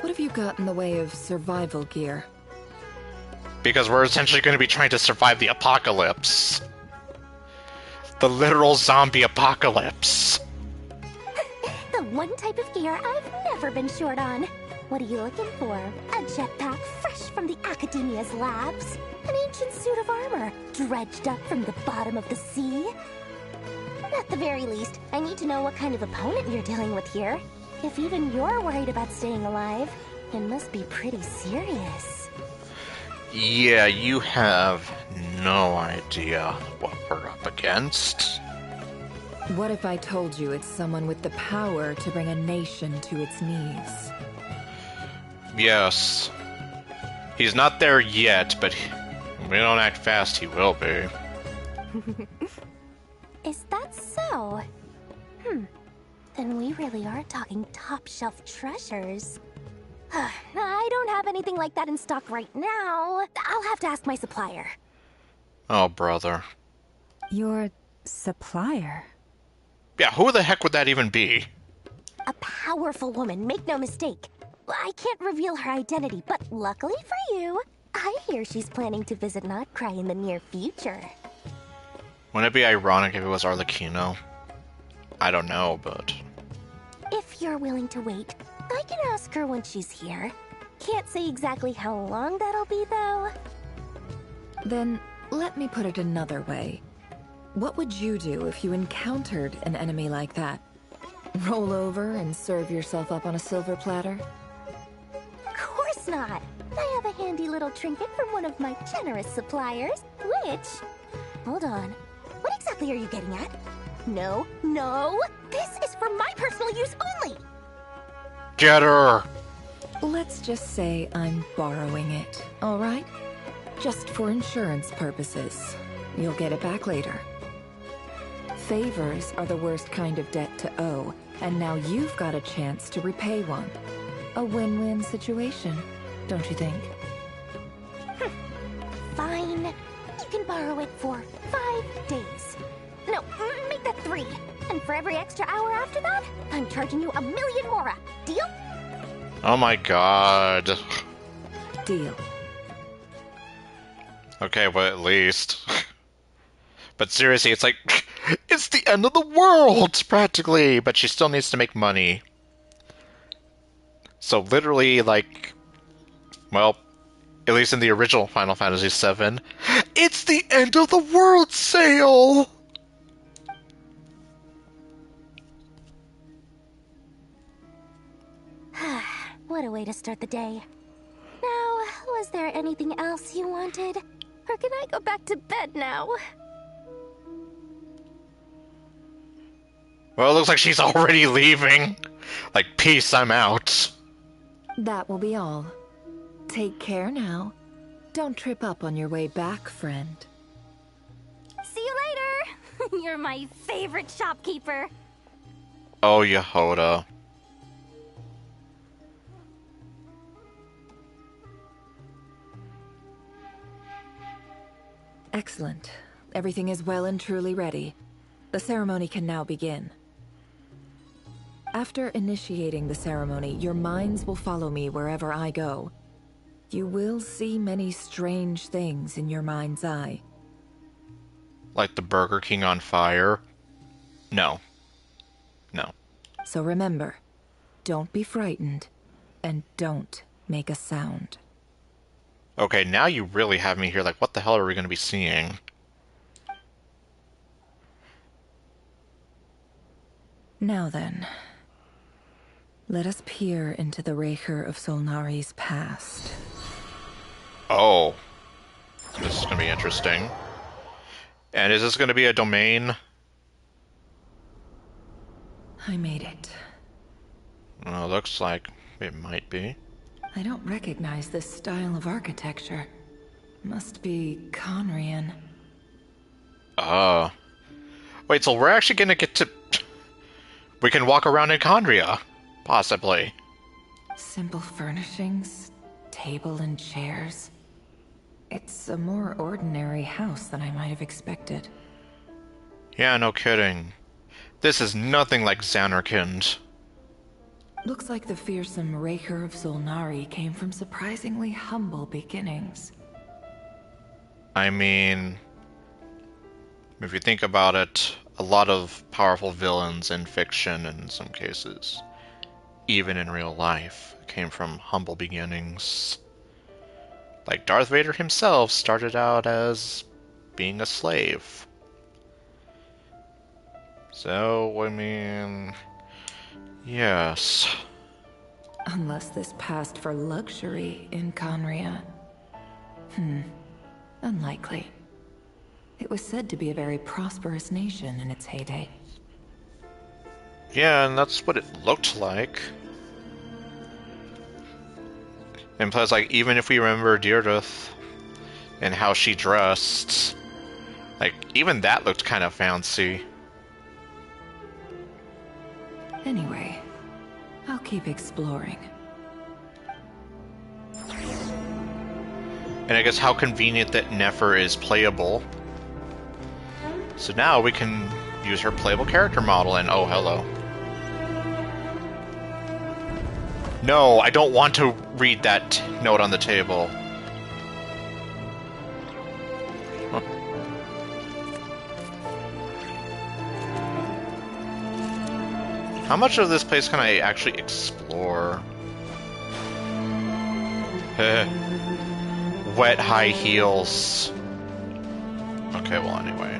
What have you got in the way of survival gear? Because we're essentially going to be trying to survive the apocalypse. The literal zombie apocalypse. The one type of gear I've never been short on. What are you looking for? A jetpack fresh from the Academia's labs? An ancient suit of armor dredged up from the bottom of the sea? At the very least, I need to know what kind of opponent you're dealing with here. If even you're worried about staying alive, it must be pretty serious. Yeah, you have no idea what we're up against. What if I told you it's someone with the power to bring a nation to its knees? Yes. He's not there yet, but if we don't act fast, he will be. Is that so? Then we really are talking top-shelf treasures. I don't have anything like that in stock right now. I'll have to ask my supplier. Oh, brother. Your supplier? Yeah, who the heck would that even be? A powerful woman, make no mistake. I can't reveal her identity, but luckily for you, I hear she's planning to visit Notcry in the near future. Wouldn't it be ironic if it was Arlecchino? I don't know, but... If you're willing to wait, I can ask her when she's here. Can't say exactly how long that'll be, though. Then, let me put it another way. What would you do if you encountered an enemy like that? Roll over and serve yourself up on a silver platter? Of course not. I have a handy little trinket from one of my generous suppliers, which... Hold on. What exactly are you getting at? No, no! This is for my personal use only! Get her! Let's just say I'm borrowing it, all right? Just for insurance purposes. You'll get it back later. Favors are the worst kind of debt to owe, and now you've got a chance to repay one. A win-win situation, don't you think? Fine. You can borrow it for 5 days. No, make that 3. And for every extra hour after that, I'm charging you 1,000,000 mora. Deal? Oh my god. Deal. Okay, well, at least. But seriously, it's like, it's the end of the world, practically! But she still needs to make money. So literally, like, well, at least in the original Final Fantasy VII, it's the end of the world sale! What a way to start the day. Now, was there anything else you wanted? Or can I go back to bed now? Well, it looks like she's already leaving. Like, peace, I'm out. That will be all. Take care now. Don't trip up on your way back, friend. See you later! You're my favorite shopkeeper. Oh, Yehoda. Excellent. Everything is well and truly ready. The ceremony can now begin. After initiating the ceremony, your minds will follow me wherever I go. You will see many strange things in your mind's eye. Like the Burger King on fire? No. No. So remember, don't be frightened, and don't make a sound. Okay, now you really have me here, like, what the hell are we going to be seeing? Now then, let us peer into the Raker of Solnari's past. Oh. This is going to be interesting. And is this going to be a domain? I made it. Well, looks like it might be. I don't recognize this style of architecture. Must be Conrian. Wait, so we're actually gonna get to... We can walk around in Condria, possibly. Simple furnishings, table and chairs. It's a more ordinary house than I might have expected. Yeah, no kidding. This is nothing like Xanarkand. Looks like the fearsome Raker of Solnari came from surprisingly humble beginnings. I mean, if you think about it, a lot of powerful villains in fiction, in some cases, even in real life, came from humble beginnings. Like Darth Vader himself started out as being a slave. So, I mean... Yes. Unless this passed for luxury in Conria. Unlikely. It was said to be a very prosperous nation in its heyday. Yeah, and that's what it looked like. And plus, like, even if we remember Deirdrith and how she dressed, like, even that looked kind of fancy. Anyway, I'll keep exploring. And I guess how convenient that Nefer is playable. So now we can use her playable character model and oh, hello. No, I don't want to read that note on the table. Huh. How much of this place can I actually explore? Wet high heels. Okay, well, anyway.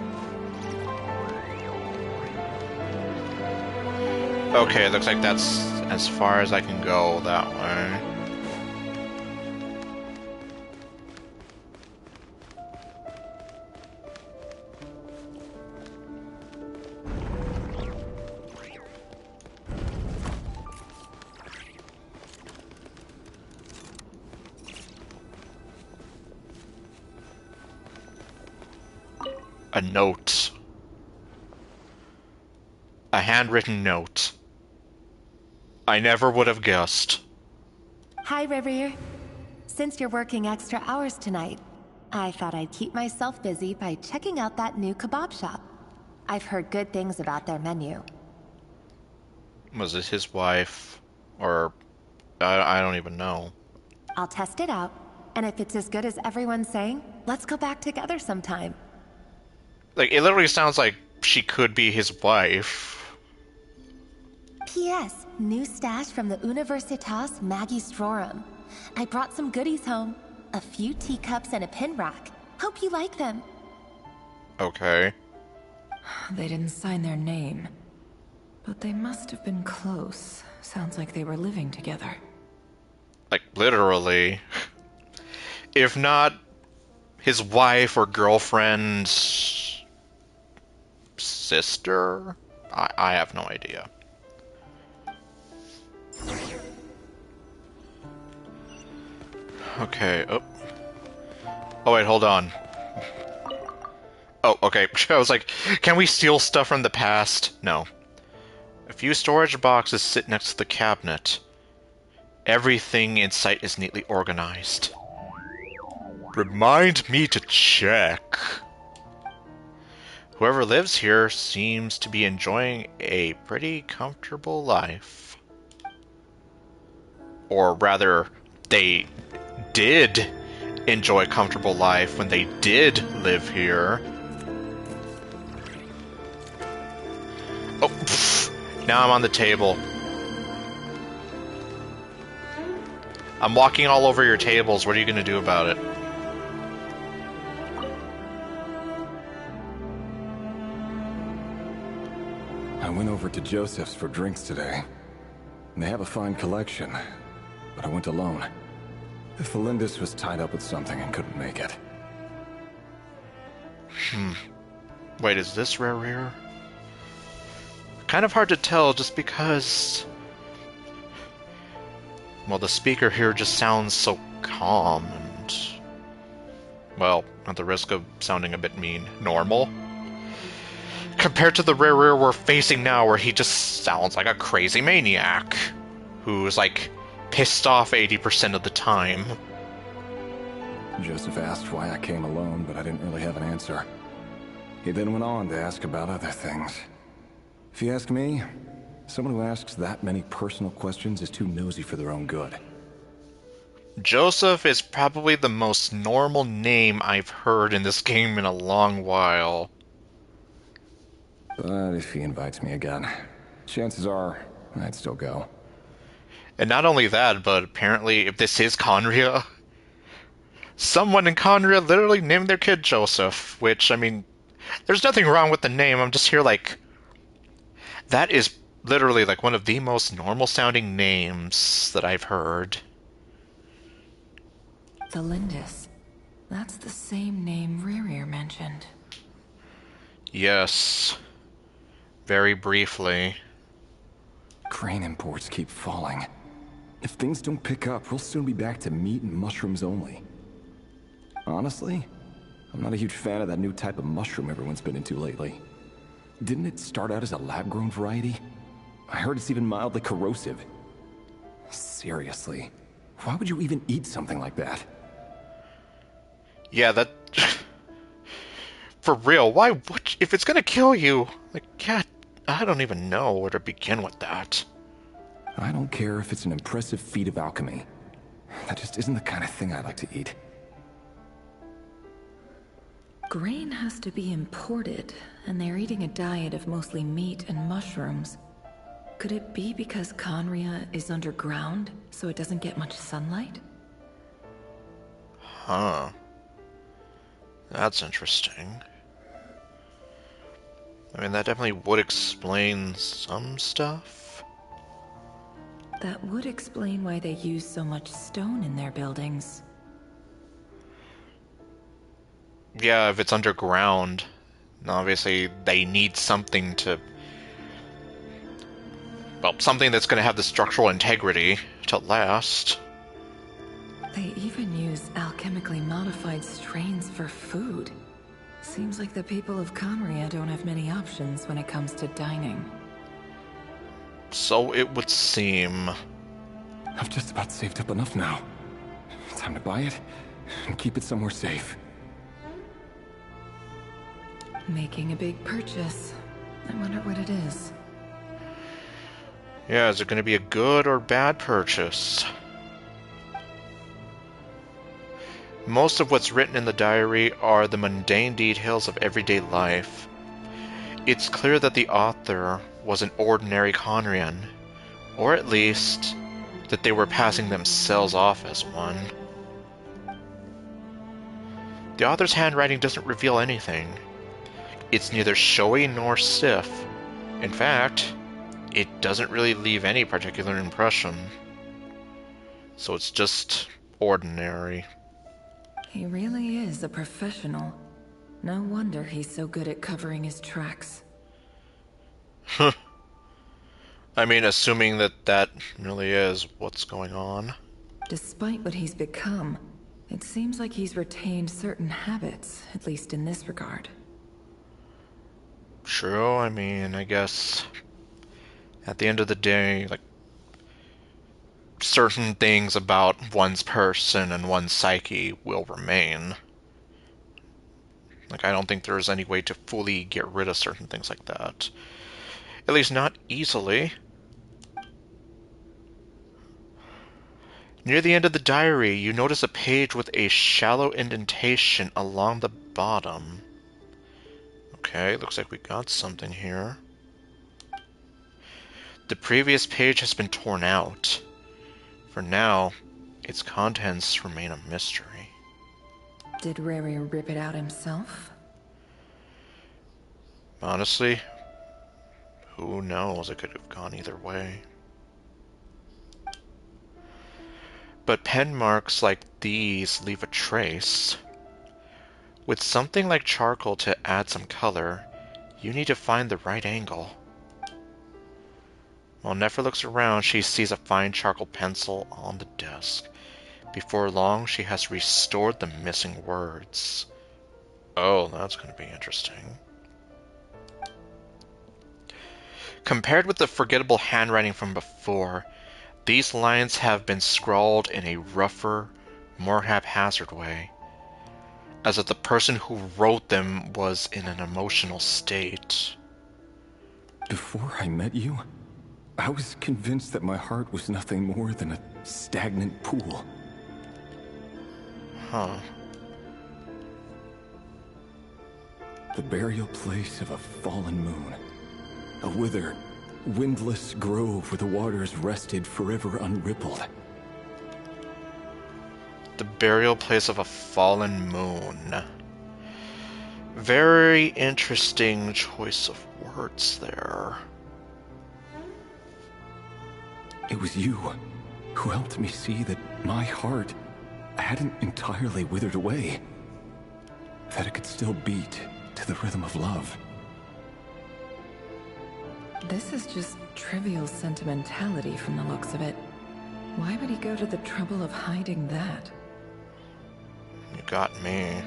Okay, looks like that's as far as I can go that way. A note. A handwritten note. I never would have guessed. Hi, Rivier. Since you're working extra hours tonight, I thought I'd keep myself busy by checking out that new kebab shop. I've heard good things about their menu. Was it his wife? Or... I don't even know. I'll test it out, and if it's as good as everyone's saying, let's go back together sometime. Like, it literally sounds like she could be his wife. P.S. New stash from the Universitas Magistrorum. I brought some goodies home. A few teacups and a pin rack. Hope you like them. Okay. They didn't sign their name. But they must have been close. Sounds like they were living together. Like, literally. If not his wife or girlfriend's sister? I have no idea. Okay, oh. Oh wait, hold on. Oh, okay. I was like, can we steal stuff from the past? No. A few storage boxes sit next to the cabinet. Everything in sight is neatly organized. Remind me to check. Whoever lives here seems to be enjoying a pretty comfortable life. Or rather, they did enjoy a comfortable life when they did live here. Oh, pfft. Now I'm on the table. I'm walking all over your tables. What are you going to do about it? I went over to Joseph's for drinks today. They have a fine collection, but I went alone. Felindis was tied up with something and couldn't make it. Wait, is this Rare? Kind of hard to tell just because... well, the speaker here just sounds so calm and... well, at the risk of sounding a bit mean, normal. Compared to the Rare we're facing now, where he just sounds like a crazy maniac. Who's, like, pissed off 80% of the time. Joseph asked why I came alone, but I didn't really have an answer. He then went on to ask about other things. If you ask me, someone who asks that many personal questions is too nosy for their own good. Joseph is probably the most normal name I've heard in this game in a long while. But if he invites me again, chances are I'd still go. And not only that, but apparently if this is Conria, someone in Conria literally named their kid Joseph, which, I mean, there's nothing wrong with the name. I'm just here like... that is literally like one of the most normal sounding names that I've heard. Felindis. That's the same name Rerir mentioned. Yes. Very briefly. Crane imports keep falling. If things don't pick up, we'll soon be back to meat and mushrooms only. Honestly, I'm not a huge fan of that new type of mushroom everyone's been into lately. Didn't it start out as a lab-grown variety? I heard it's even mildly corrosive. Seriously, why would you even eat something like that? Yeah, that... for real, why would... if it's gonna kill you, like, yeah, I don't even know where to begin with that. I don't care if it's an impressive feat of alchemy. That just isn't the kind of thing I like to eat. Grain has to be imported, and they're eating a diet of mostly meat and mushrooms. Could it be because Conria is underground, so it doesn't get much sunlight? Huh. That's interesting. I mean, that definitely would explain some stuff. That would explain why they use so much stone in their buildings. Yeah, if it's underground, obviously they need something to... Well, something that's going to have the structural integrity to last. They even use alchemically modified strains for food. Seems like the people of Conria don't have many options when it comes to dining. So it would seem. I've just about saved up enough now. Time to buy it and keep it somewhere safe. Making a big purchase. I wonder what it is. Yeah, is it going to be a good or bad purchase? Most of what's written in the diary are the mundane details of everyday life. It's clear that the author was an ordinary Conrian, or at least that they were passing themselves off as one. The author's handwriting doesn't reveal anything. It's neither showy nor stiff. In fact, it doesn't really leave any particular impression. So it's just ordinary. He really is a professional. No wonder he's so good at covering his tracks. I mean, assuming that that really is what's going on. Despite what he's become, it seems like he's retained certain habits, at least in this regard. True, I mean, I guess at the end of the day, like, certain things about one's person and one's psyche will remain. Like, I don't think there's any way to fully get rid of certain things like that. At least not easily. Near the end of the diary, you notice a page with a shallow indentation along the bottom. Okay, looks like we got something here. The previous page has been torn out. For now, its contents remain a mystery. Did Rary rip it out himself? Honestly, who knows? It could have gone either way. But pen marks like these leave a trace. With something like charcoal to add some color, you need to find the right angle. While Nefer looks around, she sees a fine charcoal pencil on the desk. Before long, she has restored the missing words. Oh, that's going to be interesting. Compared with the forgettable handwriting from before, these lines have been scrawled in a rougher, more haphazard way, as if the person who wrote them was in an emotional state. Before I met you, I was convinced that my heart was nothing more than a stagnant pool. Huh. The burial place of a fallen moon. A withered, windless grove where the waters rested forever unrippled. The burial place of a fallen moon. Very interesting choice of words there. It was you who helped me see that my heart hadn't entirely withered away. That it could still beat to the rhythm of love. This is just trivial sentimentality from the looks of it. Why would he go to the trouble of hiding that? You got me.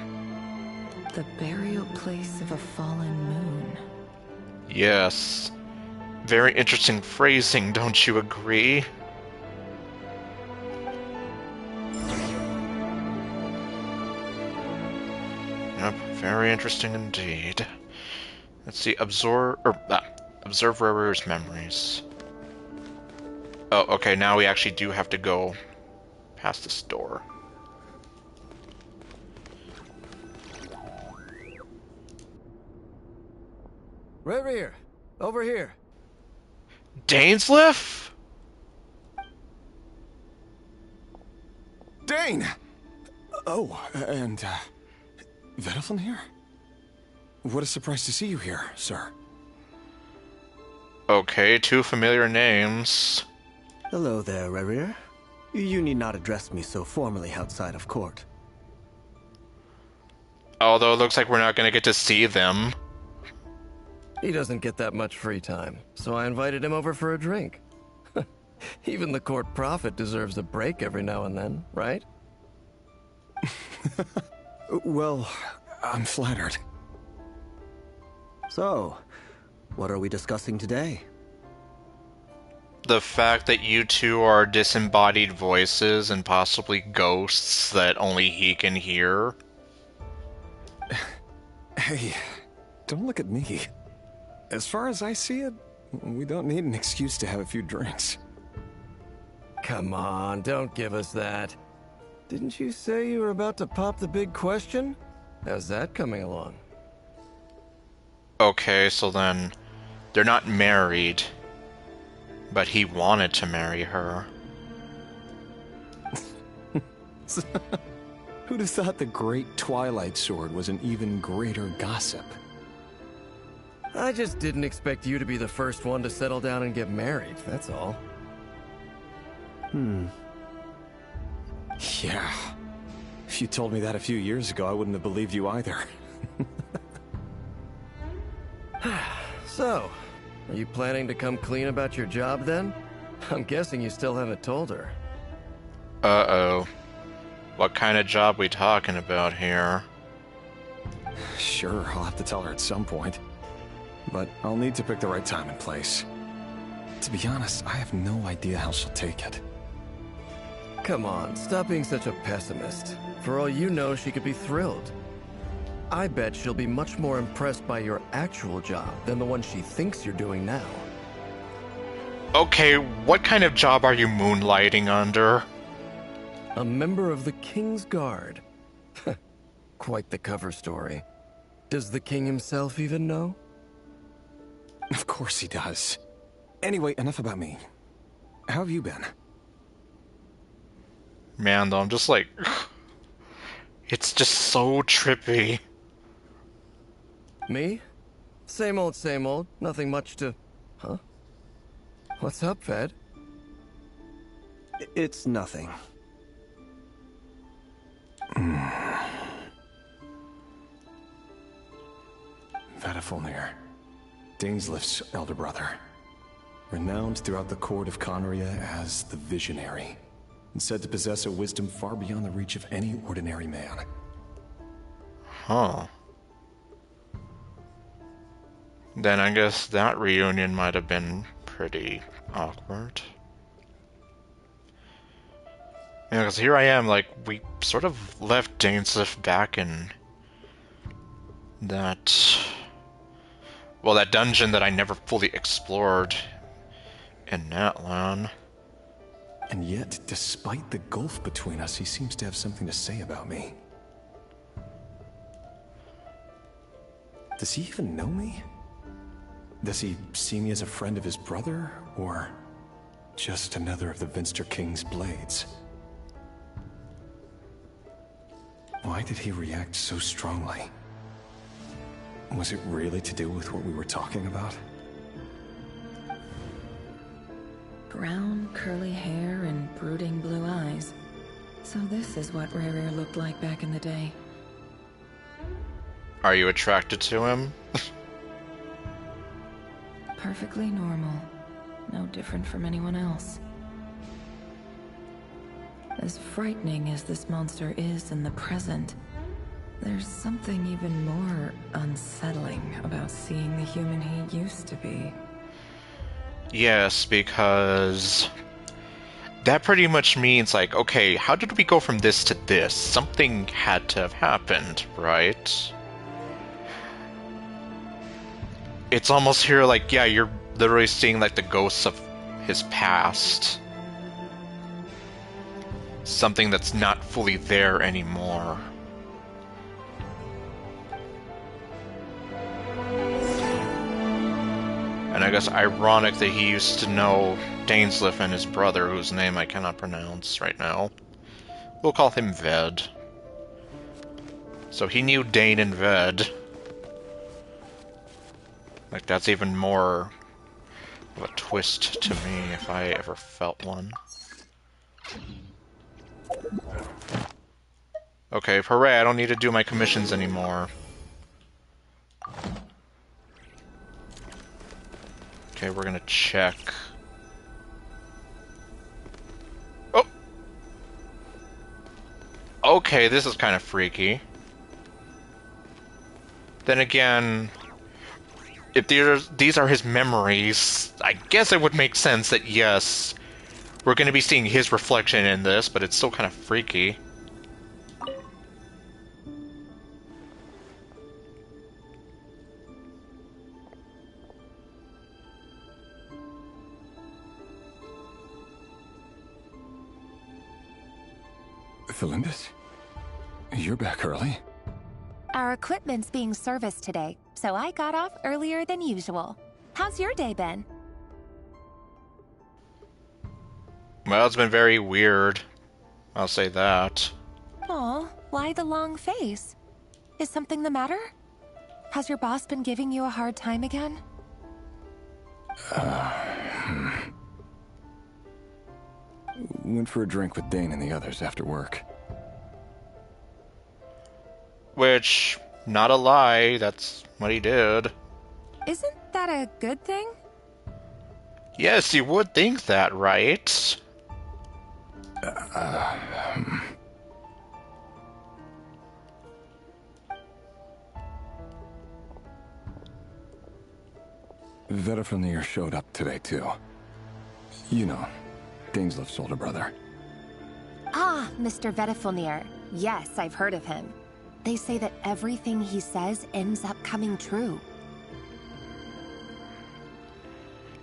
The burial place of a fallen moon. Yes. Very interesting phrasing, don't you agree? Yep, very interesting indeed. Let's see, observe Rarer's memories. Oh, okay, now we actually do have to go past this door. Rarer, over here. Dainsleif? Dane! Oh, and, Vedalfen here? What a surprise to see you here, sir. Okay, two familiar names. Hello there, Rerir. You need not address me so formally outside of court. Although it looks like we're not going to get to see them. He doesn't get that much free time, so I invited him over for a drink. Even the court prophet deserves a break every now and then, right? Well, I'm flattered. So, what are we discussing today? The fact that you two are disembodied voices and possibly ghosts that only he can hear. Hey, don't look at me. As far as I see it, we don't need an excuse to have a few drinks. Come on, don't give us that. Didn't you say you were about to pop the big question? How's that coming along? Okay, so then they're not married, but he wanted to marry her. Who'd have thought the great Twilight Sword was an even greater gossip? I just didn't expect you to be the first one to settle down and get married, that's all. Yeah. If you told me that a few years ago, I wouldn't have believed you either. So, are you planning to come clean about your job then? I'm guessing you still haven't told her. Uh-oh. What kind of job we talking about here? Sure, I'll have to tell her at some point. But I'll need to pick the right time and place. To be honest, I have no idea how she'll take it. Come on, stop being such a pessimist. For all you know, she could be thrilled. I bet she'll be much more impressed by your actual job than the one she thinks you're doing now. Okay, what kind of job are you moonlighting under? A member of the King's Guard. Quite the cover story. Does the king himself even know? Of course he does. Anyway, enough about me. How have you been? Man, though, I'm just like... It's just so trippy. Me? Same old, same old. Nothing much to... Huh? What's up, Ved? It's nothing. Vadafulnir, Daneslif's elder brother. Renowned throughout the court of Conria as the Visionary, and said to possess a wisdom far beyond the reach of any ordinary man. Huh. Then I guess that reunion might have been pretty awkward. Yeah, because here I am, like, we sort of left Daneslif back in that... Well, that dungeon that I never fully explored in Natlan. And yet, despite the gulf between us, he seems to have something to say about me. Does he even know me? Does he see me as a friend of his brother, or just another of the Vinster King's blades? Why did he react so strongly? Was it really to do with what we were talking about? Brown, curly hair and brooding blue eyes. So this is what Rerir looked like back in the day. Are you attracted to him? Perfectly normal. No different from anyone else. As frightening as this monster is in the present, there's something even more unsettling about seeing the human he used to be. Yes, because that pretty much means, like, okay, how did we go from this to this? Something had to have happened, right? It's almost here like, yeah, you're literally seeing, like, the ghosts of his past. Something that's not fully there anymore. And I guess ironic that he used to know Daneslif and his brother, whose name I cannot pronounce right now. We'll call him Ved. So he knew Dane and Ved. Like, that's even more of a twist to me if I ever felt one. Okay, hooray, I don't need to do my commissions anymore. Okay, we're gonna check. Oh! Okay, this is kind of freaky. Then again, if these are his memories, I guess it would make sense that yes, we're gonna be seeing his reflection in this, but it's still kind of freaky. Felindus? You're back early? Our equipment's being serviced today, so I got off earlier than usual. How's your day been? Well, it's been very weird. I'll say that. Aw, why the long face? Is something the matter? Has your boss been giving you a hard time again? Went for a drink with Dane and the others after work. Which, not a lie, that's what he did. Isn't that a good thing? Yes, you would think that, right? Vedifnir showed up today, too. You know, Daneslif's older brother. Ah, Mr. Vedifnir. Yes, I've heard of him. They say that everything he says ends up coming true.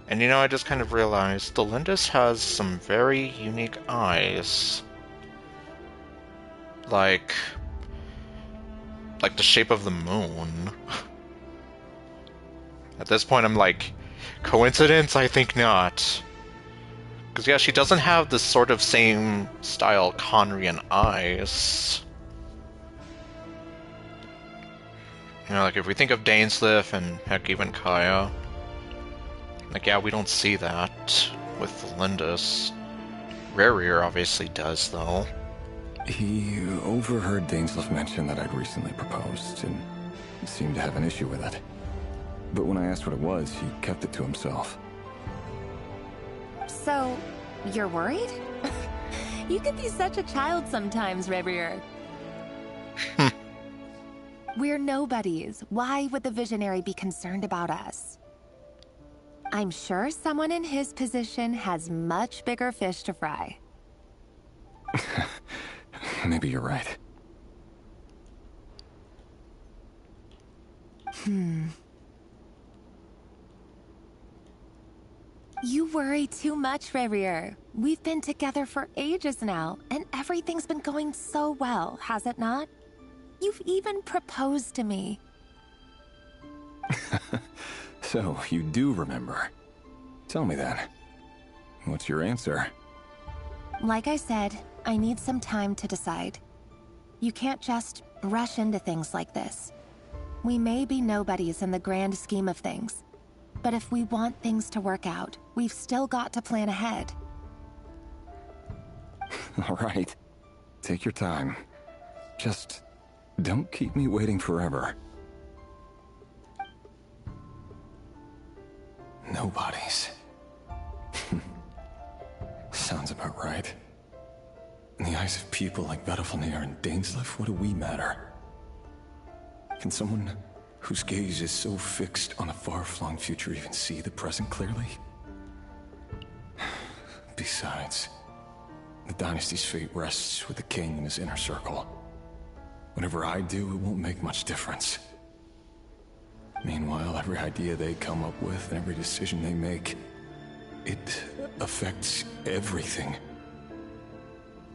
And you know, I just kind of realized Delindus has some very unique eyes. Like the shape of the moon. At this point, I'm like, coincidence? I think not. Because, yeah, she doesn't have the sort of same style Conrian eyes. You know, like, if we think of Daneslif and heck, even Kaya, like, yeah, we don't see that with Lindis. Rarier obviously does, though. He overheard Daneslif mention that I'd recently proposed, and seemed to have an issue with it. But when I asked what it was, he kept it to himself. So, you're worried? You could be such a child sometimes, Rarier. We're nobodies. Why would the Visionary be concerned about us? I'm sure someone in his position has much bigger fish to fry. Maybe you're right. You worry too much, Rarier. We've been together for ages now, and everything's been going so well, has it not? You've even proposed to me. So, you do remember. Tell me then. What's your answer? Like I said, I need some time to decide. You can't just rush into things like this. We may be nobodies in the grand scheme of things, but if we want things to work out, we've still got to plan ahead. All right. Take your time. Just don't keep me waiting forever. Nobodies. Sounds about right. In the eyes of people like Vedifnir and Daneslif, what do we matter? Can someone whose gaze is so fixed on a far-flung future even see the present clearly? Besides, the dynasty's fate rests with the king and his inner circle. Whatever I do, it won't make much difference. Meanwhile, every idea they come up with and every decision they make, it affects everything.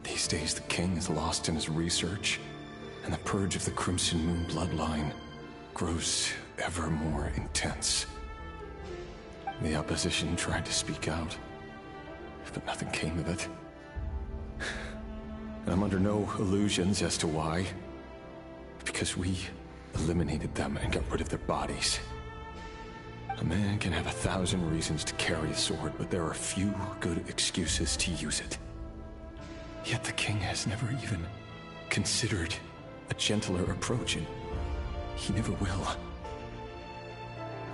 These days, the king is lost in his research, and the purge of the Crimson Moon bloodline grows ever more intense. The opposition tried to speak out, but nothing came of it. And I'm under no illusions as to why. Because we eliminated them and got rid of their bodies. A man can have 1,000 reasons to carry a sword, but there are few good excuses to use it. Yet the king has never even considered a gentler approach, and he never will.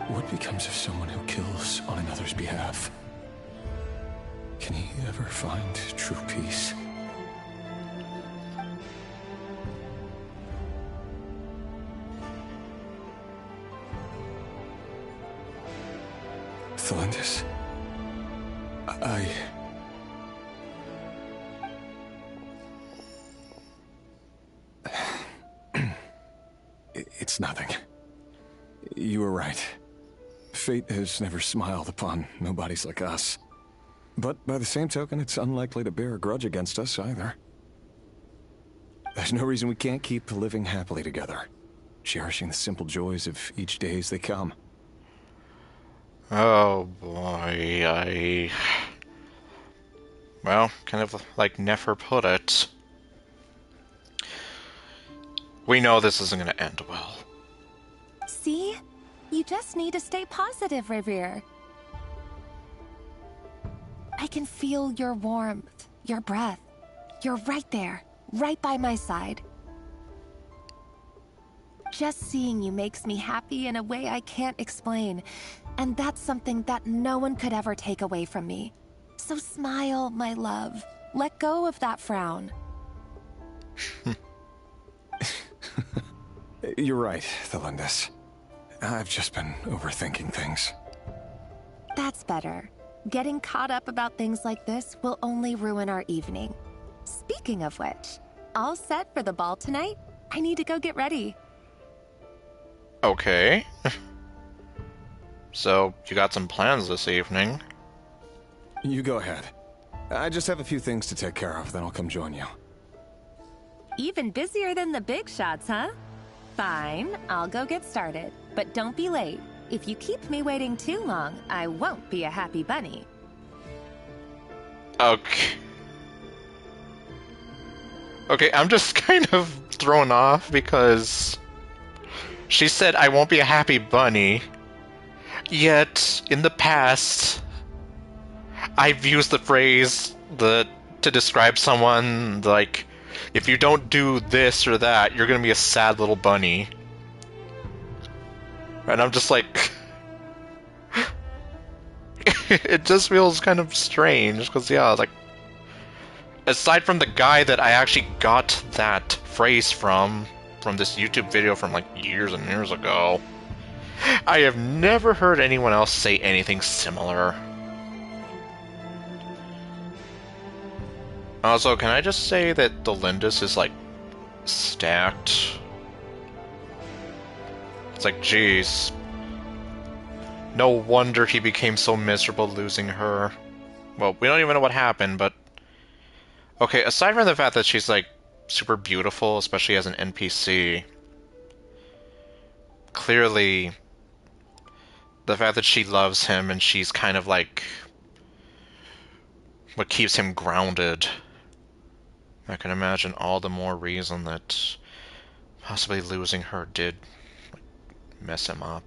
What becomes of someone who kills on another's behalf? Can he ever find true peace? Thelindis, It's nothing. You were right. Fate has never smiled upon nobodies like us. But by the same token, it's unlikely to bear a grudge against us either. There's no reason we can't keep living happily together, cherishing the simple joys of each day as they come. Oh boy, well, kind of like Nefer put it. We know this isn't going to end well. See? You just need to stay positive, Revere. I can feel your warmth, your breath. You're right there, right by my side. Just seeing you makes me happy in a way I can't explain. And that's something that no one could ever take away from me. So smile, my love. Let go of that frown. You're right, Thelindis. I've just been overthinking things. That's better. Getting caught up about things like this will only ruin our evening. Speaking of which, all set for the ball tonight? I need to go get ready. Okay. So, you got some plans this evening? You go ahead. I just have a few things to take care of, then I'll come join you. Even busier than the big shots, huh? Fine, I'll go get started. But don't be late. If you keep me waiting too long, I won't be a happy bunny. Okay. Okay, I'm just kind of thrown off because she said I won't be a happy bunny, yet in the past I've used the phrase to describe someone like, if you don't do this or that, you're gonna be a sad little bunny. And I'm just like, it just feels kind of strange, because yeah, like, aside from the guy that I actually got that phrase from this YouTube video from like years and years ago, I have never heard anyone else say anything similar. Also, can I just say that the Lindis is like stacked? It's like, geez. No wonder he became so miserable losing her. Well, we don't even know what happened, but... Okay, aside from the fact that she's, like, super beautiful, especially as an NPC, clearly, the fact that she loves him and she's kind of, like, what keeps him grounded. I can imagine all the more reason that possibly losing her did mess him up.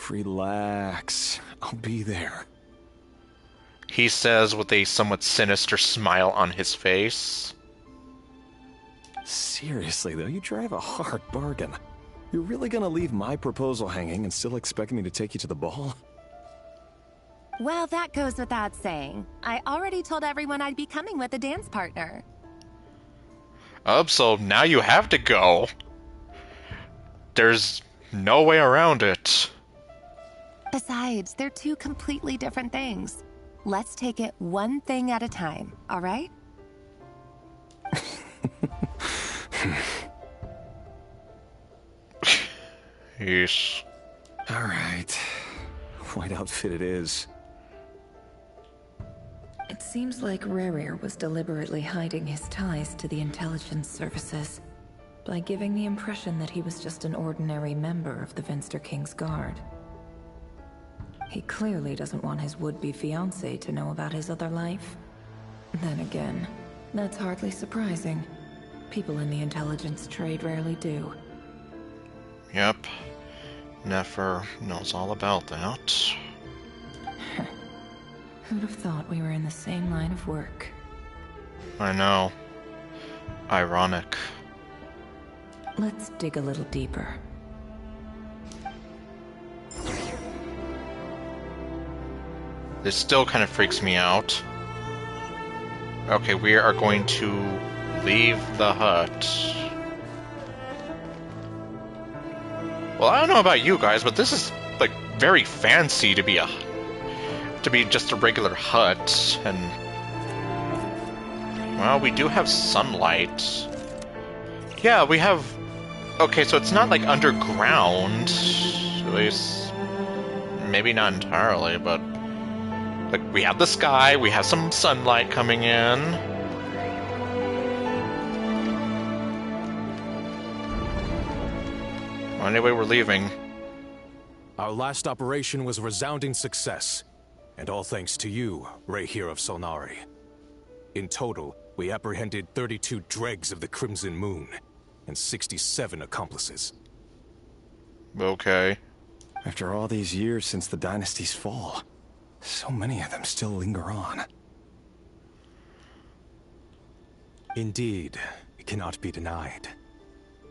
Relax. I'll be there. He says with a somewhat sinister smile on his face. Seriously, though, you drive a hard bargain. You're really gonna leave my proposal hanging and still expect me to take you to the ball? Well, that goes without saying. I already told everyone I'd be coming with a dance partner. So now you have to go. There's no way around it. Besides, they're two completely different things. Let's take it one thing at a time, all right? Yes. All right. White outfit it is. It seems like Rerir was deliberately hiding his ties to the intelligence services by giving the impression that he was just an ordinary member of the Venster King's Guard. He clearly doesn't want his would-be fiancée to know about his other life. Then again, that's hardly surprising. People in the intelligence trade rarely do. Yep. Nefer knows all about that. Who'd have thought we were in the same line of work? I know. Ironic. Let's dig a little deeper. This still kind of freaks me out. Okay, we are going to leave the hut. Well, I don't know about you guys, but this is like very fancy to be just a regular hut, and well, we do have sunlight. Yeah, we have. Okay, so it's not like underground, at least maybe not entirely, but like we have the sky, we have some sunlight coming in. Well, anyway, we're leaving. Our last operation was a resounding success, and all thanks to you, Rehir of Solnari. In total, we apprehended 32 dregs of the Crimson Moon, and 67 accomplices. Okay. After all these years since the dynasty's fall, so many of them still linger on. Indeed, it cannot be denied.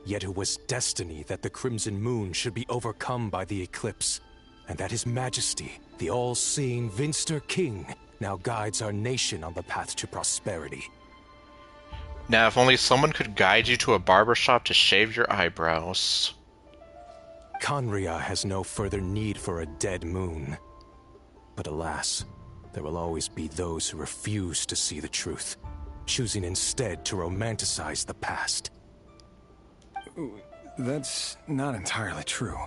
Yet it was destiny that the Crimson Moon should be overcome by the eclipse, and that His Majesty, the all-seeing Vinster King, now guides our nation on the path to prosperity. Now, if only someone could guide you to a barbershop to shave your eyebrows. Conria has no further need for a dead moon. But alas, there will always be those who refuse to see the truth, choosing instead to romanticize the past. That's not entirely true.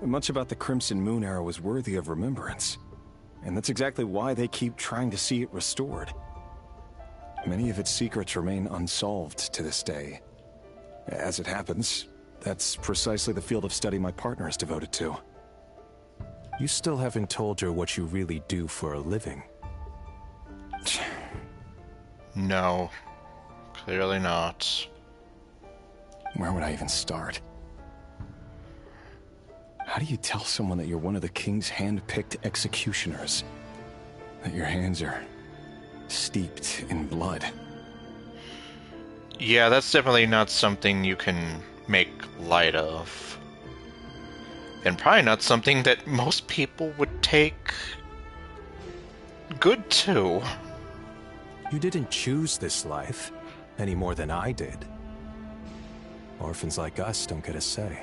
Much about the Crimson Moon era was worthy of remembrance, and that's exactly why they keep trying to see it restored. Many of its secrets remain unsolved to this day. As it happens, that's precisely the field of study my partner is devoted to. You still haven't told her what you really do for a living. No. Clearly not. Where would I even start? How do you tell someone that you're one of the king's hand-picked executioners? That your hands are steeped in blood? Yeah, that's definitely not something you can make light of. And probably not something that most people would take good to. You didn't choose this life, any more than I did. Orphans like us don't get a say.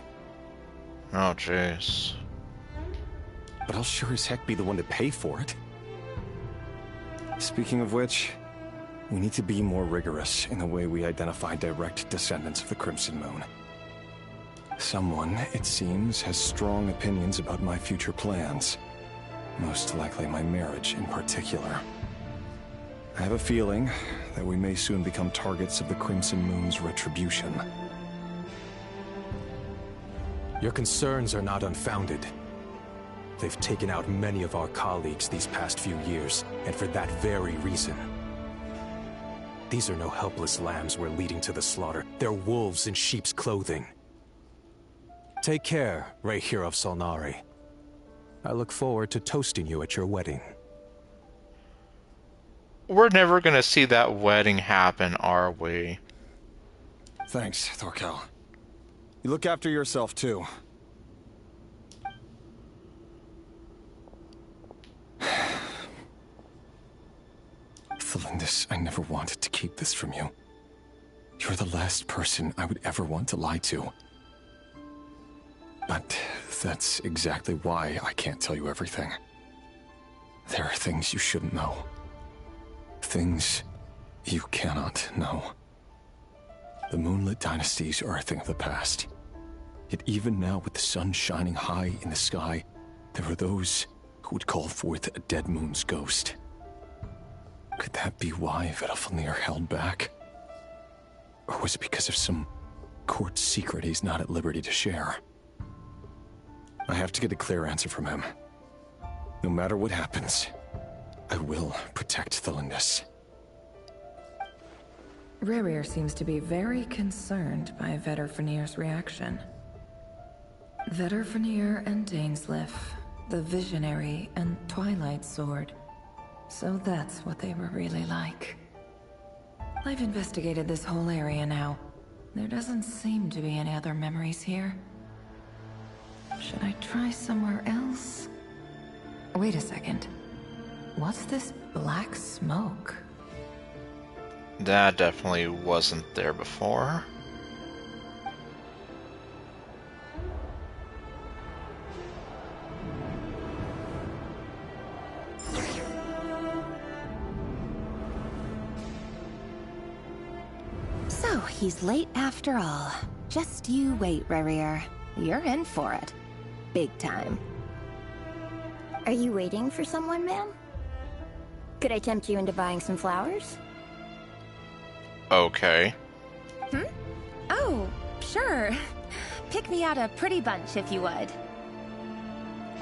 Oh, jeez. But I'll sure as heck be the one to pay for it. Speaking of which, we need to be more rigorous in the way we identify direct descendants of the Crimson Moon. Someone, it seems, has strong opinions about my future plans. Most likely my marriage in particular. I have a feeling that we may soon become targets of the Crimson Moon's retribution. Your concerns are not unfounded. They've taken out many of our colleagues these past few years, and for that very reason. These are no helpless lambs we're leading to the slaughter. They're wolves in sheep's clothing. Take care, Rehir of Solnari. I look forward to toasting you at your wedding. We're never gonna see that wedding happen, are we? Thanks, Thorkel. You look after yourself, too. Thelindis, I never wanted to keep this from you. You're the last person I would ever want to lie to. But that's exactly why I can't tell you everything. There are things you shouldn't know. Things you cannot know. The moonlit dynasties are a thing of the past. Yet even now, with the sun shining high in the sky, there are those who would call forth a dead moon's ghost. Could that be why Vedalfnir held back? Or was it because of some court secret he's not at liberty to share? I have to get a clear answer from him. No matter what happens, I will protect Thelindis. Rerir seems to be very concerned by Vedalfnir's reaction. Vetter and Dainsleif, the Visionary and Twilight Sword. So that's what they were really like. I've investigated this whole area now. There doesn't seem to be any other memories here. Should I try somewhere else? Wait a second. What's this black smoke? That definitely wasn't there before. So, he's late after all. Just you wait, Rerir. You're in for it. Big time. Are you waiting for someone, ma'am? Could I tempt you into buying some flowers? Okay. Oh, sure. Pick me out a pretty bunch if you would.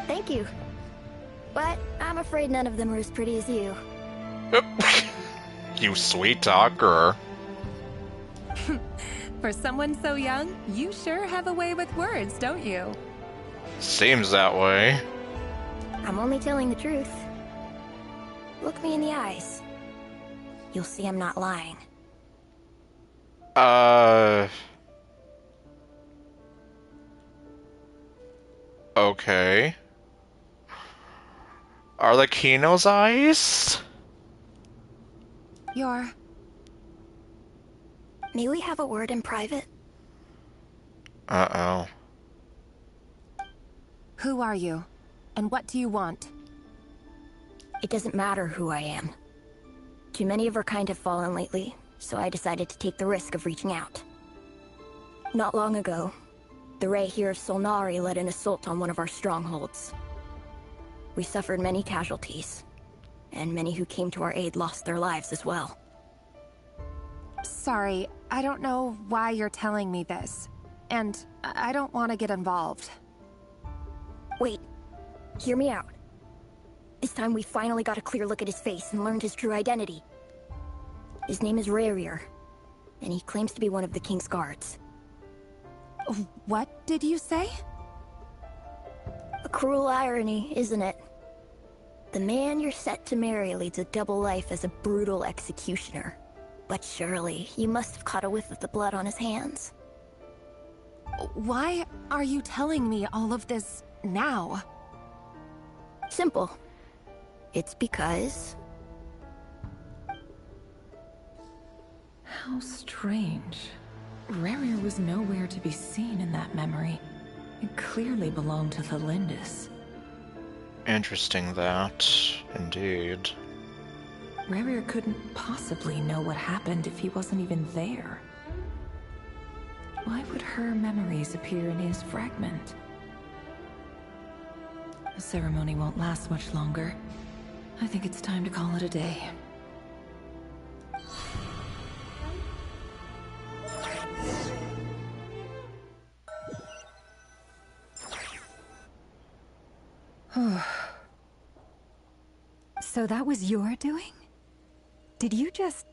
Thank you. But I'm afraid none of them are as pretty as you. You sweet talker. For someone so young, you sure have a way with words, don't you? Seems that way. I'm only telling the truth. Look me in the eyes. You'll see I'm not lying. Okay. Are the Kino's eyes? May we have a word in private? Uh-oh. Who are you? And what do you want? It doesn't matter who I am. Too many of our kind have fallen lately, so I decided to take the risk of reaching out. Not long ago, the Rehir of Solnari led an assault on one of our strongholds. We suffered many casualties, and many who came to our aid lost their lives as well. Sorry, I don't know why you're telling me this. And I don't want to get involved. Wait, hear me out. This time we finally got a clear look at his face and learned his true identity. His name is Rerir, and he claims to be one of the King's guards. What did you say? A cruel irony, isn't it? The man you're set to marry leads a double life as a brutal executioner. But surely, you must have caught a whiff of the blood on his hands. Why are you telling me all of this now? Simple. It's because... How strange. Rerir was nowhere to be seen in that memory. It clearly belonged to the Lindis. Interesting that, indeed. Rerir couldn't possibly know what happened if he wasn't even there. Why would her memories appear in his fragment? The ceremony won't last much longer. I think it's time to call it a day. So that was your doing? Did you just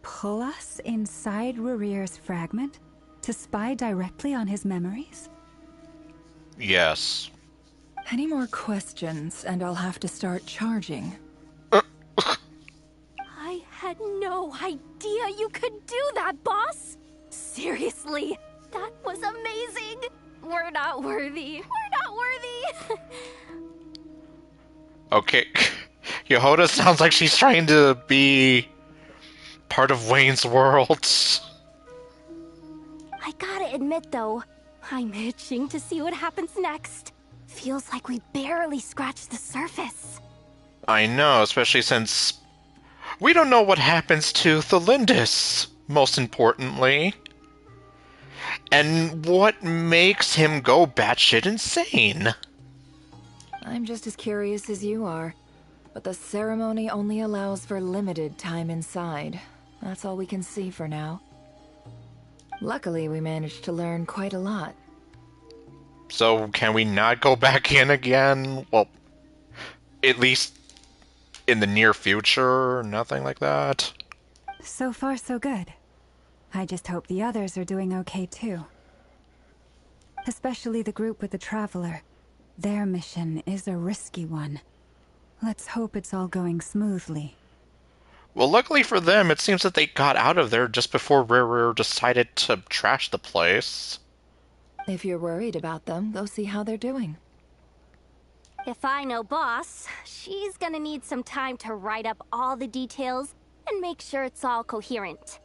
pull us inside Rerir's fragment to spy directly on his memories? Yes. Any more questions, and I'll have to start charging. I had no idea you could do that, boss! Seriously, that was amazing! We're not worthy. We're not worthy! Okay. Yehoda sounds like she's trying to be part of Wayne's World. I gotta admit, though, I'm itching to see what happens next. Feels like we barely scratched the surface. I know, especially since we don't know what happens to Thelindis, most importantly. And what makes him go batshit insane? I'm just as curious as you are, but the ceremony only allows for limited time inside. That's all we can see for now. Luckily, we managed to learn quite a lot. So, can we not go back in again? Well, at least in the near future, nothing like that? So far, so good. I just hope the others are doing okay, too. Especially the group with the Traveler. Their mission is a risky one. Let's hope it's all going smoothly. Well, luckily for them, it seems that they got out of there just before Rare decided to trash the place. If you're worried about them, go see how they're doing. If I know Boss, she's gonna need some time to write up all the details and make sure it's all coherent.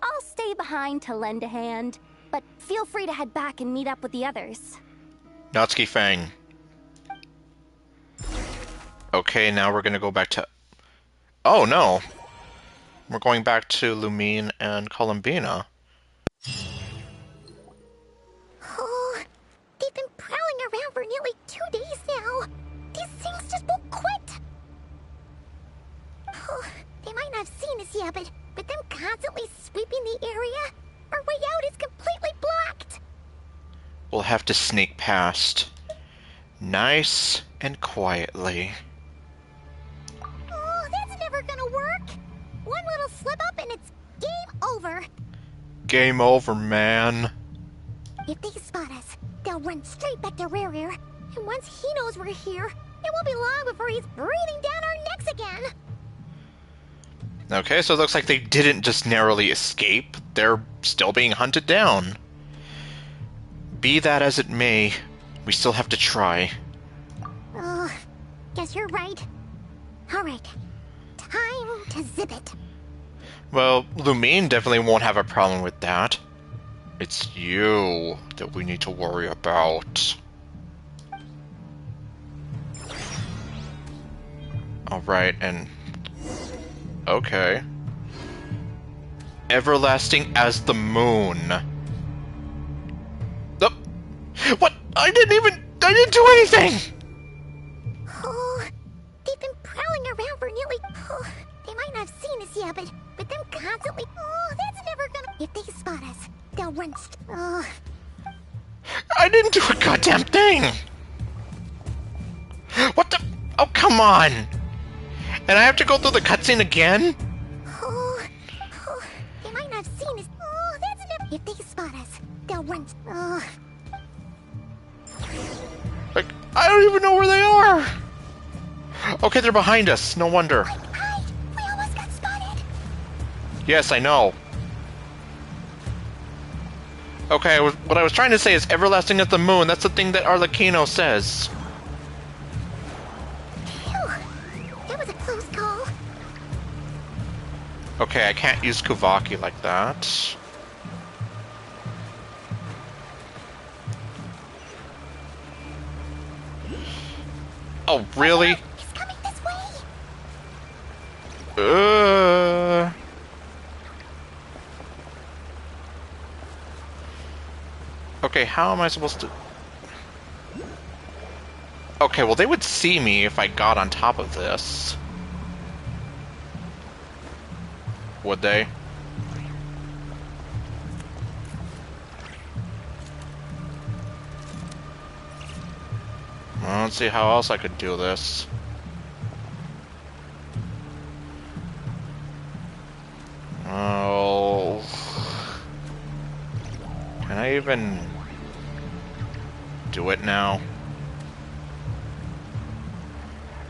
I'll stay behind to lend a hand, but feel free to head back and meet up with the others. Natsuki Fang. Okay, now we're gonna go back to... Oh, no! We're going back to Lumine and Columbina. Oh, they've been prowling around for nearly 2 days now. These things just won't quit. Oh, they might not have seen us yet, but them constantly sweeping the area, our way out is completely blocked. We'll have to sneak past. Nice and quietly. Oh, that's never gonna work. One little slip up and it's game over. Game over, man. If they spot us, they'll run straight back to Rare. And once he knows we're here, it won't be long before he's breathing down our necks again. Okay, so it looks like they didn't just narrowly escape. They're still being hunted down. Be that as it may, we still have to try. Oh, guess you're right. Alright, time to zip it. Well, Lumine definitely won't have a problem with that. It's you that we need to worry about. Alright, and... Okay. Everlasting as the moon. Oh, what? I didn't do anything! Oh, they've been prowling around for nearly... Oh, they might not have seen us yet, but them constantly... Oh, that's never gonna... If they spot us, they'll run... Oh. I didn't do a goddamn thing! What the... Oh, come on! And I have to go through the cutscene again? Oh, they might not have seen us. Oh, that's never... If they spot us, they'll run... Oh. Like, I don't even know where they are! Okay, they're behind us. No wonder. We almost got spotted. Yes, I know. Okay, what I was trying to say is everlasting as the moon. That's the thing that Arlecchino says. Phew, that was a close call. Okay, I can't use Kuvaki like that. Oh, really? He's coming this way. Okay, how am I supposed to... Okay, well they would see me if I got on top of this. Would they? I don't see how else I could do this. Oh... Can I even do it now?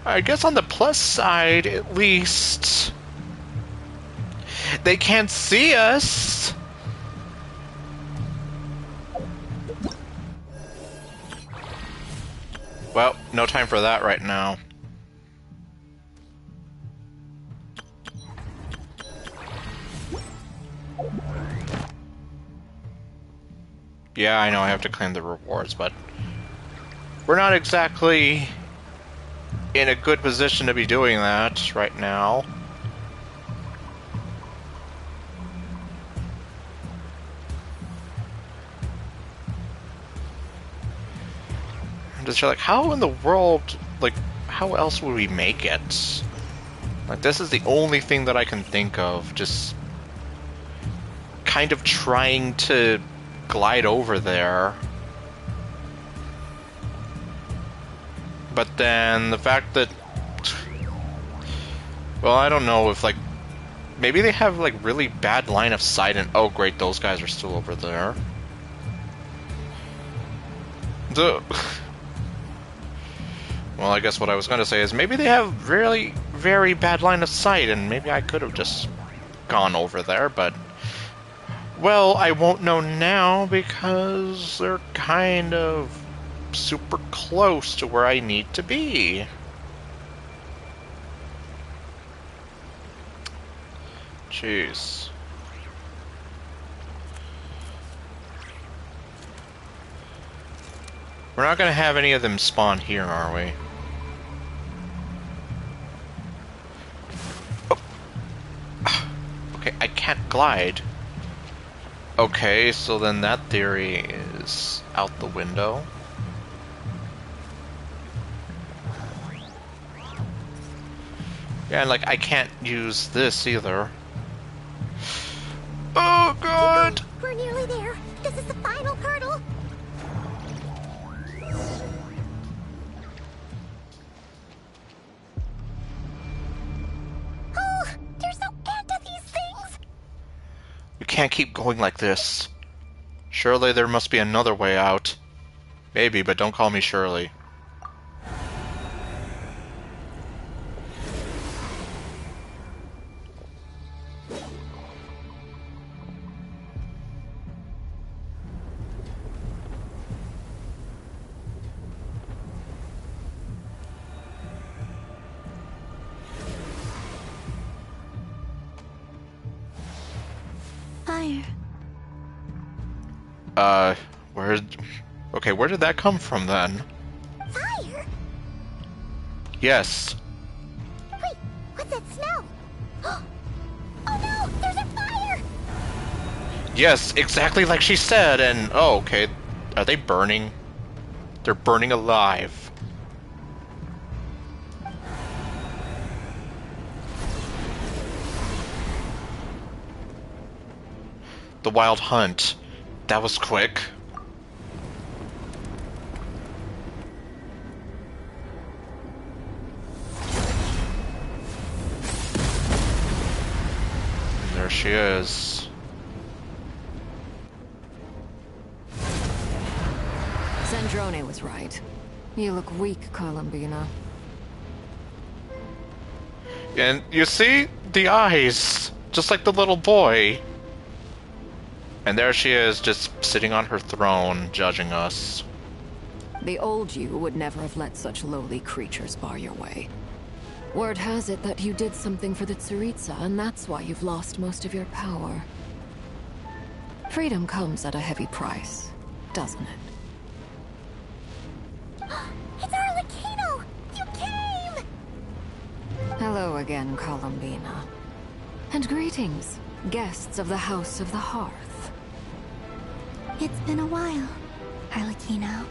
I guess on the plus side, at least, they can't see us. Well, no time for that right now. Yeah, I know I have to claim the rewards, but we're not exactly in a good position to be doing that right now. I'm just like, how in the world, like, how else would we make it? Like, this is the only thing that I can think of, just kind of trying to glide over there. But then the fact that, well, I don't know if, like, maybe they have, like, really bad line of sight and, oh great, those guys are still over there. Duh. Well, I guess what I was going to say is maybe they have really very bad line of sight, and maybe I could have just gone over there, but... Well, I won't know now because they're kind of super close to where I need to be. Jeez. We're not going to have any of them spawn here, are we? Oh. Okay, I can't glide. Okay, so then that theory is out the window. Yeah, and like, I can't use this either. Oh god! We're nearly there. This is the final hurdle. Oh, there's no end to these things. We can't keep going like this. Surely there must be another way out. Maybe, but don't call me Shirley. Fire. Where did that come from then? Fire? Yes. Wait, what's that smell? Oh no, there's a fire! Yes, exactly like she said, and oh, okay. Are they burning? They're burning alive. The Wild Hunt. That was quick. And there she is. Sandrone was right. You look weak, Columbina. And you see the eyes, just like the little boy. And there she is, just sitting on her throne, judging us. The old you would never have let such lowly creatures bar your way. Word has it that you did something for the Tsaritsa, and that's why you've lost most of your power. Freedom comes at a heavy price, doesn't it? It's Arlecchino! You came! Hello again, Columbina. And greetings, guests of the House of the Hearth. It's been a while, Arlecchino.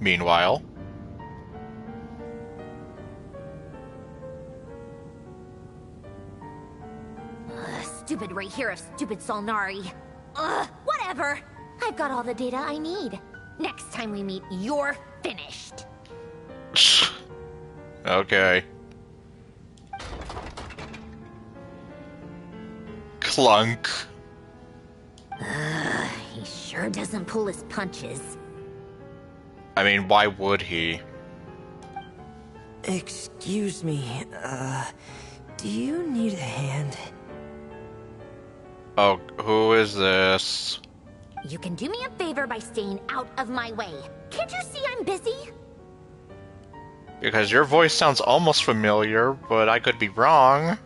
Meanwhile... Stupid right here of stupid Solnari. Ugh, whatever. I've got all the data I need. Next time we meet, you're finished. Okay. Clunk. He sure doesn't pull his punches. I mean, why would he? Excuse me, do you need a hand? Oh, who is this? You can do me a favor by staying out of my way. Can't you see I'm busy? Because your voice sounds almost familiar, but I could be wrong.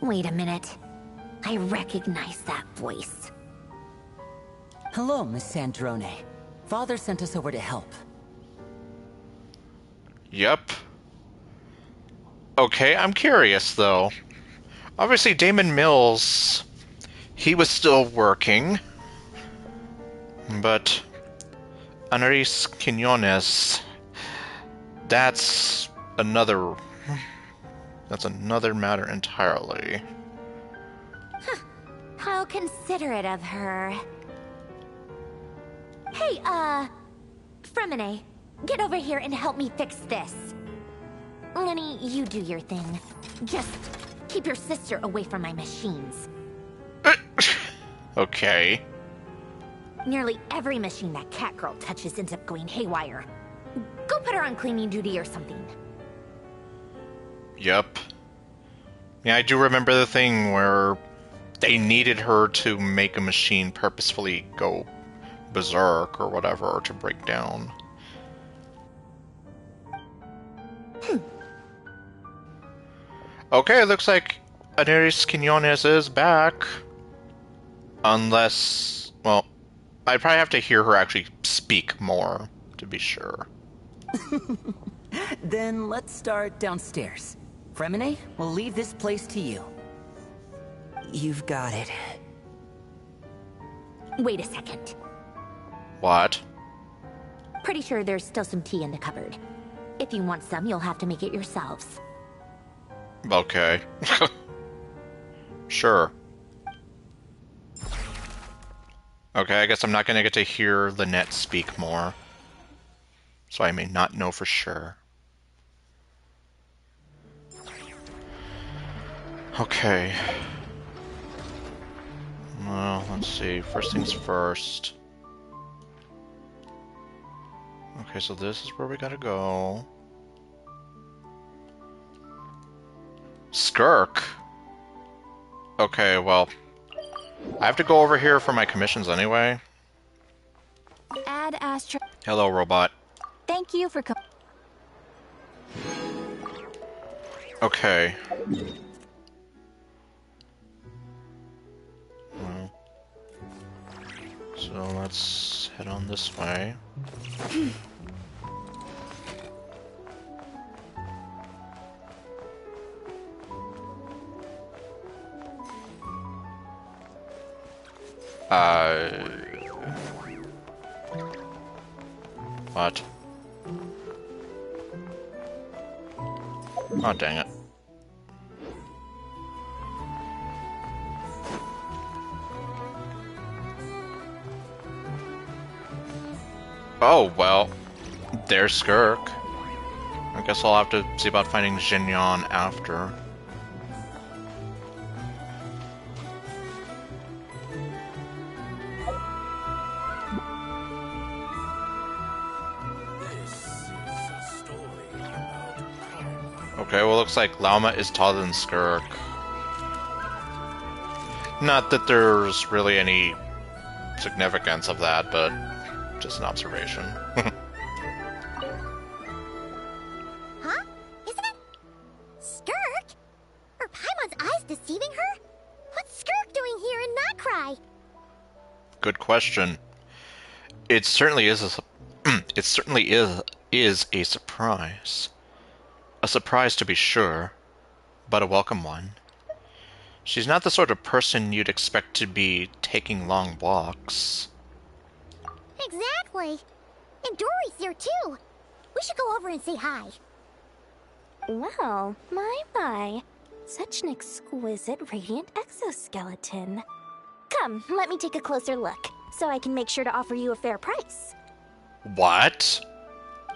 Wait a minute. I recognize that voice. Hello, Miss Sandrone. Father sent us over to help. Yep. Okay, I'm curious, though. Obviously, Damon Mills, he was still working. But Anaris Quinones, that's another matter entirely. How considerate of her. Hey, Fremine, get over here and help me fix this. Lenny, you do your thing. Just keep your sister away from my machines. Okay. Nearly every machine that Catgirl touches ends up going haywire. Go put her on cleaning duty or something. Yep. Yeah, I do remember the thing where they needed her to make a machine purposefully go berserk or whatever, or to break down. Okay, it looks like Aneris Quinones is back. Unless, well, I'd probably have to hear her actually speak more to be sure. Then let's start downstairs. Fremine, we'll leave this place to you. You've got it. Wait a second. What? Pretty sure there's still some tea in the cupboard. If you want some, you'll have to make it yourselves. Okay. Sure. Okay, I guess I'm not gonna get to hear Lynette speak more. So I may not know for sure. Okay. Well, let's see. First things first. Okay, so this is where we gotta go. Skirk? Okay, well, I have to go over here for my commissions anyway. Ad Astra. Hello, robot. Thank you for Okay. Well, so let's head on this way. What? Oh, dang it. Oh, well, there's Skirk. I guess I'll have to see about finding Xinyan after. Okay, well, looks like Lauma is taller than Skirk. Not that there's really any significance of that, but just an observation. Huh? Isn't it Skirk? Are Paimon's eyes deceiving her? What's Skirk doing here in Notcry? Good question. It certainly is it certainly is a surprise. A surprise to be sure, but a welcome one. She's not the sort of person you'd expect to be taking long walks. Exactly. And Dory's here too. We should go over and say hi. Well, my. Such an exquisite radiant exoskeleton. Come, let me take a closer look, so I can make sure to offer you a fair price. What?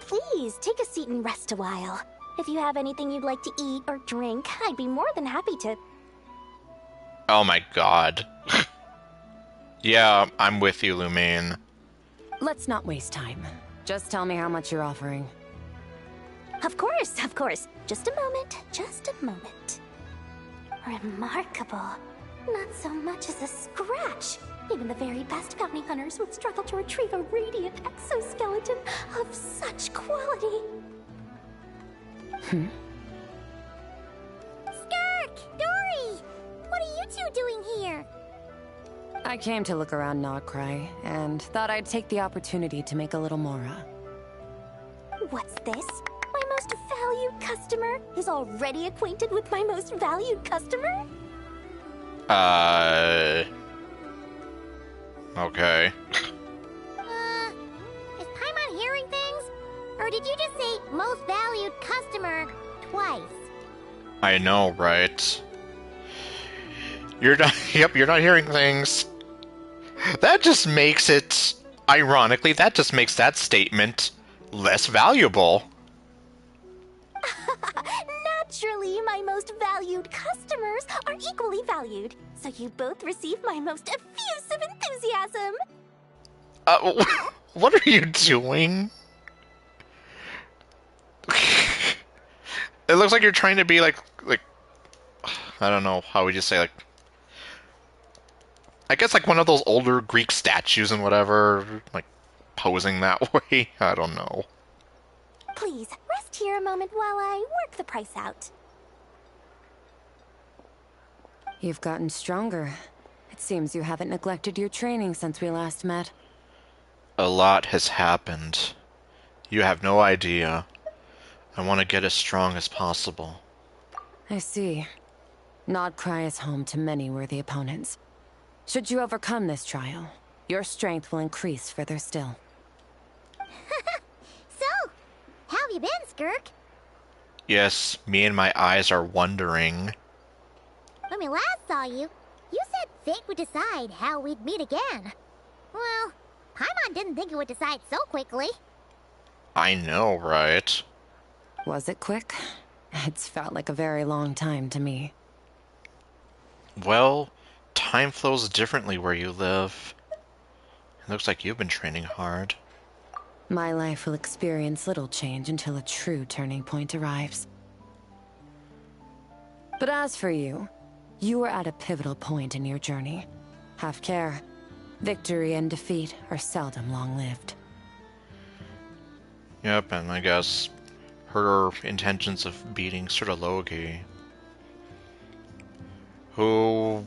Please, take a seat and rest a while. If you have anything you'd like to eat or drink, I'd be more than happy to... Oh my god. Yeah, I'm with you, Lumine. Let's not waste time. Just tell me how much you're offering. Of course, of course. Just a moment, just a moment. Remarkable. Not so much as a scratch. Even the very best bounty hunters would struggle to retrieve a radiant exoskeleton of such quality. Skirk! Dory! What are you two doing here? I came to look around Notcry, and thought I'd take the opportunity to make a little mora. What's this? My most valued customer is already acquainted with my most valued customer? Okay. Is Paimon hearing things? Or did you just say most valued customer twice? I know, right? You're not, yep, you're not hearing things. That just makes it, ironically, that just makes that statement less valuable. Naturally, my most valued customers are equally valued, so you both receive my most effusive enthusiasm. What are you doing? It looks like you're trying to be like, I don't know, how would you say, like, I guess like one of those older Greek statues and whatever, like, posing that way. I don't know. Please, rest here a moment while I work the price out. You've gotten stronger. It seems you haven't neglected your training since we last met. A lot has happened. You have no idea. I want to get as strong as possible. I see. Nodcry is home to many worthy opponents. Should you overcome this trial, your strength will increase further still. So, how have you been, Skirk? Yes, me and my eyes are wondering. When we last saw you, you said fate would decide how we'd meet again. Well, Paimon didn't think it would decide so quickly. I know, right? Was it quick? It's felt like a very long time to me. Well, time flows differently where you live. It looks like you've been training hard. My life will experience little change until a true turning point arrives. But as for you, you are at a pivotal point in your journey. Have care. Victory and defeat are seldom long-lived. Yep, and I guess her intentions of beating Logi, who,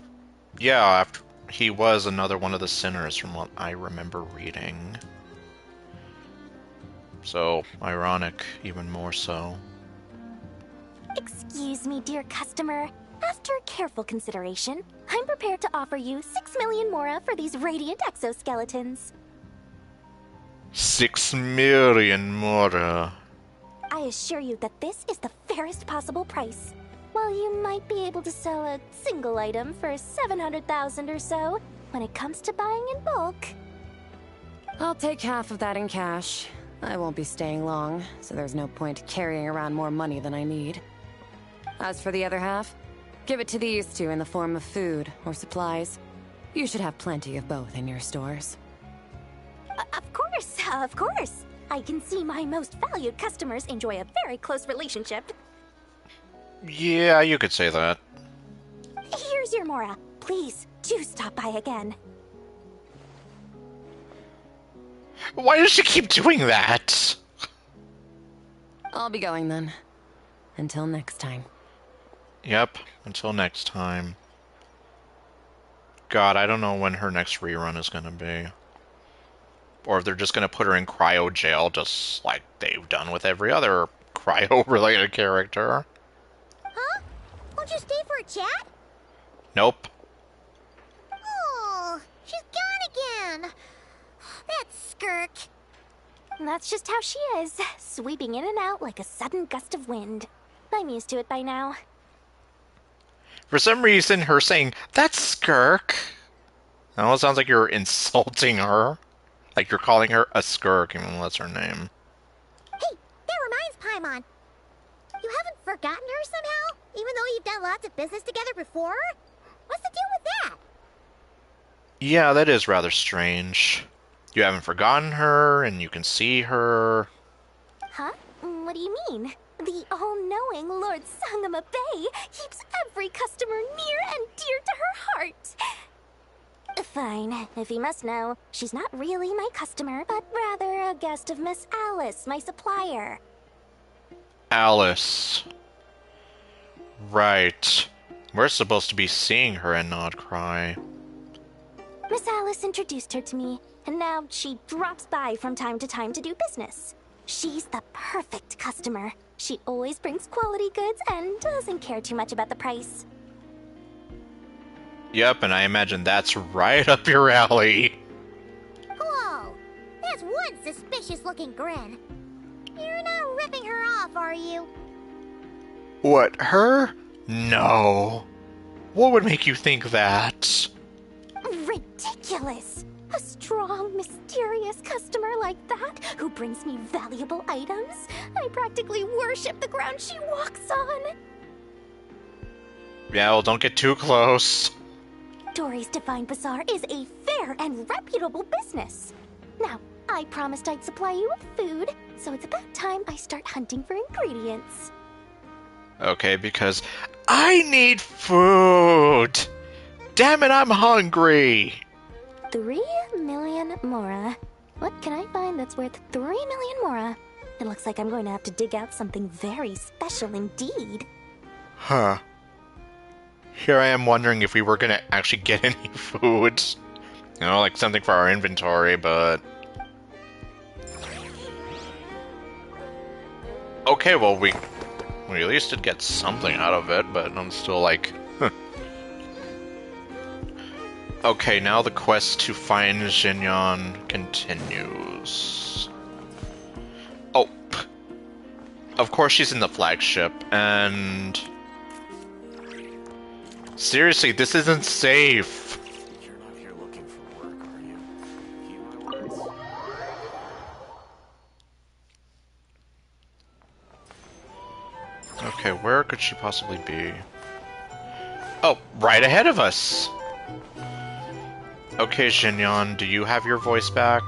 yeah, after he was another one of the sinners from what I remember reading. So, ironic, even more so. Excuse me, dear customer. After careful consideration, I'm prepared to offer you 6 million mora for these radiant exoskeletons. 6 million mora. I assure you that this is the fairest possible price. While you might be able to sell a single item for 700,000 or so, when it comes to buying in bulk... I'll take half of that in cash. I won't be staying long, so there's no point carrying around more money than I need. As for the other half, give it to these two in the form of food or supplies. You should have plenty of both in your stores. Of course. I can see my most valued customers enjoy a very close relationship. Yeah, you could say that. Here's your mora. Please, do stop by again. Why does she keep doing that? I'll be going then. Until next time. Yep, until next time. God, I don't know when her next rerun is gonna be. Or if they're just gonna put her in cryo jail, just like they've done with every other cryo-related character. Huh? Won't you stay for a chat? Nope. Oh, she's gone again. That Skirk. That's just how she is, sweeping in and out like a sudden gust of wind. I'm used to it by now. For some reason, her saying, "That's Skirk," that almost sounds like you're insulting her. Like you're calling her a Skirk, even though that's her name. Hey, that reminds Paimon. You haven't forgotten her somehow? Even though you've done lots of business together before? What's the deal with that? Yeah, that is rather strange. You haven't forgotten her, and you can see her. Huh? What do you mean? The all-knowing Lord Sangama Bay keeps every customer near and dear to her heart. Fine, if you must know, she's not really my customer, but rather a guest of Miss Alice, my supplier. Alice. Right. We're supposed to be seeing her in Nodcry. Miss Alice introduced her to me, and now she drops by from time to time to do business. She's the perfect customer. She always brings quality goods and doesn't care too much about the price. Yep, and I imagine that's right up your alley. Whoa! That's one suspicious-looking grin. You're not ripping her off, are you? What, her? No. What would make you think that? Ridiculous! A strong, mysterious customer like that who brings me valuable items. I practically worship the ground she walks on. Yeah, well, don't get too close. Dory's Divine Bazaar is a fair and reputable business. Now, I promised I'd supply you with food, so it's about time I start hunting for ingredients. Okay, because I need food! Damn it, I'm hungry! 3 million mora. What can I find that's worth 3 million mora? It looks like I'm going to have to dig out something very special indeed. Huh. Here I am wondering if we were gonna actually get any food. You know, like something for our inventory, but... Okay, well, we at least did get something out of it, but I'm still like... Huh. Okay, now the quest to find Xinyan continues. Oh, of course she's in the flagship, and... Seriously, this isn't safe! You're not here looking for work, are you? Heed my words. Okay, where could she possibly be? Oh, right ahead of us! Okay, Xinyan, do you have your voice back?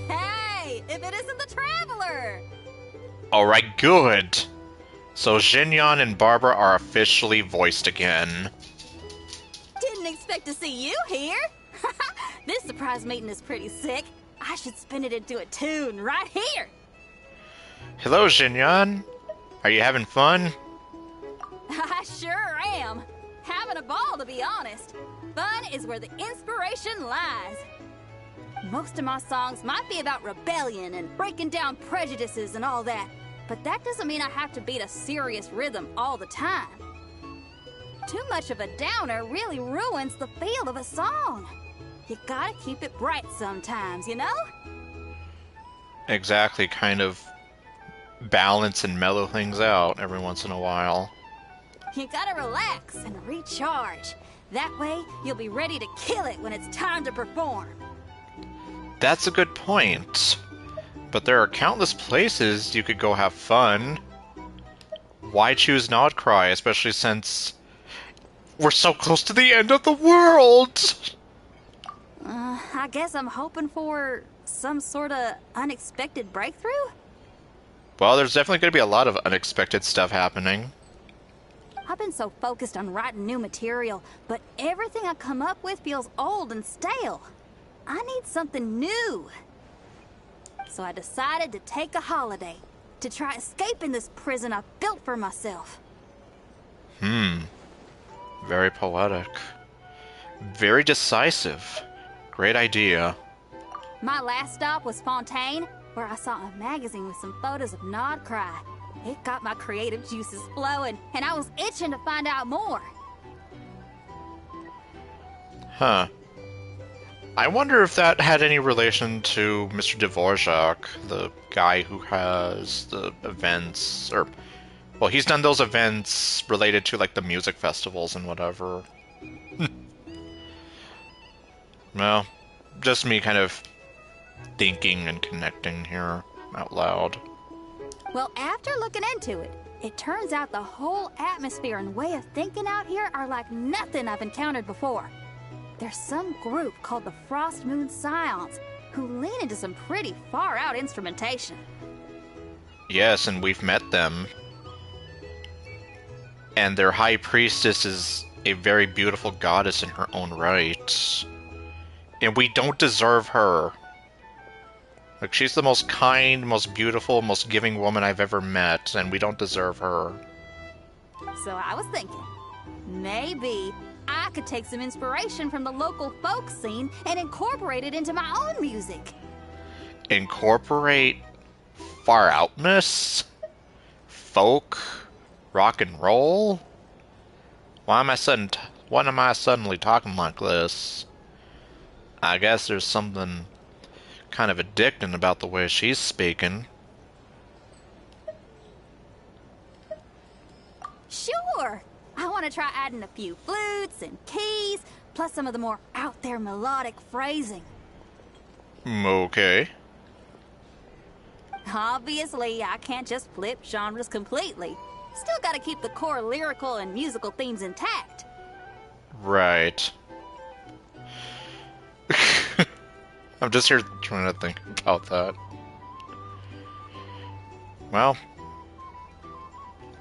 Hey! If it isn't the Traveler! Alright, good! So Xinyan and Barbara are officially voiced again. Didn't expect to see you here! This surprise meeting is pretty sick. I should spin it into a tune right here! Hello, Xinyan. Are you having fun? I sure am. Having a ball, to be honest. Fun is where the inspiration lies. Most of my songs might be about rebellion and breaking down prejudices and all that, but that doesn't mean I have to beat a serious rhythm all the time. Too much of a downer really ruins the feel of a song. You gotta keep it bright sometimes, you know? Exactly, kind of balance and mellow things out every once in a while. You gotta relax and recharge. That way, you'll be ready to kill it when it's time to perform. That's a good point. But there are countless places you could go have fun. Why choose Nodcry, especially since we're so close to the end of the world? I guess I'm hoping for some sort of unexpected breakthrough? Well, there's definitely going to be a lot of unexpected stuff happening. I've been so focused on writing new material, but everything I come up with feels old and stale. I need something new. So I decided to take a holiday, to try escaping this prison I've built for myself. Very poetic. Very decisive. Great idea. My last stop was Fontaine, where I saw a magazine with some photos of Nodcry. It got my creative juices flowing, and I was itching to find out more. Huh. I wonder if that had any relation to Mr. Dvorak, the guy who has the events, or... Well, he's done those events related to, like, the music festivals and whatever. Well, just me kind of thinking and connecting here out loud. Well, after looking into it, it turns out the whole atmosphere and way of thinking out here are like nothing I've encountered before. There's some group called the Frost Moon Scions who lean into some pretty far-out instrumentation. Yes, and we've met them. And their high priestess is a very beautiful goddess in her own right. And we don't deserve her. Like, she's the most kind, most beautiful, most giving woman I've ever met, and we don't deserve her. So I was thinking, maybe I could take some inspiration from the local folk scene and incorporate it into my own music. Incorporate far outness? Folk? Rock and roll? Why am I suddenly talking like this? I guess there's something kind of addicting about the way she's speaking. Sure! I want to try adding a few flutes and keys, plus some of the more out there melodic phrasing. Okay. Obviously, I can't just flip genres completely. Still gotta keep the core lyrical and musical themes intact. Right. I'm just here trying to think about that. Well,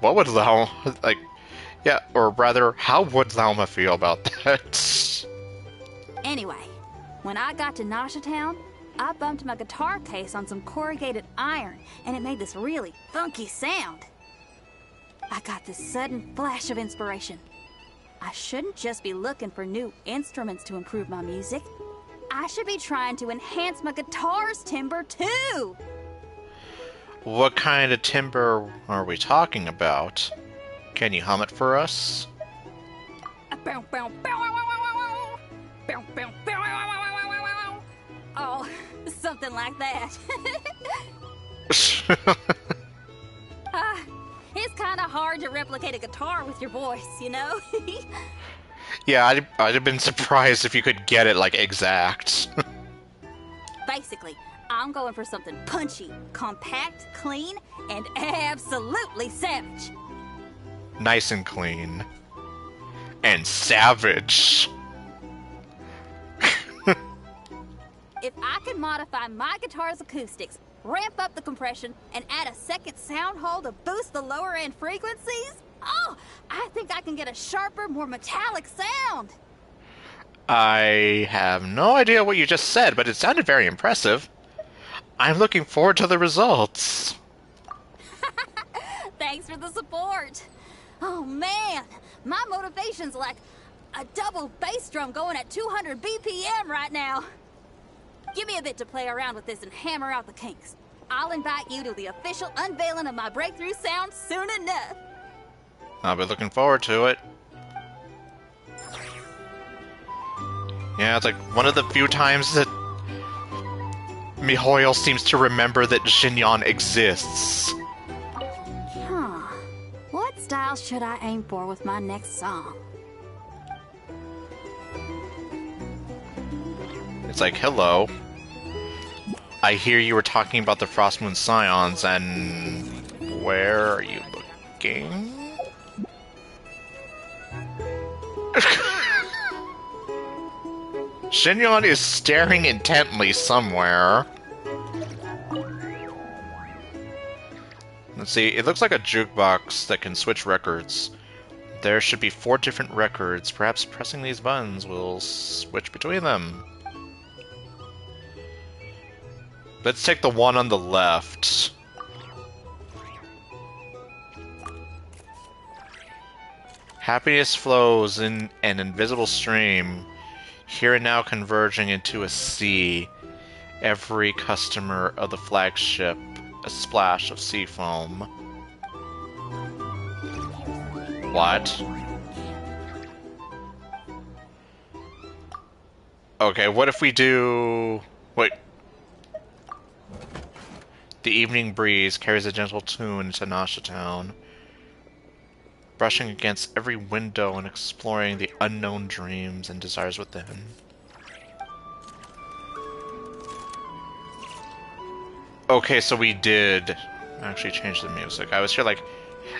what would Lauma, like, yeah, or rather, how would Lauma feel about that? Anyway, when I got to Nasha Town, I bumped my guitar case on some corrugated iron, and it made this really funky sound. I got this sudden flash of inspiration. I shouldn't just be looking for new instruments to improve my music. I should be trying to enhance my guitar's timbre, too! What kind of timbre are we talking about? Can you hum it for us? Oh, something like that. It's kind of hard to replicate a guitar with your voice, you know? Yeah, I'd have been surprised if you could get it, like, exact. Basically, I'm going for something punchy, compact, clean, and absolutely savage. Nice and clean. And savage. If I could modify my guitar's acoustics, ramp up the compression, and add a second sound hole to boost the lower end frequencies, oh, I think I can get a sharper, more metallic sound. I have no idea what you just said, but it sounded very impressive. I'm looking forward to the results. Thanks for the support. Oh man, my motivation's like a double bass drum going at 200 BPM right now. Give me a bit to play around with this and hammer out the kinks. I'll invite you to the official unveiling of my breakthrough sound soon enough. I'll be looking forward to it. Yeah, it's like one of the few times that Mihoyo seems to remember that Xinyan exists. Huh. What style should I aim for with my next song? It's like, hello. I hear you were talking about the Frostmoon Scions, and where are you looking? Xinyan is staring intently somewhere. Let's see, it looks like a jukebox that can switch records. There should be 4 different records. Perhaps pressing these buttons will switch between them. Let's take the one on the left. Happiness flows in an invisible stream, here and now converging into a sea. Every customer of the flagship, a splash of sea foam. What? Okay, what if we do... Wait. The evening breeze carries a gentle tune into Nasha Town, brushing against every window and exploring the unknown dreams and desires within. Okay, so we did actually change the music. I was here like,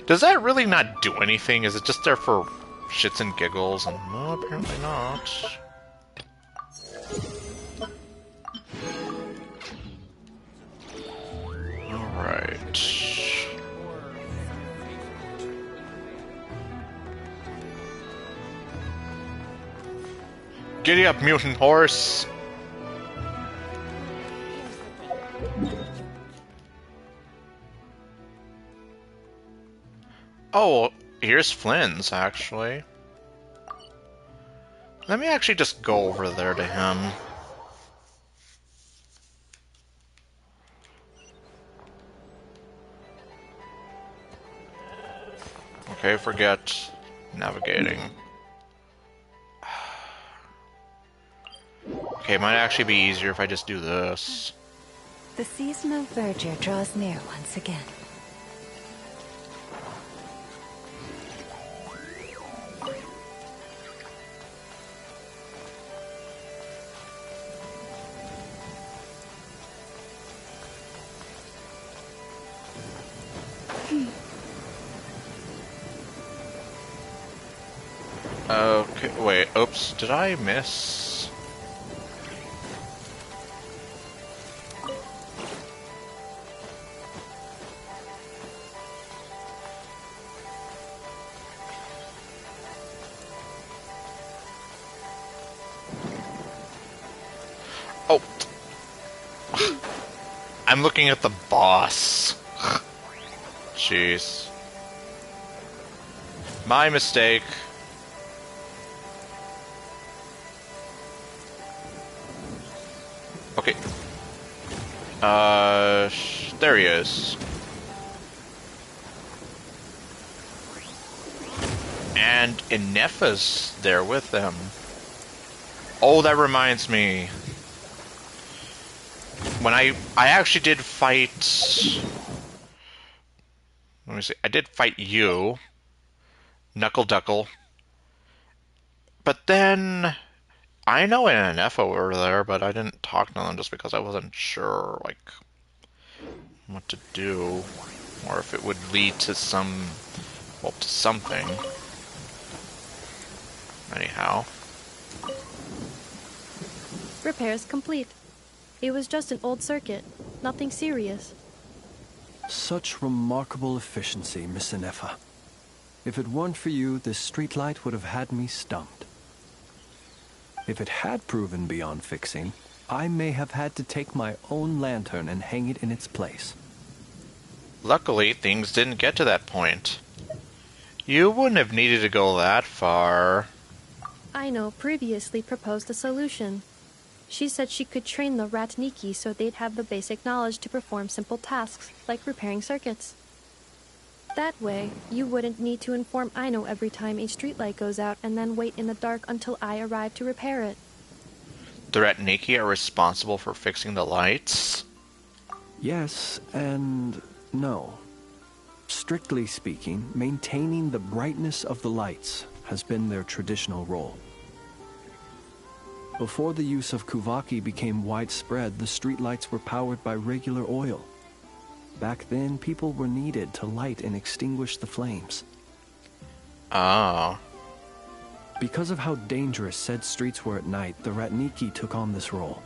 does that really not do anything? Is it just there for shits and giggles? And no, apparently not. Alright. Giddy up, mutant horse! Oh, here's Flynn's, actually. Let me actually just go over there to him. Okay, forget navigating. Okay, it might actually be easier if I just do this. The season of verdure draws near once again. Okay, wait, oops, did I miss? Oh. I'm looking at the boss. Jeez. My mistake. Okay. There he is. And Inefa's there with them. Oh, that reminds me. When I actually did fight... Let me see. I did fight you. Knuckle Duckle. But then... I know an Inefa were there, but I didn't talk to them just because I wasn't sure, like, what to do. Or if it would lead to some... well, to something. Anyhow. Repairs complete. It was just an old circuit. Nothing serious. Such remarkable efficiency, Miss Inefa. If it weren't for you, this streetlight would have had me stumped. If it had proven beyond fixing, I may have had to take my own lantern and hang it in its place. Luckily, things didn't get to that point. You wouldn't have needed to go that far. Aino previously proposed a solution. She said she could train the Ratniki so they'd have the basic knowledge to perform simple tasks, like repairing circuits. That way, you wouldn't need to inform Aino every time a streetlight goes out and then wait in the dark until I arrive to repair it. The Ratniki are responsible for fixing the lights? Yes and no. Strictly speaking, maintaining the brightness of the lights has been their traditional role. Before the use of Kuvaki became widespread, the streetlights were powered by regular oil. Back then, people were needed to light and extinguish the flames. Ah. Because of how dangerous said streets were at night, the Ratniki took on this role.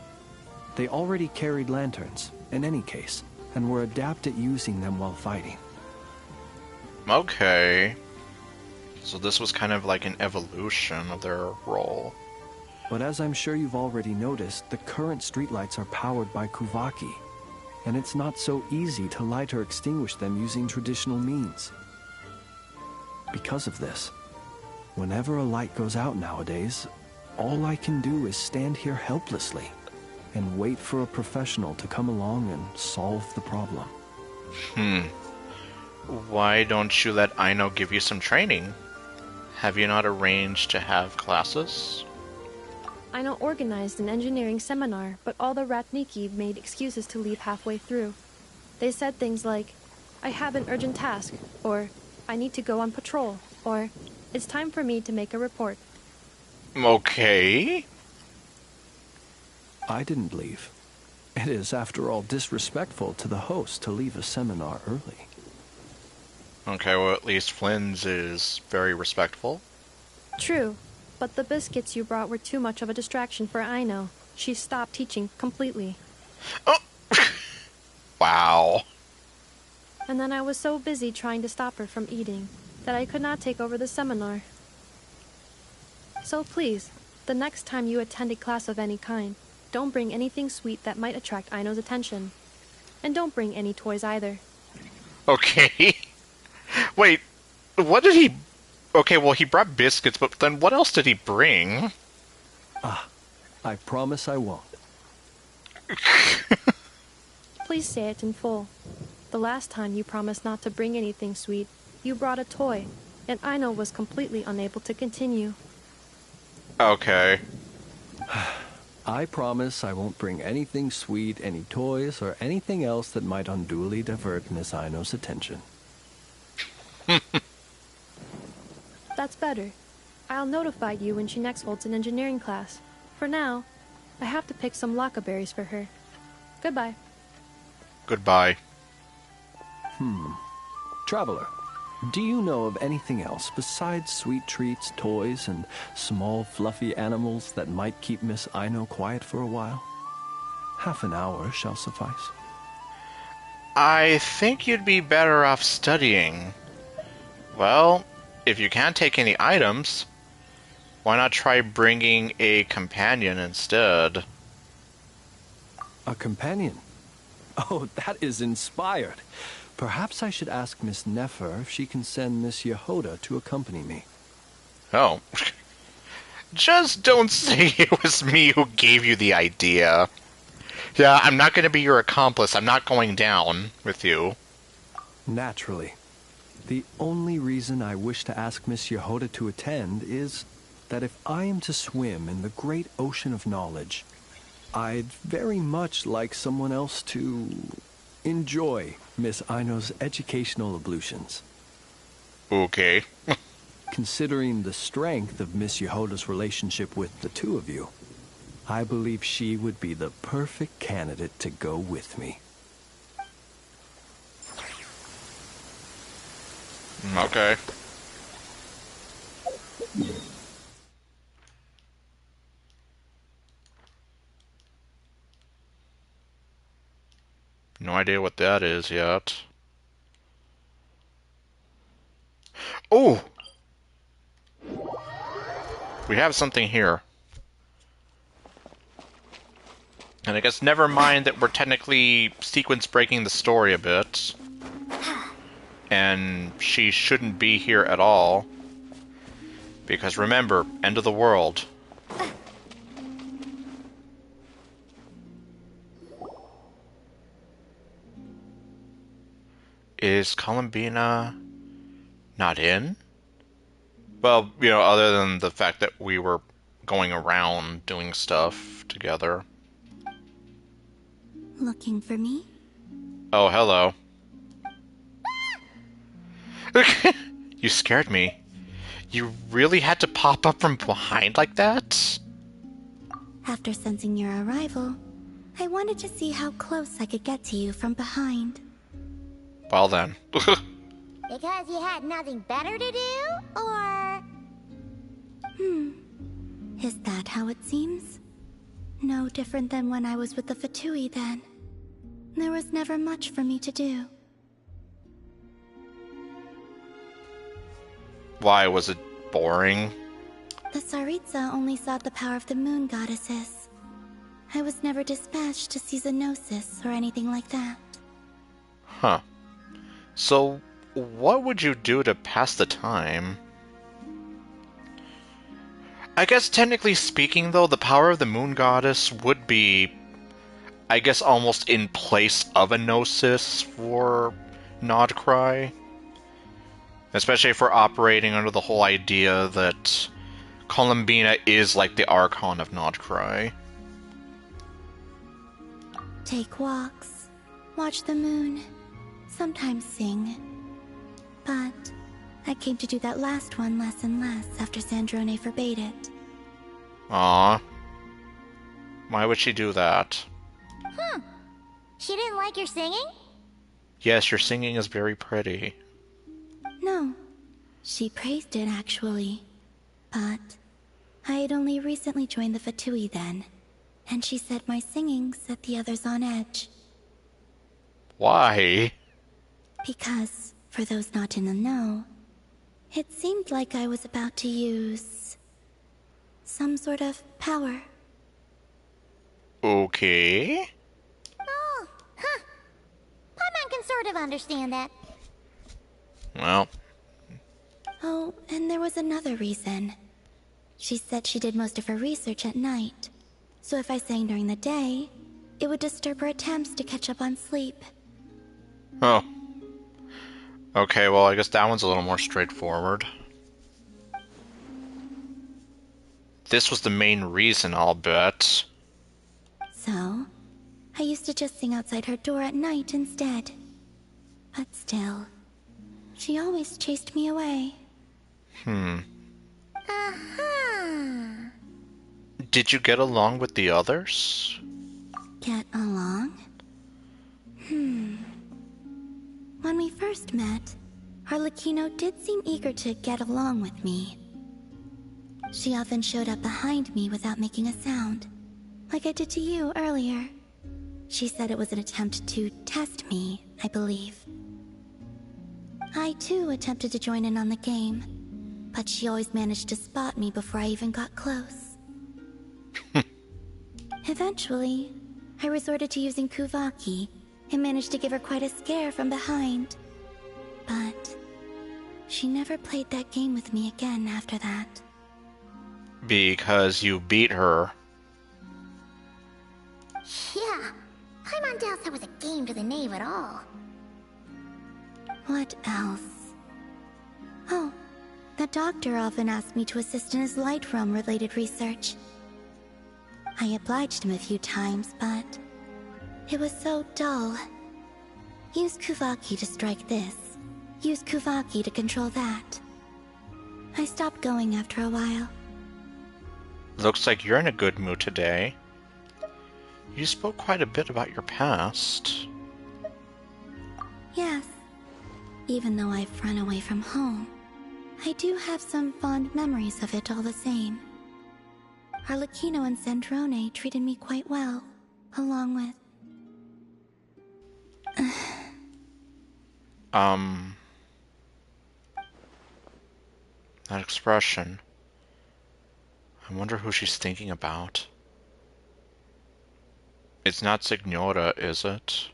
They already carried lanterns, in any case, and were adept at using them while fighting. Okay. So this was kind of like an evolution of their role. But as I'm sure you've already noticed, the current streetlights are powered by Kuvaki, and it's not so easy to light or extinguish them using traditional means. Because of this, whenever a light goes out nowadays, all I can do is stand here helplessly and wait for a professional to come along and solve the problem. Why don't you let Aino give you some training? Have you not arranged to have classes? Aino organized an engineering seminar, but all the Ratniki made excuses to leave halfway through. They said things like, I have an urgent task, or I need to go on patrol, or it's time for me to make a report. Okay. I didn't leave. It is, after all, disrespectful to the host to leave a seminar early. Okay, well at least Flynn's is very respectful. True, but the biscuits you brought were too much of a distraction for Aino. She stopped teaching completely. Oh! Wow. And then I was so busy trying to stop her from eating that I could not take over the seminar. So please, the next time you attend a class of any kind, don't bring anything sweet that might attract Aino's attention. And don't bring any toys either. Okay. Wait, what did he... Okay, well he brought biscuits, but then what else did he bring? I promise I won't. Please say it in full. The last time you promised not to bring anything sweet, you brought a toy, and Aino was completely unable to continue. Okay. I promise I won't bring anything sweet, any toys, or anything else that might unduly divert Miss Aino's attention. That's better. I'll notify you when she next holds an engineering class. For now, I have to pick some laka berries for her. Goodbye. Goodbye. Traveler, Do you know of anything else besides sweet treats, toys, and small fluffy animals that might keep Miss Aino quiet for a while? Half an hour shall suffice. I think you'd be better off studying. Well, if you can't take any items, why not try bringing a companion instead? A companion? Oh, that is inspired. Perhaps I should ask Miss Nefer if she can send Miss Yehoda to accompany me. Oh. Just don't say it was me who gave you the idea. Yeah, I'm not going to be your accomplice. I'm not going down with you. Naturally. The only reason I wish to ask Miss Yehoda to attend is that if I am to swim in the great ocean of knowledge, I'd very much like someone else to enjoy Miss Aino's educational ablutions. Okay. Considering the strength of Miss Yehoda's relationship with the two of you, I believe she would be the perfect candidate to go with me. Okay. No idea what that is yet. Oh! We have something here. And I guess never mind that we're technically sequence breaking the story a bit. And she shouldn't be here at all. Because remember, end of the world. Is Columbina not in? Well, you know, other than the fact that we were going around doing stuff together. Looking for me? Oh, hello. You scared me. You really had to pop up from behind like that? After sensing your arrival, I wanted to see how close I could get to you from behind. Well then. Because you had nothing better to do, or...? Is that how it seems? No different than when I was with the Fatui then. There was never much for me to do. Why, was it boring? The Tsaritsa only sought the power of the moon goddesses. I was never dispatched to see Xenosis or anything like that. Huh. So, what would you do to pass the time? I guess technically speaking, though, the power of the moon goddess would be, I guess, almost in place of a Gnosis for Nodcry. Especially if we're operating under the whole idea that Columbina is like the Archon of Nodcry. Take walks, watch the moon, sometimes sing. But I came to do that last one less and less after Sandrone forbade it. Aww. Why would she do that? She didn't like your singing? Yes, your singing is very pretty. No, she praised it actually. But I had only recently joined the Fatui then, and she said my singing set the others on edge. Why? Because, for those not in the know, it seemed like I was about to use some sort of power. Okay. Oh, huh. Paimon can sort of understand that. Well. Oh, and there was another reason. She said she did most of her research at night, so if I sang during the day, it would disturb her attempts to catch up on sleep. Oh. Okay, well, I guess that one's a little more straightforward. This was the main reason, I'll bet. So, I used to just sing outside her door at night instead. But still, she always chased me away. Uh-huh. Did you get along with the others? Get along? When we first met, Harlequino did seem eager to get along with me. She often showed up behind me without making a sound, like I did to you earlier. She said it was an attempt to test me, I believe. I too attempted to join in on the game, but she always managed to spot me before I even got close. Eventually, I resorted to using Kuvaki and managed to give her quite a scare from behind. But she never played that game with me again after that. Because you beat her. Yeah, Paimon doubts that was a game to the knave at all. What else? Oh, the doctor often asked me to assist in his light realm-related research. I obliged him a few times, but it was so dull. Use Kuvaki to strike this. Use Kuvaki to control that. I stopped going after a while. Looks like you're in a good mood today. You spoke quite a bit about your past. Yes. Even though I've run away from home, I do have some fond memories of it all the same. Harlequino and Sandrone treated me quite well, along with... That expression. I wonder who she's thinking about. It's not Signora, is it?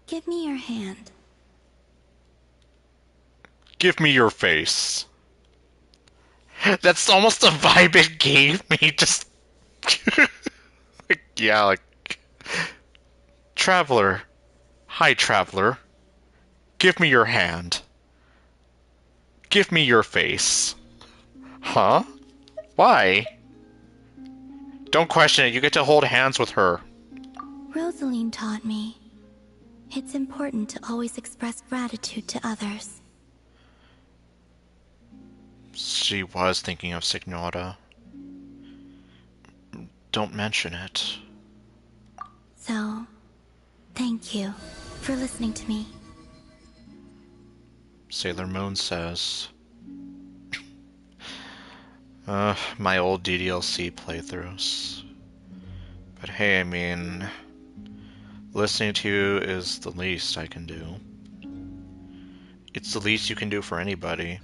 Give me your hand. Give me your face. That's almost the vibe it gave me, just... yeah, like... Traveler. Hi, Traveler. Give me your hand. Give me your face. Huh? Why? Don't question it, you get to hold hands with her. Rosaline taught me. It's important to always express gratitude to others. She was thinking of Signora. Don't mention it. So, thank you for listening to me. Sailor Moon says. My old DDLC playthroughs. But hey, I mean, listening to you is the least I can do. It's the least you can do for anybody.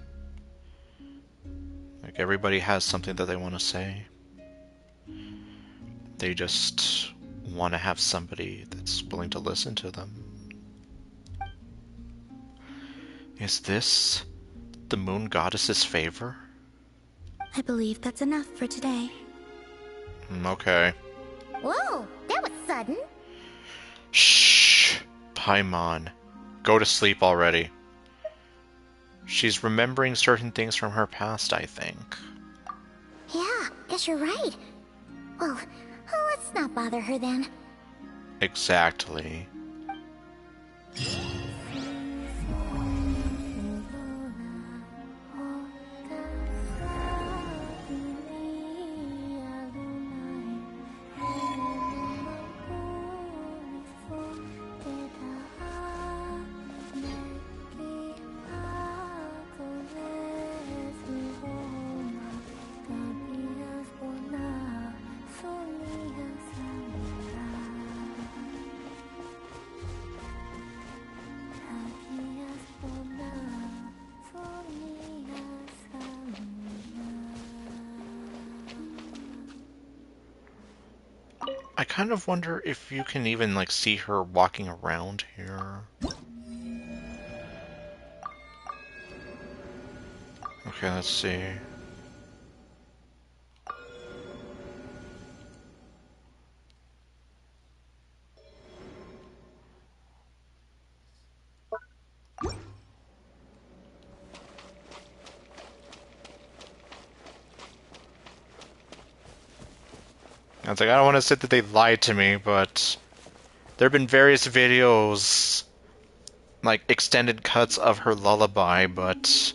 Like, everybody has something that they want to say. They just want to have somebody that's willing to listen to them. Is this the Moon Goddess's favor? I believe that's enough for today. Okay. Whoa, that was sudden. Shh! Paimon, go to sleep already. She's remembering certain things from her past, I think. Yeah, guess you're right. Well, let's not bother her then. Exactly. I kind of wonder if you can even, like, see her walking around here. Okay, let's see. I was like, I don't want to say that they lied to me, but there have been various videos, like extended cuts of her lullaby, but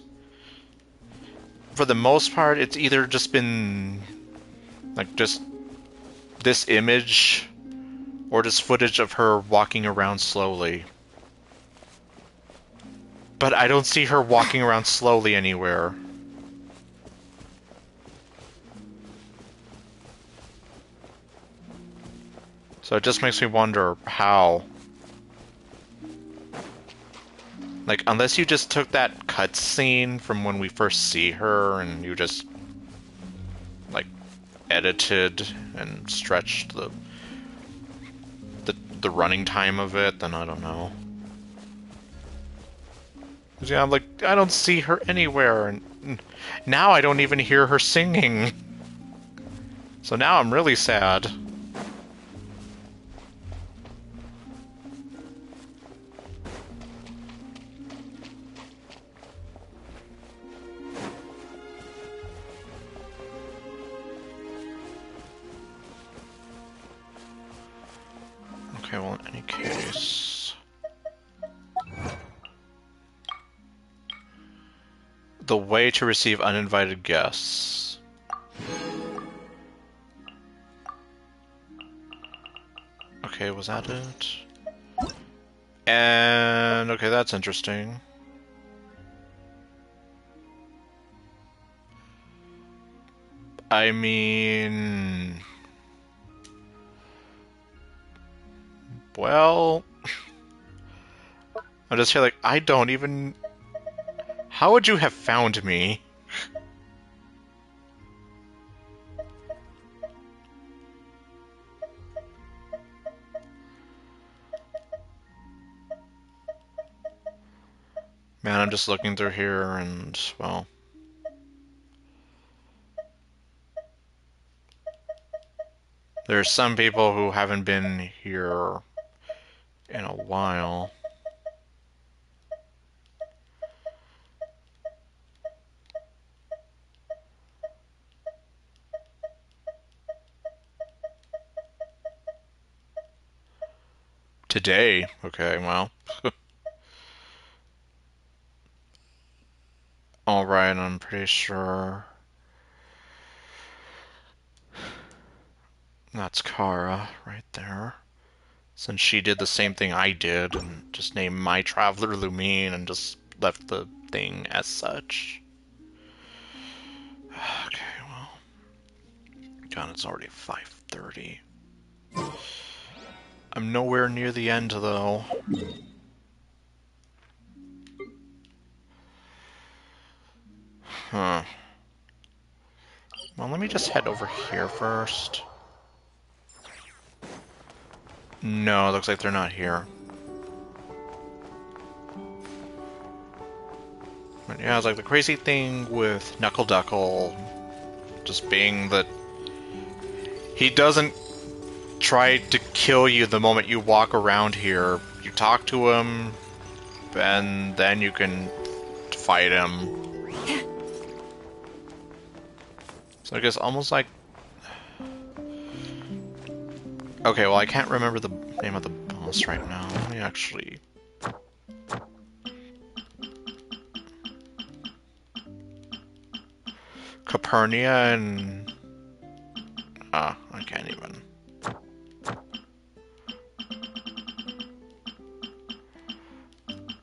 for the most part, it's either just been like just this image Or just footage of her walking around slowly. But I don't see her walking around slowly anywhere. So it just makes me wonder how. Like, unless you just took that cutscene from when we first see her and you just, like, edited and stretched the running time of it, then I don't know. 'Cause, yeah, like, I don't see her anywhere, and now I don't even hear her singing. So now I'm really sad. Okay, well, in any case... The way to receive uninvited guests. Okay, was that it? And... okay, that's interesting. I mean... well... I'm just here like, I don't even... How would you have found me? Man, I'm just looking through here and, well... There's some people who haven't been here in a while. Today? Okay, well. Alright, I'm pretty sure... That's Kara, right there. Since she did the same thing I did, and just named my Traveler Lumine, and just left the thing as such. Okay, well... God, it's already 5:30. I'm nowhere near the end, though. Huh. Well, let me just head over here first. No, it looks like they're not here. But yeah, it's like the crazy thing with Knuckle Duckle just being that he doesn't try to kill you the moment you walk around here. You talk to him, and then you can fight him. So I guess almost like... Okay, well I can't remember the name of the boss right now. Let me actually... Capernia and... I can't even...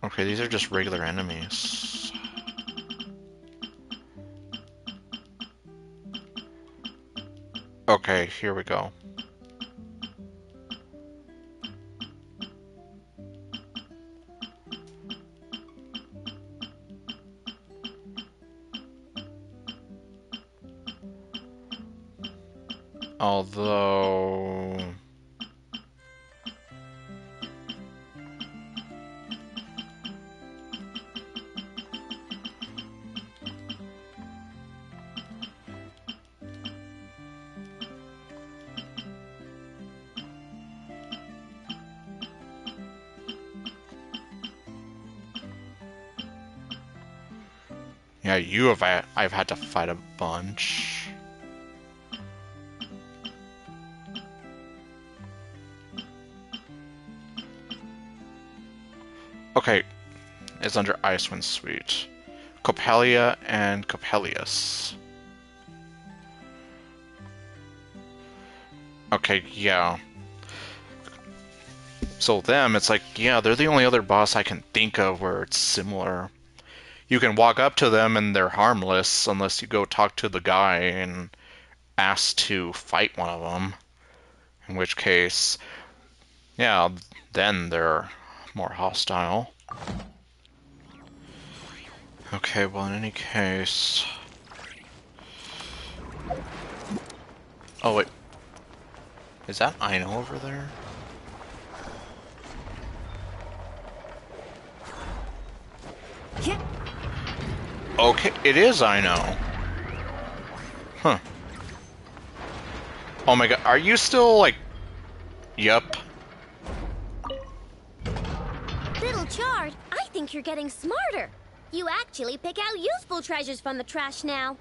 Okay, these are just regular enemies. Okay, here we go. Although... yeah, I've had to fight a bunch. Okay, it's under Icewind Suite. Coppelia and Coppelius. Okay, yeah. So them, it's like, yeah, they're the only other boss I can think of where it's similar. You can walk up to them and they're harmless unless you go talk to the guy and ask to fight one of them. In which case, yeah, then they're more hostile. Okay, well, in any case... Oh, wait. Is that Aino over there? Okay, it is Aino. Huh. Oh my god, are you still, like... Yup. Little Chard, I think you're getting smarter. You actually pick out useful treasures from the trash now.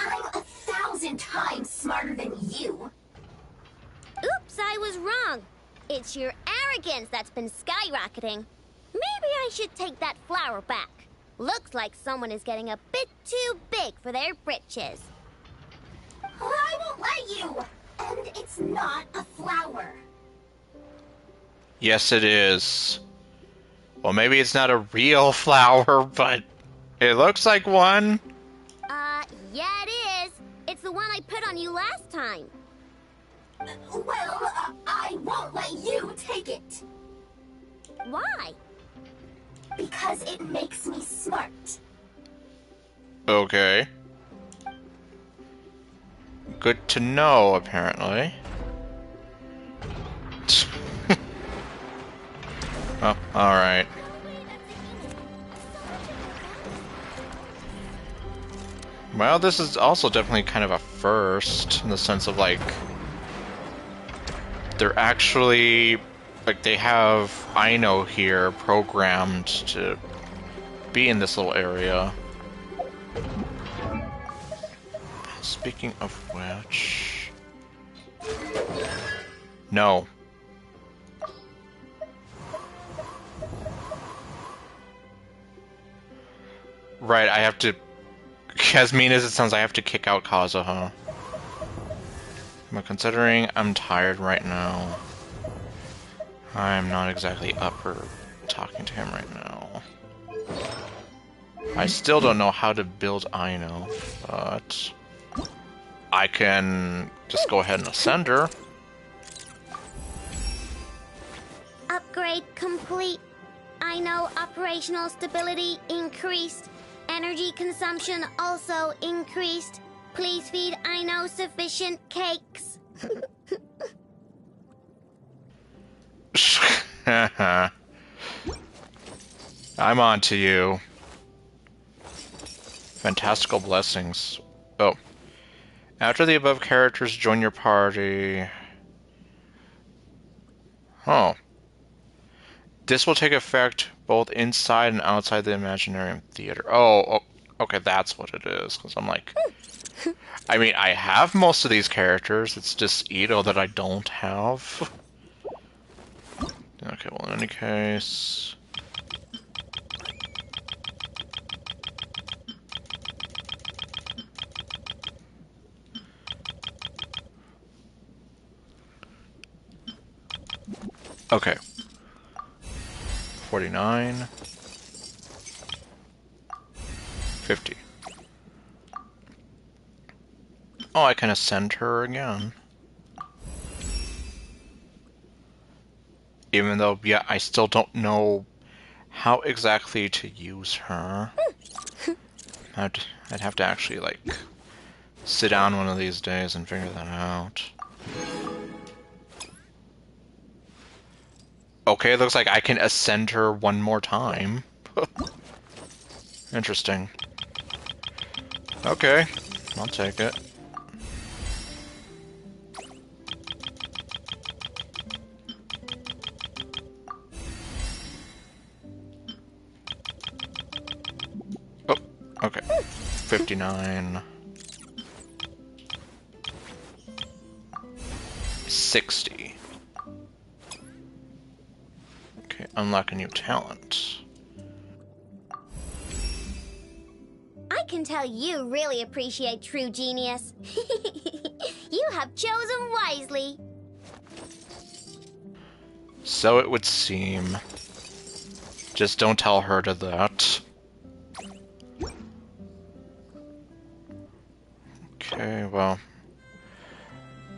I'm 1,000 times smarter than you. Oops, I was wrong. It's your arrogance that's been skyrocketing. Maybe I should take that flower back. Looks like someone is getting a bit too big for their britches. I won't let you! And it's not a flower. Yes, it is. Well, maybe it's not a real flower, but it looks like one. Yeah it is. It's the one I put on you last time. Well, I won't let you take it. Why? Because it makes me smart. Okay. Good to know, apparently. Oh, alright. Well, this is also definitely kind of a first, in the sense of, like... They're actually... Like, they have Aino here programmed to be in this little area. Speaking of which... No. Right, I have to... As mean as it sounds, I have to kick out Kazuha. But considering I'm tired right now, I'm not exactly up for talking to him right now. I still don't know how to build Aino, but I can just go ahead and ascend her. Upgrade complete. I know operational stability increased. Energy consumption also increased. Please feed Aino sufficient cakes. I'm on to you. Fantastical blessings. Oh. After the above characters join your party... Oh. This will take effect both inside and outside the Imaginarium Theater. Oh, okay, that's what it is. Because I'm like... I mean, I have most of these characters. It's just Ito that I don't have. Okay, well, in any case... Okay. 49. 50. Oh, I can ascend her again. Even though, yeah, I still don't know how exactly to use her. I'd have to actually, like, sit down one of these days and figure that out. Okay, it looks like I can ascend her one more time. Interesting. Okay, I'll take it. Oh, okay. 59. 60. Okay, unlock a new talent. I can tell you really appreciate true genius. You have chosen wisely. So it would seem. Just don't tell her to that. Okay, well.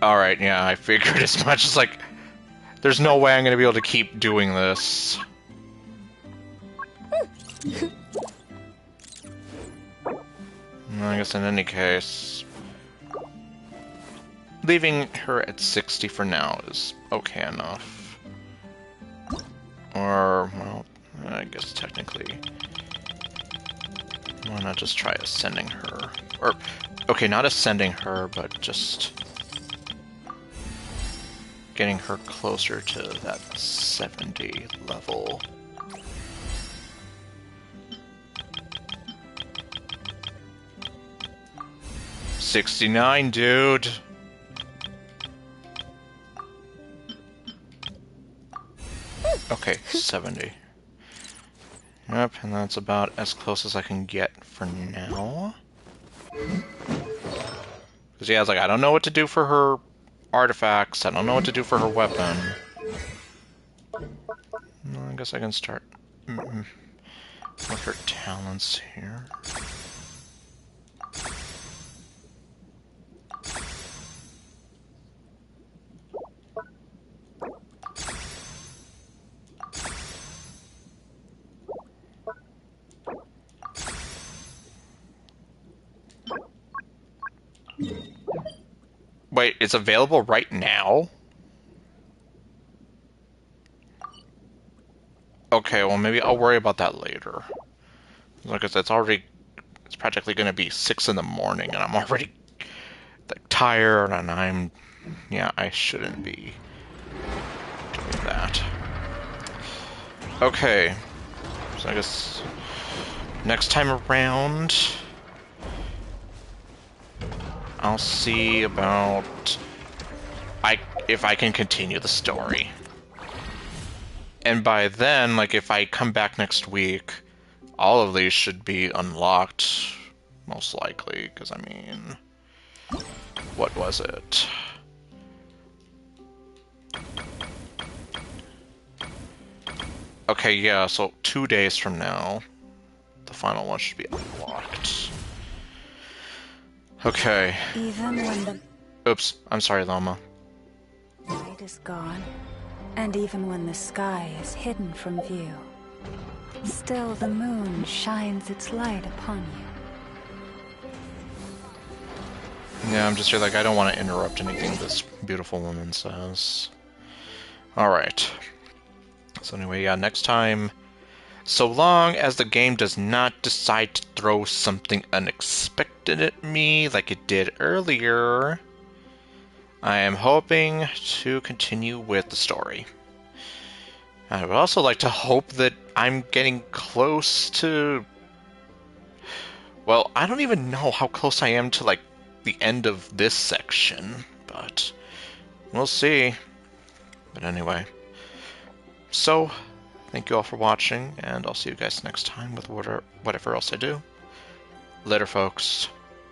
Alright, yeah, I figured as much. It's like, there's no way I'm gonna be able to keep doing this. I guess in any case, leaving her at 60 for now is okay enough. Or, well, I guess technically, why not just try ascending her? Or, okay, not ascending her, but just getting her closer to that 70 level. $69, dude. Okay, 70. Yep, and that's about as close as I can get for now. Because yeah, I was like, I don't know what to do for her artifacts. I don't know what to do for her weapon. No, I guess I can start with her talents here. Wait, it's available right now? Okay, well maybe I'll worry about that later. Like I said, it's practically gonna be 6 in the morning and I'm already like tired and yeah, I shouldn't be doing that. Okay, so I guess next time around, I'll see about if I can continue the story. And by then, like, if I come back next week, all of these should be unlocked, most likely, because, I mean, what was it? Okay, yeah, so 2 days from now, the final one should be unlocked. Okay. Even when the Oops, I'm sorry, Loma. light is gone, and even when the sky is hidden from view, still the moon shines its light upon you. Yeah, I'm just here like, I don't want to interrupt anything this beautiful woman says. Alright. So anyway, yeah, next time, so long as the game does not decide to throw something unexpected at me like it did earlier, I am hoping to continue with the story. I would also like to hope that I'm getting close to... Well, I don't even know how close I am to, like, the end of this section, but we'll see. But anyway, so thank you all for watching, and I'll see you guys next time with whatever else I do. Later, folks.